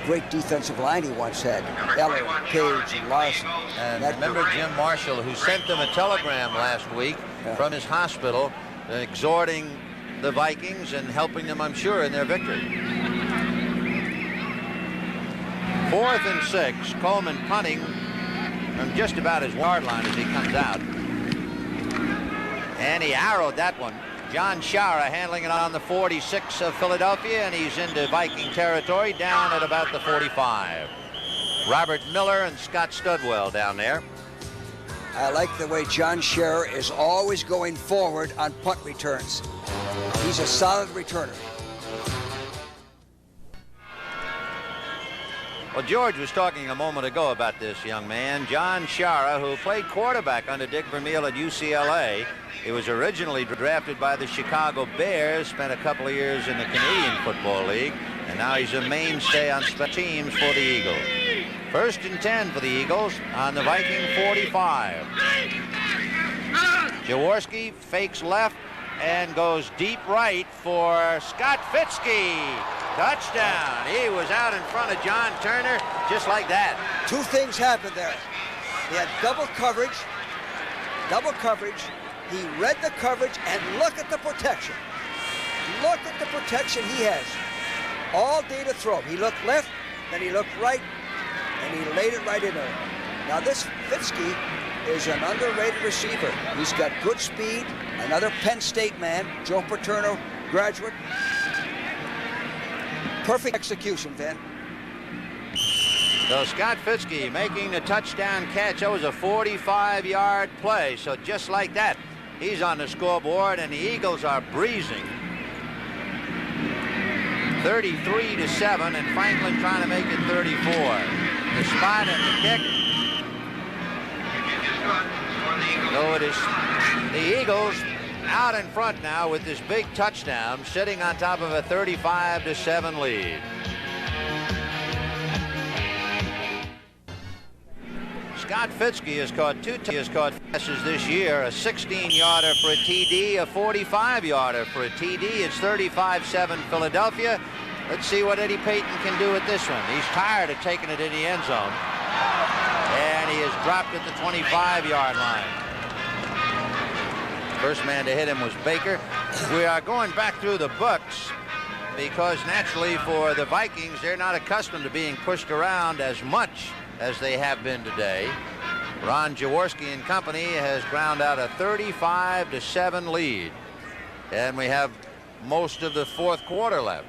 Speaker 11: great defensive line he once had. Eller, Page, and Larson.
Speaker 2: And remember Jim Marshall, who sent them a telegram last week from his hospital, exhorting the Vikings and helping them, I'm sure, in their victory. 4th and 6. Coleman punting from just about his yard line as he comes out. And he arrowed that one. John Shara handling it on the 46 of Philadelphia, and he's into Viking territory down at about the 45. Robert Miller and Scott Studwell down there.
Speaker 11: I like the way John Scherer is always going forward on punt returns. He's a solid returner.
Speaker 2: Well, George was talking a moment ago about this young man, John Shara, who played quarterback under Dick Vermeil at UCLA. He was originally drafted by the Chicago Bears, spent a couple of years in the Canadian Football League, and now he's a mainstay on special teams for the Eagles. 1st and 10 for the Eagles on the Viking 45. Jaworski fakes left and goes deep right for Scott Fitzke. Touchdown. He was out in front of John Turner just like that.
Speaker 11: 2 things happened there. He had double coverage. He read the coverage, and look at the protection. Look at the protection he has. All day to throw. He looked left, then he looked right, and he laid it right in there. Now this Fitzke is an underrated receiver. He's got good speed. Another Penn State man, Joe Paterno graduate. Perfect execution, Van.
Speaker 2: So Scott Fitzke making the touchdown catch. That was a 45-yard play. So just like that, he's on the scoreboard, and the Eagles are breezing. 33-7, and Franklin trying to make it 34. The spot and the kick. So it is the Eagles out in front now with this big touchdown, sitting on top of a 35-7 lead. Scott Fitzke has caught 2 passes this year, a 16-yarder for a TD, a 45-yarder for a TD. It's 35-7 Philadelphia. Let's see what Eddie Payton can do with this one. He's tired of taking it in the end zone. And he is dropped at the 25-yard line. First man to hit him was Baker. We are going back through the books because naturally for the Vikings, they're not accustomed to being pushed around as much as they have been today. Ron Jaworski and company has ground out a 35-7 lead. And we have most of the 4th quarter left.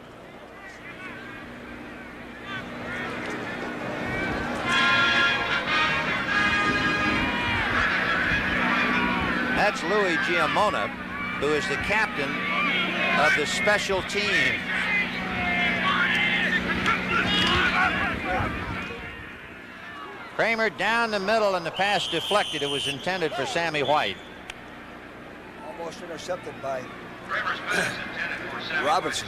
Speaker 2: That's Louis Giamona, who is the captain of the special team. Kramer down the middle, and the pass deflected. It was intended for Sammy White.
Speaker 11: Almost intercepted by Robinson.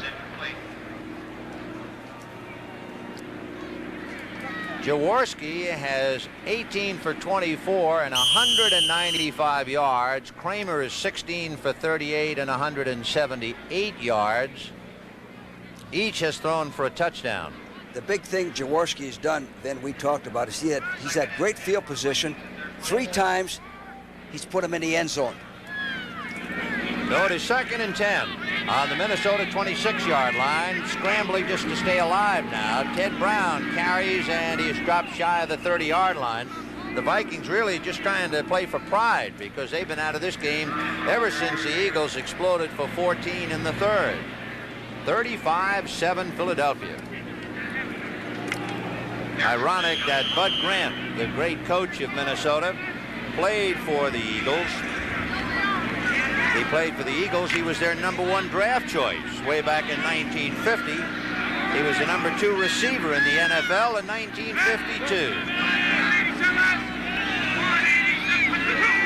Speaker 2: Jaworski has 18 for 24 and 195 yards. Kramer is 16 for 38 and 178 yards. Each has thrown for a touchdown.
Speaker 11: The big thing Jaworski has done, then we talked about, is he's had great field position. 3 times he's put him in the end zone.
Speaker 2: So it is 2nd and 10 on the Minnesota 26-yard line. Scrambling just to stay alive now. Ted Brown carries, and he is dropped shy of the 30-yard line. The Vikings really just trying to play for pride because they've been out of this game ever since the Eagles exploded for 14 in the 3rd. 35-7 Philadelphia. Ironic that Bud Grant, the great coach of Minnesota, played for the Eagles. He played for the Eagles. He was their #1 draft choice way back in 1950. He was the #2 receiver in the NFL in 1952.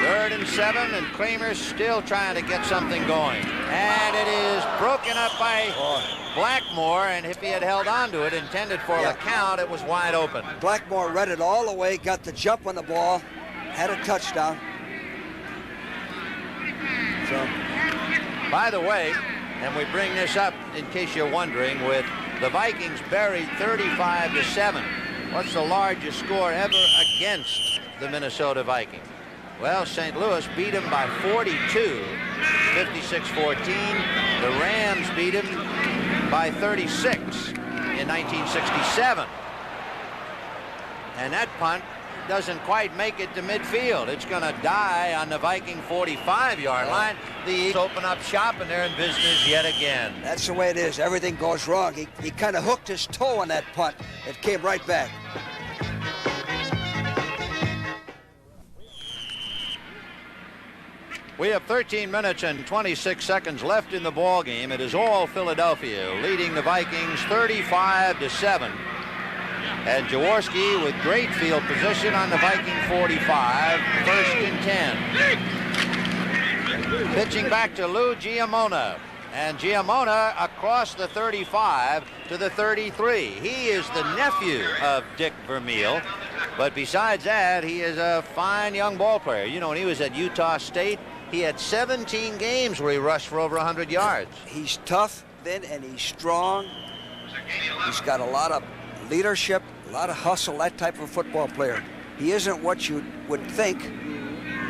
Speaker 2: 3rd and 7, and Kramer still trying to get something going. And it is broken up by Blackmore, and if he had held on to it, intended for the count, it was wide open.
Speaker 11: Blackmore read it all the way, got the jump on the ball, had a touchdown. So,
Speaker 2: by the way, and we bring this up in case you're wondering, with the Vikings buried 35-7. What's the largest score ever against the Minnesota Vikings? Well, St. Louis beat him by 42, 56-14. The Rams beat him by 36 in 1967. And that punt doesn't quite make it to midfield. It's going to die on the Viking 45-yard line. The Eagles open up shop, and they're in business yet again.
Speaker 11: That's the way it is. Everything goes wrong. He kind of hooked his toe on that punt. It came right back.
Speaker 2: We have 13 minutes and 26 seconds left in the ball game. It is all Philadelphia leading the Vikings 35-7. And Jaworski with great field position on the Viking 45, 1st and 10. Pitching back to Lou Giamona. And Giamona across the 35 to the 33. He is the nephew of Dick Vermeil. But besides that, he is a fine young ball player. You know, when he was at Utah State, he had 17 games where he rushed for over 100 yards.
Speaker 11: He's tough, Vin, and he's strong. He's got a lot of leadership, a lot of hustle, that type of football player. He isn't what you would think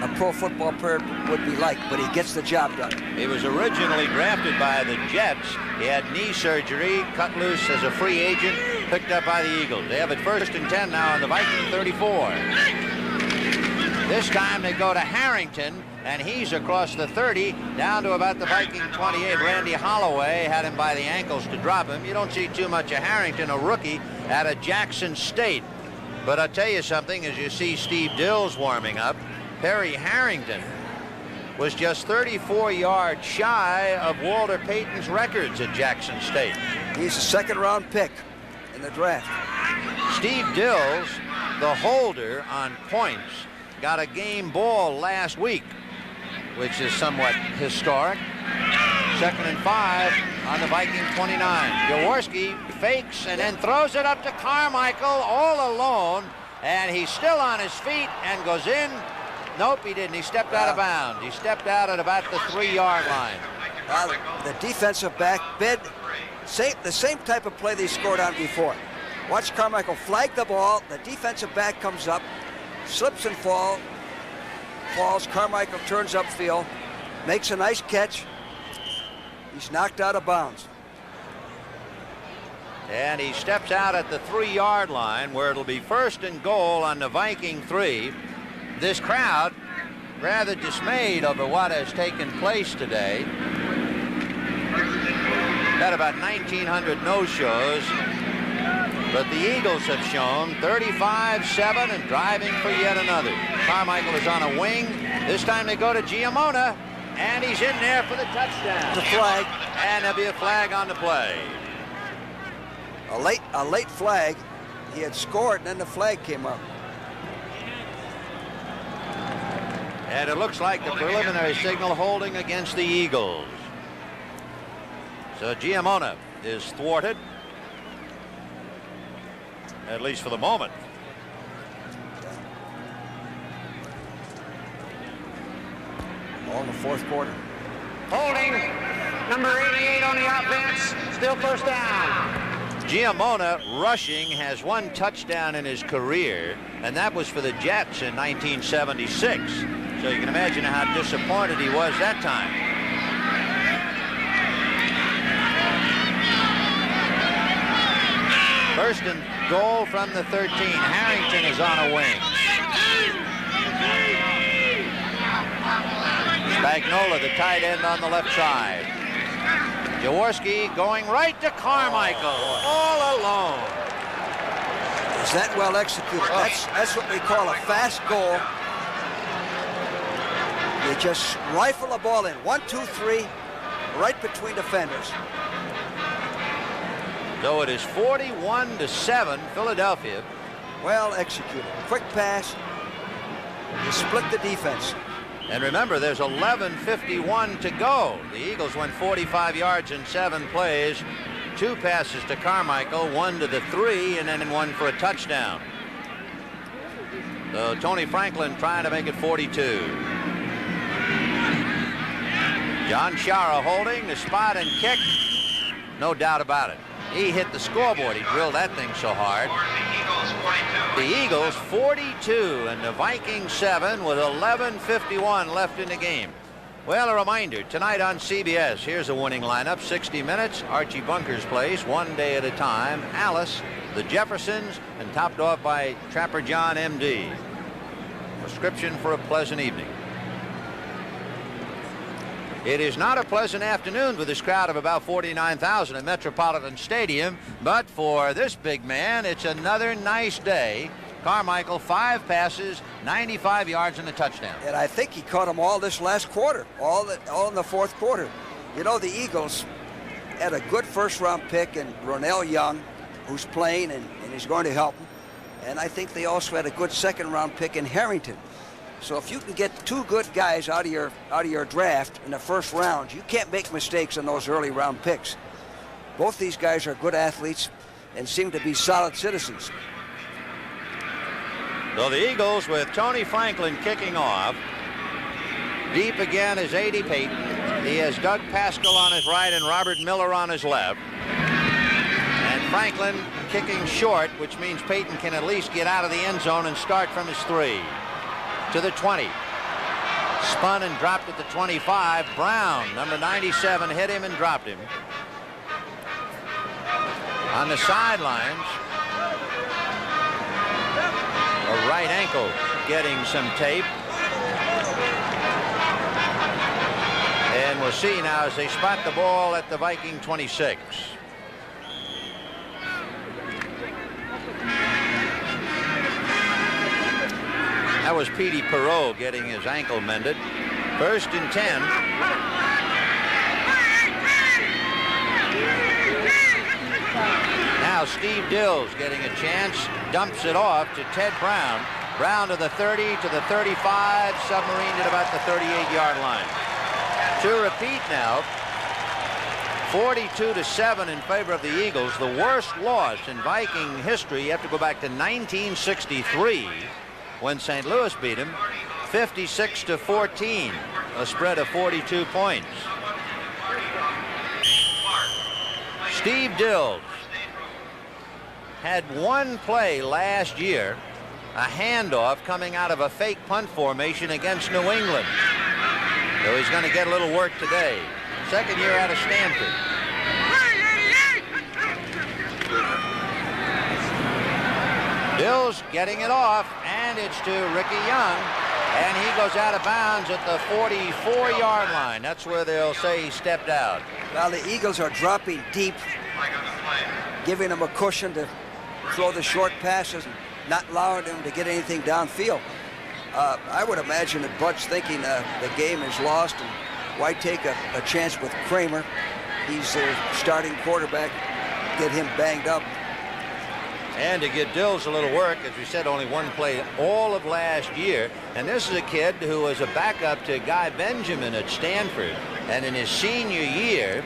Speaker 11: a pro football player would be like, but he gets the job done.
Speaker 2: He was originally drafted by the Jets. He had knee surgery, cut loose as a free agent, picked up by the Eagles. They have it 1st and 10 now on the Viking 34. This time they go to Harrington, and he's across the 30 down to about the Viking 28. Randy Holloway had him by the ankles to drop him. You don't see too much of Harrington, a rookie out of Jackson State. But I'll tell you something, as you see Steve Dills warming up, Perry Harrington was just 34 yards shy of Walter Payton's records at Jackson State.
Speaker 11: He's a 2nd-round pick in the draft.
Speaker 2: Steve Dills, the holder on points, got a game ball last week, which is somewhat historic. 2nd and 5 on the Viking 29. Jaworski fakes and then throws it up to Carmichael all alone, and he's still on his feet and goes in. Nope, he didn't. He stepped out of bounds. He stepped out at about the 3-yard line.
Speaker 11: The defensive back bid the same type of play they scored on before. Watch Carmichael flag the ball. The defensive back comes up, slips and falls. Carmichael turns upfield, makes a nice catch. He's knocked out of bounds.
Speaker 2: And he steps out at the 3-yard line, where it'll be 1st and goal on the Viking 3. This crowd rather dismayed over what has taken place today. Got about 1,900 no-shows. But the Eagles have shown 35-7 and driving for yet another. Carmichael is on a wing. This time they go to Giamona, and he's in there for the touchdown.
Speaker 11: The flag.
Speaker 2: And there'll be a flag on the play.
Speaker 11: A late flag. He had scored, and then the flag came up.
Speaker 2: And it looks like the preliminary signal holding against the Eagles. So Giamona is thwarted, at least for the moment.
Speaker 11: All in the 4th quarter.
Speaker 4: Holding, number 88 on the offense, still 1st down.
Speaker 2: Giamona, rushing, has 1 touchdown in his career, and that was for the Jets in 1976. So you can imagine how disappointed he was that time. First and goal from the 13. Harrington is on a wing. Spagnola, the tight end, on the left side. Jaworski going right to Carmichael, all alone.
Speaker 11: Is that well executed? That's what we call a fast goal. You just rifle the ball in. 1, 2, 3, right between defenders.
Speaker 2: So it is 41-7, Philadelphia.
Speaker 11: Well executed. Quick pass. You split the defense.
Speaker 2: And remember, there's 11:51 to go. The Eagles went 45 yards in 7 plays. 2 passes to Carmichael, 1 to the 3, and then 1 for a touchdown. So Tony Franklin trying to make it 42. John Shara holding the spot and kick. No doubt about it. He hit the scoreboard. He drilled that thing so hard. The Eagles 42 and the Vikings 7 with 11:51 left in the game. Well, a reminder, tonight on CBS, here's a winning lineup. 60 Minutes, Archie Bunker's Place, One Day at a Time, Alice, the Jeffersons, and topped off by Trapper John, M.D. Prescription for a pleasant evening. It is not a pleasant afternoon with this crowd of about 49,000 at Metropolitan Stadium, but for this big man, it's another nice day. Carmichael, 5 passes, 95 yards and a touchdown.
Speaker 11: And I think he caught them all this last quarter, all in the 4th quarter. You know, the Eagles had a good first-round pick in Ronell Young, who's playing, and he's going to help them. And I think they also had a good second-round pick in Harrington. So if you can get 2 good guys out of your draft in the first round, you can't make mistakes on those early round picks. Both these guys are good athletes and seem to be solid citizens.
Speaker 2: So the Eagles with Tony Franklin kicking off. Deep again is A.D. Payton. He has Doug Pascal on his right and Robert Miller on his left. And Franklin kicking short, which means Payton can at least get out of the end zone and start from his 3. To the 20. Spun and dropped at the 25. Brown, number 97, hit him and dropped him. On the sidelines, a right ankle getting some tape. And we'll see now as they spot the ball at the Viking 26. That was Petey Perot getting his ankle mended. 1st and 10. Now Steve Dills getting a chance, dumps it off to Ted Brown. Brown to the 30, to the 35, submarined at about the 38-yard line. To repeat now, 42-7 in favor of the Eagles. The worst loss in Viking history. You have to go back to 1963. When St. Louis beat him 56-14, a spread of 42 points. Steve Dills had 1 play last year, a handoff coming out of a fake punt formation against New England. So he's going to get a little work today. 2nd year out of Stanford. Dills getting it off, and it's to Ricky Young, and he goes out of bounds at the 44-yard line. That's where they'll say he stepped out.
Speaker 11: Well, the Eagles are dropping deep, giving them a cushion to throw the short passes and not allowing them to get anything downfield. I would imagine that Bud's thinking the game is lost, and why take a chance with Kramer? He's their starting quarterback, get him banged up.
Speaker 2: And to get Dills a little work, as we said, only 1 play all of last year. And this is a kid who was a backup to Guy Benjamin at Stanford. And in his senior year,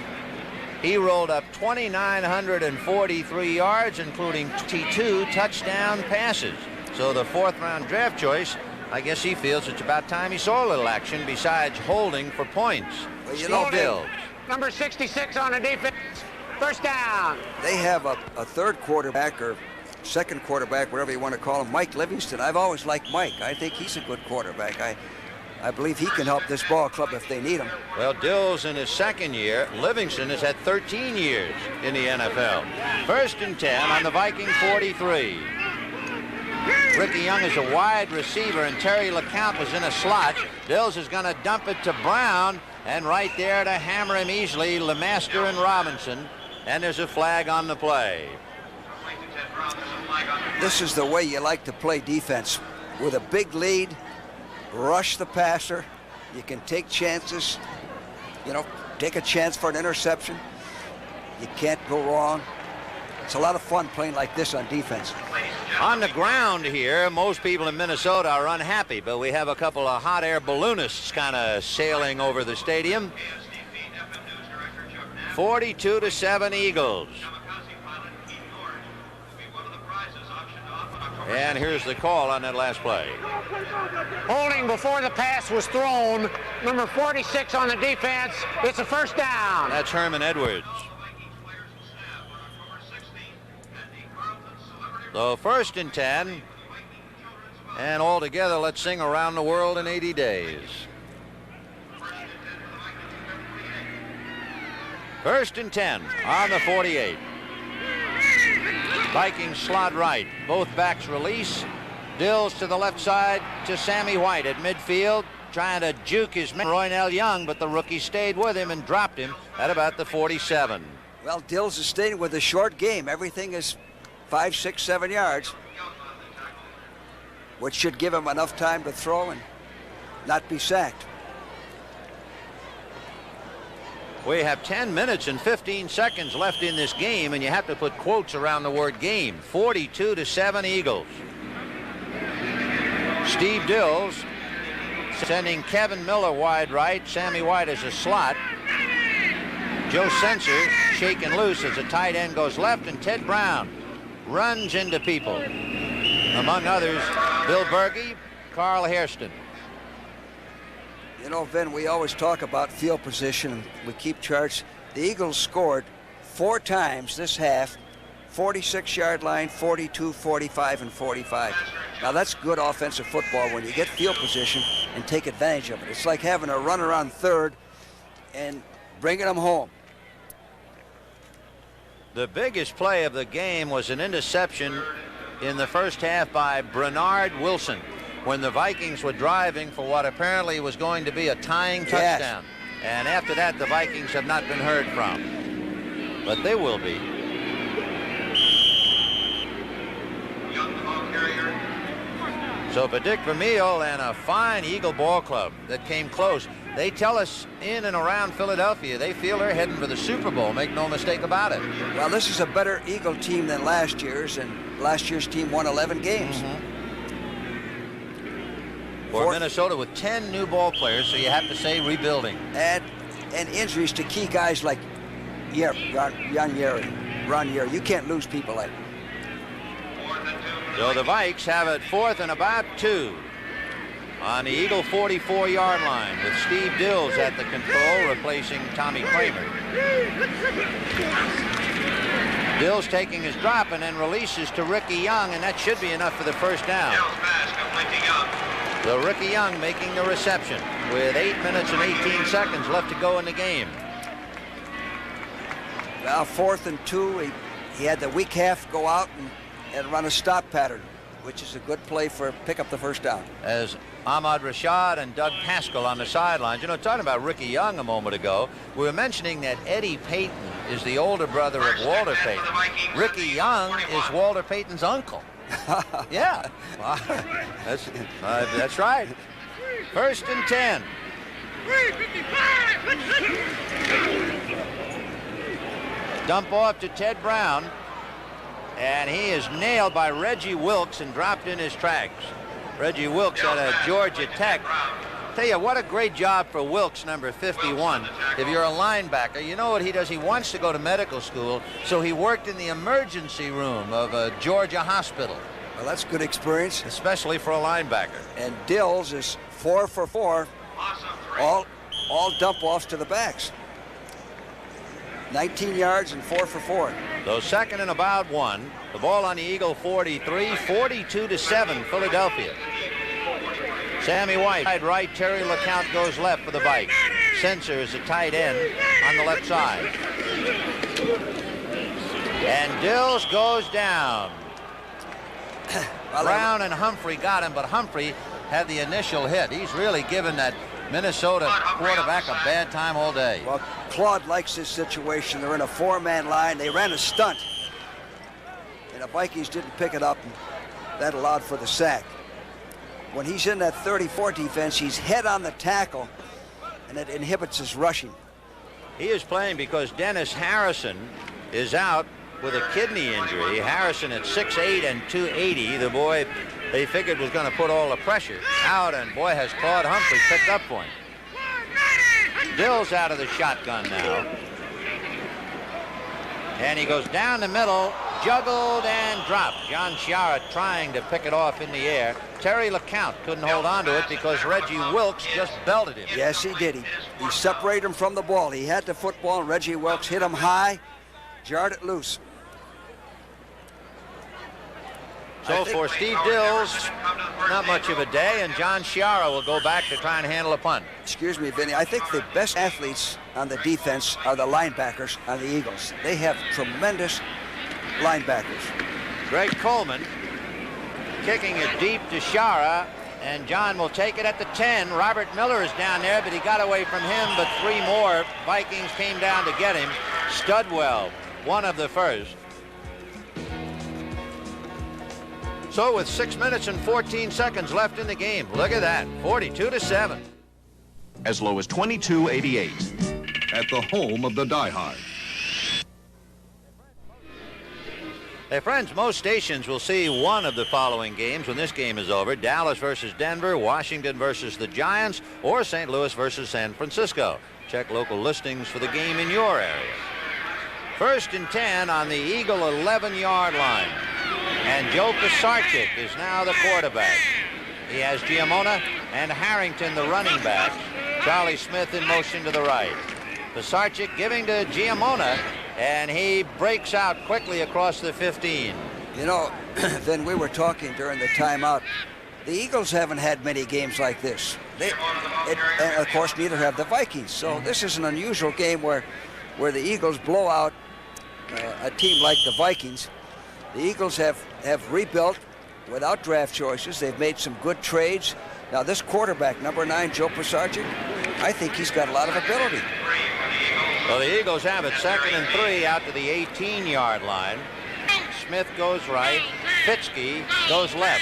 Speaker 2: he rolled up 2,943 yards, including 22 touchdown passes. So the 4th-round draft choice, I guess he feels it's about time he saw a little action besides holding for points.
Speaker 11: Well, you
Speaker 2: Steve
Speaker 11: know,
Speaker 2: Dills.
Speaker 4: Number 66 on the defense. 1st down.
Speaker 11: They have a 3rd quarterback or 2nd quarterback, whatever you want to call him, Mike Livingston. I've always liked Mike. I think he's a good quarterback. I believe he can help this ball club if they need him.
Speaker 2: Well, Dills in his 2nd year. Livingston has had 13 years in the NFL. 1st and 10 on the Viking 43. Ricky Young is a wide receiver, and Terry LeCount was in a slot. Dills is going to dump it to Brown, and right there to hammer him easily, LeMaster and Robinson. And there's a flag on the play.
Speaker 11: This is the way you like to play defense. With a big lead, rush the passer. You can take chances. You know, take a chance for an interception. You can't go wrong. It's a lot of fun playing like this on defense.
Speaker 2: On the ground here, most people in Minnesota are unhappy, but we have a couple of hot air balloonists kind of sailing over the stadium. 42-7 Eagles. And here's the call on that last play.
Speaker 4: Holding before the pass was thrown. Number 46 on the defense. It's a first down.
Speaker 2: That's Herman Edwards. So 1st and 10. And all together, let's sing Around the World in 80 Days. 1st and 10 on the 48. Vikings slot right. Both backs release. Dills to the left side to Sammy White at midfield, trying to juke his man, Roynell Young, but the rookie stayed with him and dropped him at about the 47.
Speaker 11: Well, Dills is staying with a short game. Everything is 5, 6, 7 yards, which should give him enough time to throw and not be sacked.
Speaker 2: We have 10 minutes and 15 seconds left in this game, and you have to put quotes around the word game. 42-7 Eagles. Steve Dills sending Kevin Miller wide right. Sammy White as a slot. Joe Sensor shaken loose as a tight end goes left, and Ted Brown runs into people. Among others, Bill Berge, Carl Hairston.
Speaker 11: You know, Vin, we always talk about field position. We keep charts. The Eagles scored 4 times this half, 46-yard line, 42, 45, and 45. Now, that's good offensive football when you get field position and take advantage of it. It's like having a runner on third and bringing them home.
Speaker 2: The biggest play of the game was an interception in the first half by Bernard Wilson, when the Vikings were driving for what apparently was going to be a tying touchdown. Yes. And after that, the Vikings have not been heard from. But they will be. So for Dick Vermeil and a fine Eagle ball club that came close. They tell us in and around Philadelphia they feel they're heading for the Super Bowl. Make no mistake about it.
Speaker 11: Well, this is a better Eagle team than last year's, and last year's team won 11 games.
Speaker 2: Mm-hmm. For Minnesota with 10 new ball players, so you have to say rebuilding.
Speaker 11: And injuries to key guys like Ron Yeri. You can't lose people like that.
Speaker 2: So the Vikes have it 4th and about 2 on the Eagle 44-yard line with Steve Dills at the control, replacing Tommy Kramer. Dills taking his drop and then releases to Ricky Young, and that should be enough for the first down. So Ricky Young making the reception with 8 minutes and 18 seconds left to go in the game.
Speaker 11: Well, 4th and 2, he had the weak half go out and run a stop pattern, which is a good play for pick up the first down.
Speaker 2: As Ahmad Rashad and Doug Pascal on the sidelines. You know, talking about Ricky Young a moment ago, we were mentioning that Eddie Payton is the older brother of Walter Payton. Ricky Young is Walter Payton's uncle. Yeah, that's right. 1st and 10. Dump off to Ted Brown, and he is nailed by Reggie Wilkes and dropped in his tracks. Reggie Wilkes out of Georgia Tech. Tell you what a great job for Wilkes, number 51. If you're a linebacker, you know what he does? He wants to go to medical school, so he worked in the emergency room of a Georgia hospital.
Speaker 11: Well, that's good experience,
Speaker 2: especially for a linebacker.
Speaker 11: And Dills is 4 for 4, all dump offs to the backs. 19 yards and 4 for 4.
Speaker 2: So 2nd and about 1. The ball on the Eagle 43, 42-7 Philadelphia. Sammy White right, Terry LeCount goes left for the Vikes. Sensor is a tight end on the left side. And Dills goes down. Brown and Humphrey got him, but Humphrey had the initial hit. He's really given that Minnesota quarterback a bad time all day.
Speaker 11: Well, Claude likes this situation. They're in a 4-man line. They ran a stunt, and the Vikings didn't pick it up, and that allowed for the sack. When he's in that 34 defense, he's head on the tackle, and it inhibits his rushing.
Speaker 2: He is playing because Dennis Harrison is out with a kidney injury. Harrison at 6'8" and 280. The boy they figured was going to put all the pressure out, and boy, has Claude Humphrey picked up for him. Dill's out of the shotgun now. And he goes down the middle, juggled and dropped. John Chiara trying to pick it off in the air. Terry LeCount couldn't hold on to it because Reggie Wilkes just belted him.
Speaker 11: Yes, he did. He separated him from the ball. He had the football, and Reggie Wilkes hit him high, jarred it loose.
Speaker 2: So for Steve Dills, not much of a day, and John Chiara will go back to try and handle a punt.
Speaker 11: Excuse me, Vinny. I think the best athletes on the defense are the linebackers on the Eagles. They have tremendous linebackers.
Speaker 2: Greg Coleman kicking it deep to Chiara, and John will take it at the 10. Robert Miller is down there, but he got away from him, but 3 more Vikings came down to get him. Studwell, one of the first. So with 6 minutes and 14 seconds left in the game, look at that, 42-7.
Speaker 17: As low as $22.88 at the home of the diehard.
Speaker 2: Hey, friends, most stations will see one of the following games when this game is over. Dallas versus Denver, Washington versus the Giants, or St. Louis versus San Francisco. Check local listings for the game in your area. 1st and 10 on the Eagle 11-yard line. And Joe Pisarcik is now the quarterback. He has Giamona and Harrington, the running backs. Charlie Smith in motion to the right. Pisarcik giving to Giamona, and he breaks out quickly across the 15.
Speaker 11: You know, then we were talking during the timeout. The Eagles haven't had many games like this. And of course, neither have the Vikings. So this is an unusual game where the Eagles blow out a team like the Vikings. The Eagles have rebuilt without draft choices. They've made some good trades. Now this quarterback, number 9, Joe Pisarcik, I think he's got a lot of ability.
Speaker 2: Well, the Eagles have it 2nd and 3 out to the 18-yard line. Smith goes right. Fitzke goes left.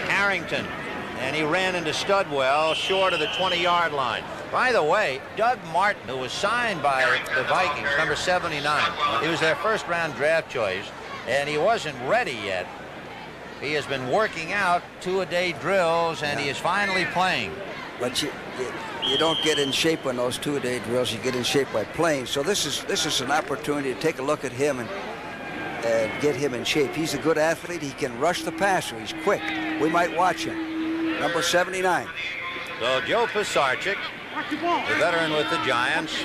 Speaker 2: Harrington, and he ran into Studwell short of the 20-yard line. By the way, Doug Martin, who was signed by the Vikings, number 79, he was their first-round draft choice, and he wasn't ready yet. He has been working out 2-a-day drills, and he is finally playing.
Speaker 11: But you don't get in shape on those 2-a-day drills. You get in shape by playing. So this is an opportunity to take a look at him and get him in shape. He's a good athlete. He can rush the passer. He's quick. We might watch him. Number 79.
Speaker 2: So Joe Pisarcik, the veteran with the Giants,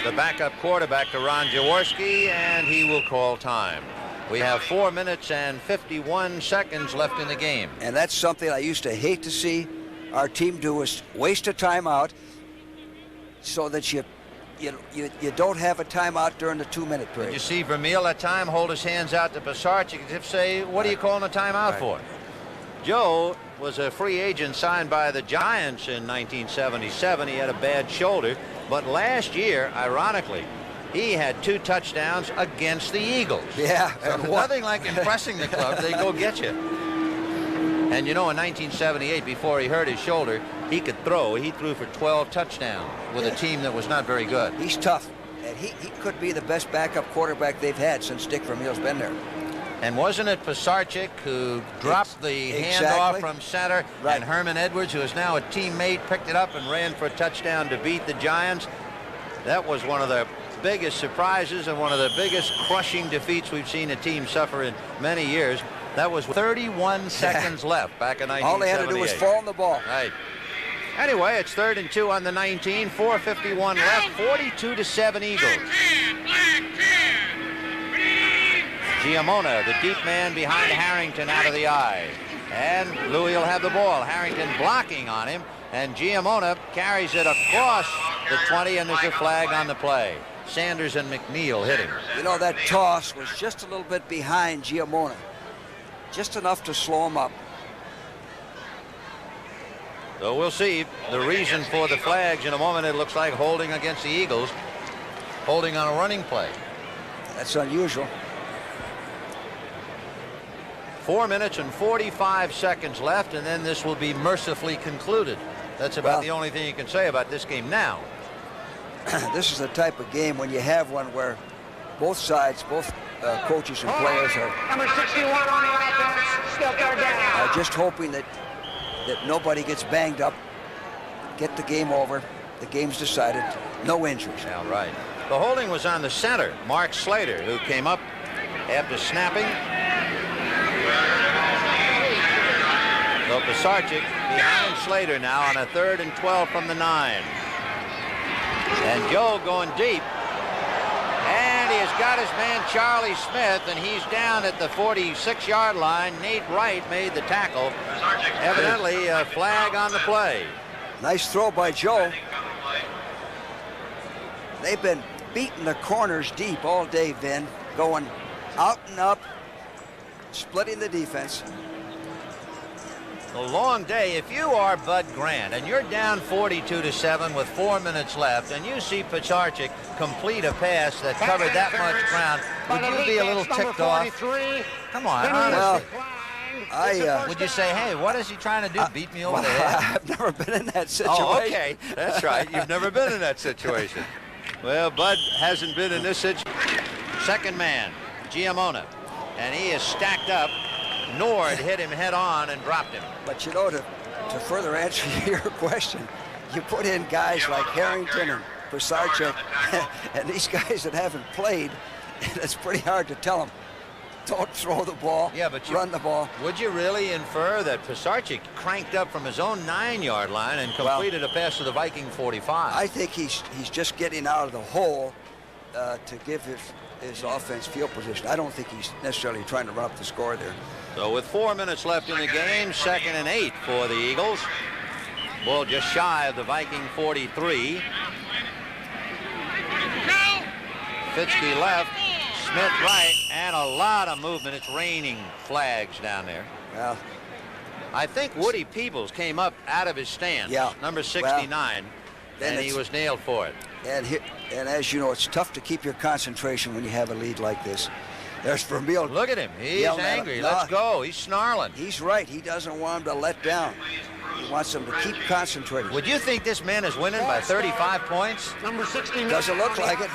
Speaker 2: the backup quarterback to Ron Jaworski, and he will call time. We have 4 minutes and 51 seconds left in the game.
Speaker 11: And that's something I used to hate to see our team do, is waste a timeout so that you don't have a timeout during the 2-minute period.
Speaker 2: Did you see Vermeil that time hold his hands out to Pisarcik as if say, what are you calling a timeout for? Joe was a free agent signed by the Giants in 1977. He had a bad shoulder, but last year, ironically, he had 2 touchdowns against the Eagles.
Speaker 11: Yeah.
Speaker 2: So nothing like impressing the club. They go get you. And you know, in 1978, before he hurt his shoulder, he could throw. He threw for 12 touchdowns with a team that was not very good.
Speaker 11: He's tough. And he could be the best backup quarterback they've had since Dick Vermeil's been there.
Speaker 2: And wasn't it Pisarcik who dropped the handoff from center, and Herman Edwards, who is now a teammate, picked it up and ran for a touchdown to beat the Giants? That was one of the biggest surprises and one of the biggest crushing defeats we've seen a team suffer in many years. That was 31 seconds left back in 1978.
Speaker 11: All they had to do was fall on the ball.
Speaker 2: Right. Anyway, it's 3rd and 2 on the 19, 4:51 left, 42-7 Eagles. Giamona, the deep man behind Harrington, out of the eye. And Louis will have the ball. Harrington blocking on him, and Giamona carries it across the 20, and there's a flag on the play. Sanders and McNeil hit him.
Speaker 11: You know, that toss was just a little bit behind Giamona. Just enough to slow him up.
Speaker 2: So we'll see the reason for the flags in a moment. It looks like holding against the Eagles. Holding on a running play.
Speaker 11: That's unusual.
Speaker 2: 4 minutes and 45 seconds left, and then this will be mercifully concluded. That's about the only thing you can say about this game now.
Speaker 11: this is the type of game when you have one where both sides, both coaches and players are
Speaker 4: Number 61 on the offense, still third down.
Speaker 11: just hoping that nobody gets banged up, get the game over, the game's decided, no injuries.
Speaker 2: Yeah, right. The holding was on the center, Mark Slater, who came up after snapping. So Pisarcik behind Slater now on a 3rd and 12 from the 9. And Joe going deep. And he has got his man Charlie Smith, and he's down at the 46-yard line. Nate Wright made the tackle. Evidently a flag on the play.
Speaker 11: Nice throw by Joe. They've been beating the corners deep all day, Vin, going out and up, splitting the defense.
Speaker 2: A long day. If you are Bud Grant and you're down 42-7 with 4 minutes left, and you see Pisarcik complete a pass that covered that much ground, would you be a little ticked off? Come on, honestly. Would you say, hey, what is he trying to do? Beat me over the head?
Speaker 11: I've never been in that situation.
Speaker 2: Oh, okay. That's right. You've never been in that situation. Well, Bud hasn't been in this situation. Second man, Giamona, and he is stacked up. Nord hit him head on and dropped him.
Speaker 11: But you know, to further answer your question, you put in guys like Harrington and Pisarcik and these guys that haven't played, and it's pretty hard to tell them, don't throw the ball, run the ball.
Speaker 2: Would you really infer that Pisarcik cranked up from his own 9-yard line and completed a pass to the Viking 45?
Speaker 11: I think he's just getting out of the hole to give his offense field position. I don't think he's necessarily trying to run up the score there.
Speaker 2: So with 4 minutes left in the game, 2nd and 8 for the Eagles. Ball just shy of the Viking 43. Fitzke left, Smith right, and a lot of movement. It's raining flags down there.
Speaker 11: Well,
Speaker 2: I think Woody Peebles came up out of his stance, number 69, and he was nailed for it.
Speaker 11: And as you know, it's tough to keep your concentration when you have a lead like this. There's Vermeil.
Speaker 2: Look at him. He's angry. Let's go. He's snarling.
Speaker 11: He's right. He doesn't want him to let down. He wants them to keep concentrating.
Speaker 2: Would you think this man is winning by 35 points?
Speaker 4: Number 69.
Speaker 11: Doesn't look like it.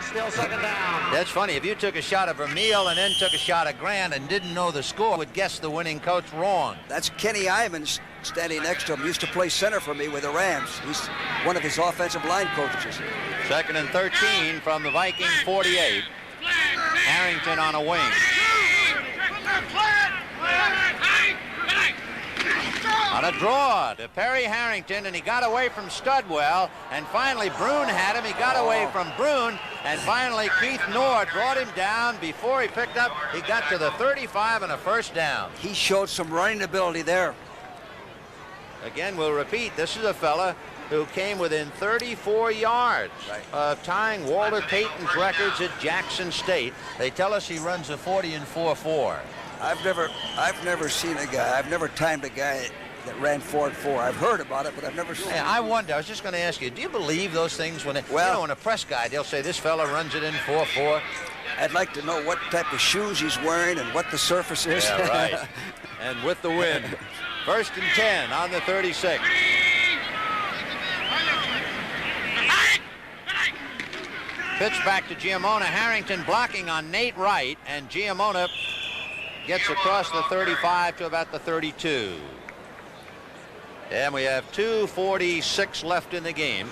Speaker 4: Still 2nd down.
Speaker 2: That's funny. If you took a shot at Vermeil and then took a shot at Grant and didn't know the score, would guess the winning coach wrong.
Speaker 11: That's Kenny Ivins standing next to him. Used to play center for me with the Rams. He's one of his offensive line coaches.
Speaker 2: 2nd and 13 from the Viking 48. Harrington on a wing. On a draw to Perry Harrington, and he got away from Studwell, and finally Brune had him. He got away from Brune, and finally Keith Nord brought him down. Before he picked up, he got to the 35 and a 1st down.
Speaker 11: He showed some running ability there.
Speaker 2: Again, we'll repeat, this is a fella who came within 34 yards of tying Walter Payton's records at Jackson State. They tell us he runs a 40 and 4.4.
Speaker 11: I've never seen a guy. I've never timed a guy that ran 4.4. I've heard about it, but I've never seen it.
Speaker 2: I wonder. I was just going to ask you, do you believe those things when when a press guy, they'll say this fella runs it in 4.4?
Speaker 11: I'd like to know what type of shoes he's wearing and what the surface is.
Speaker 2: Yeah, right. And with the wind. 1st and 10 on the 36. Pitch back to Giamona. Harrington blocking on Nate Wright, and Giamona gets across the 35 to about the 32. And we have 2:46 left in the game.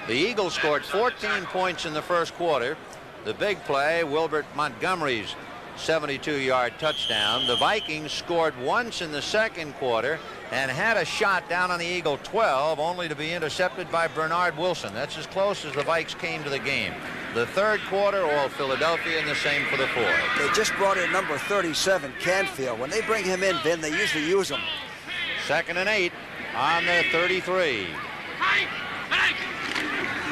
Speaker 2: The Eagles scored 14 points in the 1st quarter. The big play, Wilbert Montgomery's 72-yard touchdown. The Vikings scored once in the 2nd quarter and had a shot down on the Eagle 12, only to be intercepted by Bernard Wilson. That's as close as the Vikes came to the game. The 3rd quarter, all Philadelphia, and the same for the 4th.
Speaker 11: They just brought in number 37, Canfield. When they bring him in, Vin, they usually use him.
Speaker 2: 2nd and 8 on the 33.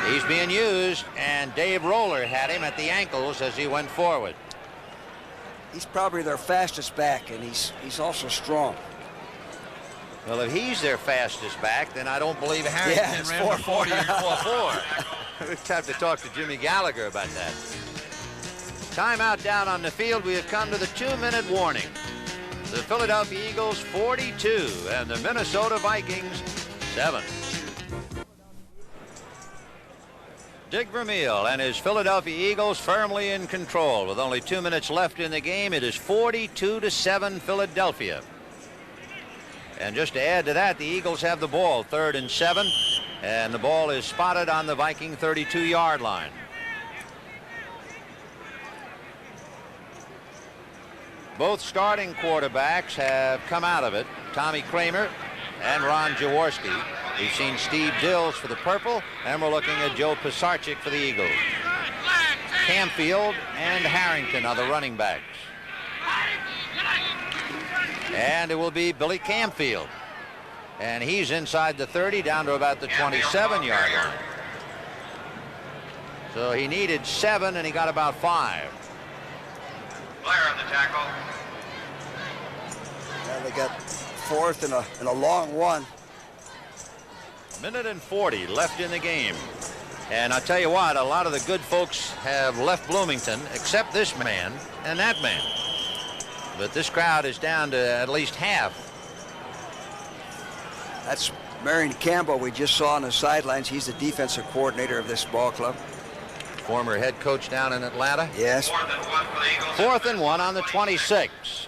Speaker 2: He's being used, and Dave Roller had him at the ankles as he went forward.
Speaker 11: He's probably their fastest back, and he's also strong.
Speaker 2: Well, if he's their fastest back, then I don't believe Harrington ran for 40 and 4.4. We'll have to talk to Jimmy Gallagher about that. Timeout down on the field. We have come to the 2-minute warning. The Philadelphia Eagles 42 and the Minnesota Vikings 7. Dick Vermeil and his Philadelphia Eagles firmly in control. With only 2 minutes left in the game, it is 42-7 Philadelphia. And just to add to that, the Eagles have the ball, 3rd and 7, and the ball is spotted on the Viking 32-yard line. Both starting quarterbacks have come out of it, Tommy Kramer and Ron Jaworski. We've seen Steve Dills for the Purple, and we're looking at Joe Pisarcik for the Eagles. Camfield and Harrington are the running backs. And it will be Billy Camfield. And he's inside the 30 down to about the 27-yard line. So he needed 7 and he got about 5.
Speaker 13: Blair on the tackle.
Speaker 11: Now they got 4th and a long one.
Speaker 2: Minute and 40 left in the game. And I tell you what, a lot of the good folks have left Bloomington except this man and that man. But this crowd is down to at least half.
Speaker 11: That's Marion Campbell we just saw on the sidelines. He's the defensive coordinator of this ball club.
Speaker 2: Former head coach down in Atlanta.
Speaker 11: Yes.
Speaker 2: 4th and 1 on the 26.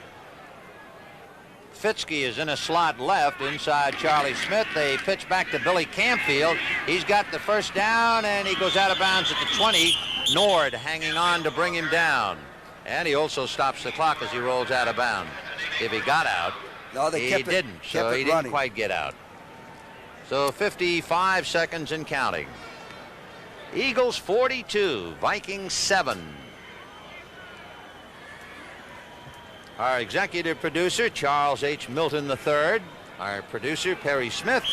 Speaker 2: Fitzke is in a slot left inside Charlie Smith. They pitch back to Billy Camfield. He's got the first down and he goes out of bounds at the 20. Nord hanging on to bring him down. And he also stops the clock as he rolls out of bounds. If he got out,
Speaker 11: no, they
Speaker 2: he didn't. So he didn't quite get out. So 55 seconds and counting. Eagles 42, Vikings 7. Our executive producer, Charles H. Milton III. Our producer, Perry Smith.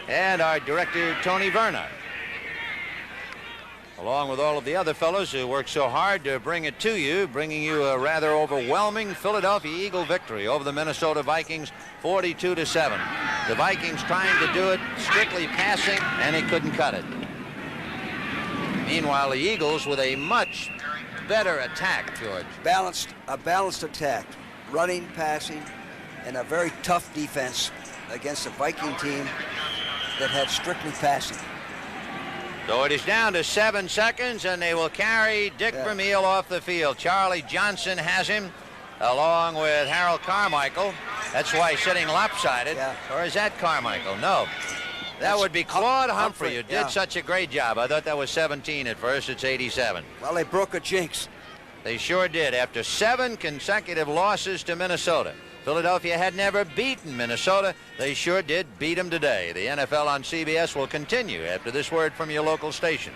Speaker 2: And our director, Tony Verna. Along with all of the other fellows who worked so hard to bring it to you, bringing you a rather overwhelming Philadelphia Eagle victory over the Minnesota Vikings, 42-7. The Vikings trying to do it strictly passing, and they couldn't cut it. Meanwhile, the Eagles with a much better attack, George.
Speaker 11: A balanced attack, running, passing, and a very tough defense against a Viking team that had strictly passing.
Speaker 2: So it is down to 7 seconds, and they will carry Dick Vermeil off the field. Charlie Johnson has him, along with Harold Carmichael. That's why he's sitting lopsided. Or is that Carmichael? No. That would be Claude Humphrey, who did such a great job. I thought that was 17 at first. It's 87.
Speaker 11: Well, they broke a jinx.
Speaker 2: They sure did. After 7 consecutive losses to Minnesota. Philadelphia had never beaten Minnesota. They sure did beat them today. The NFL on CBS will continue after this word from your local station.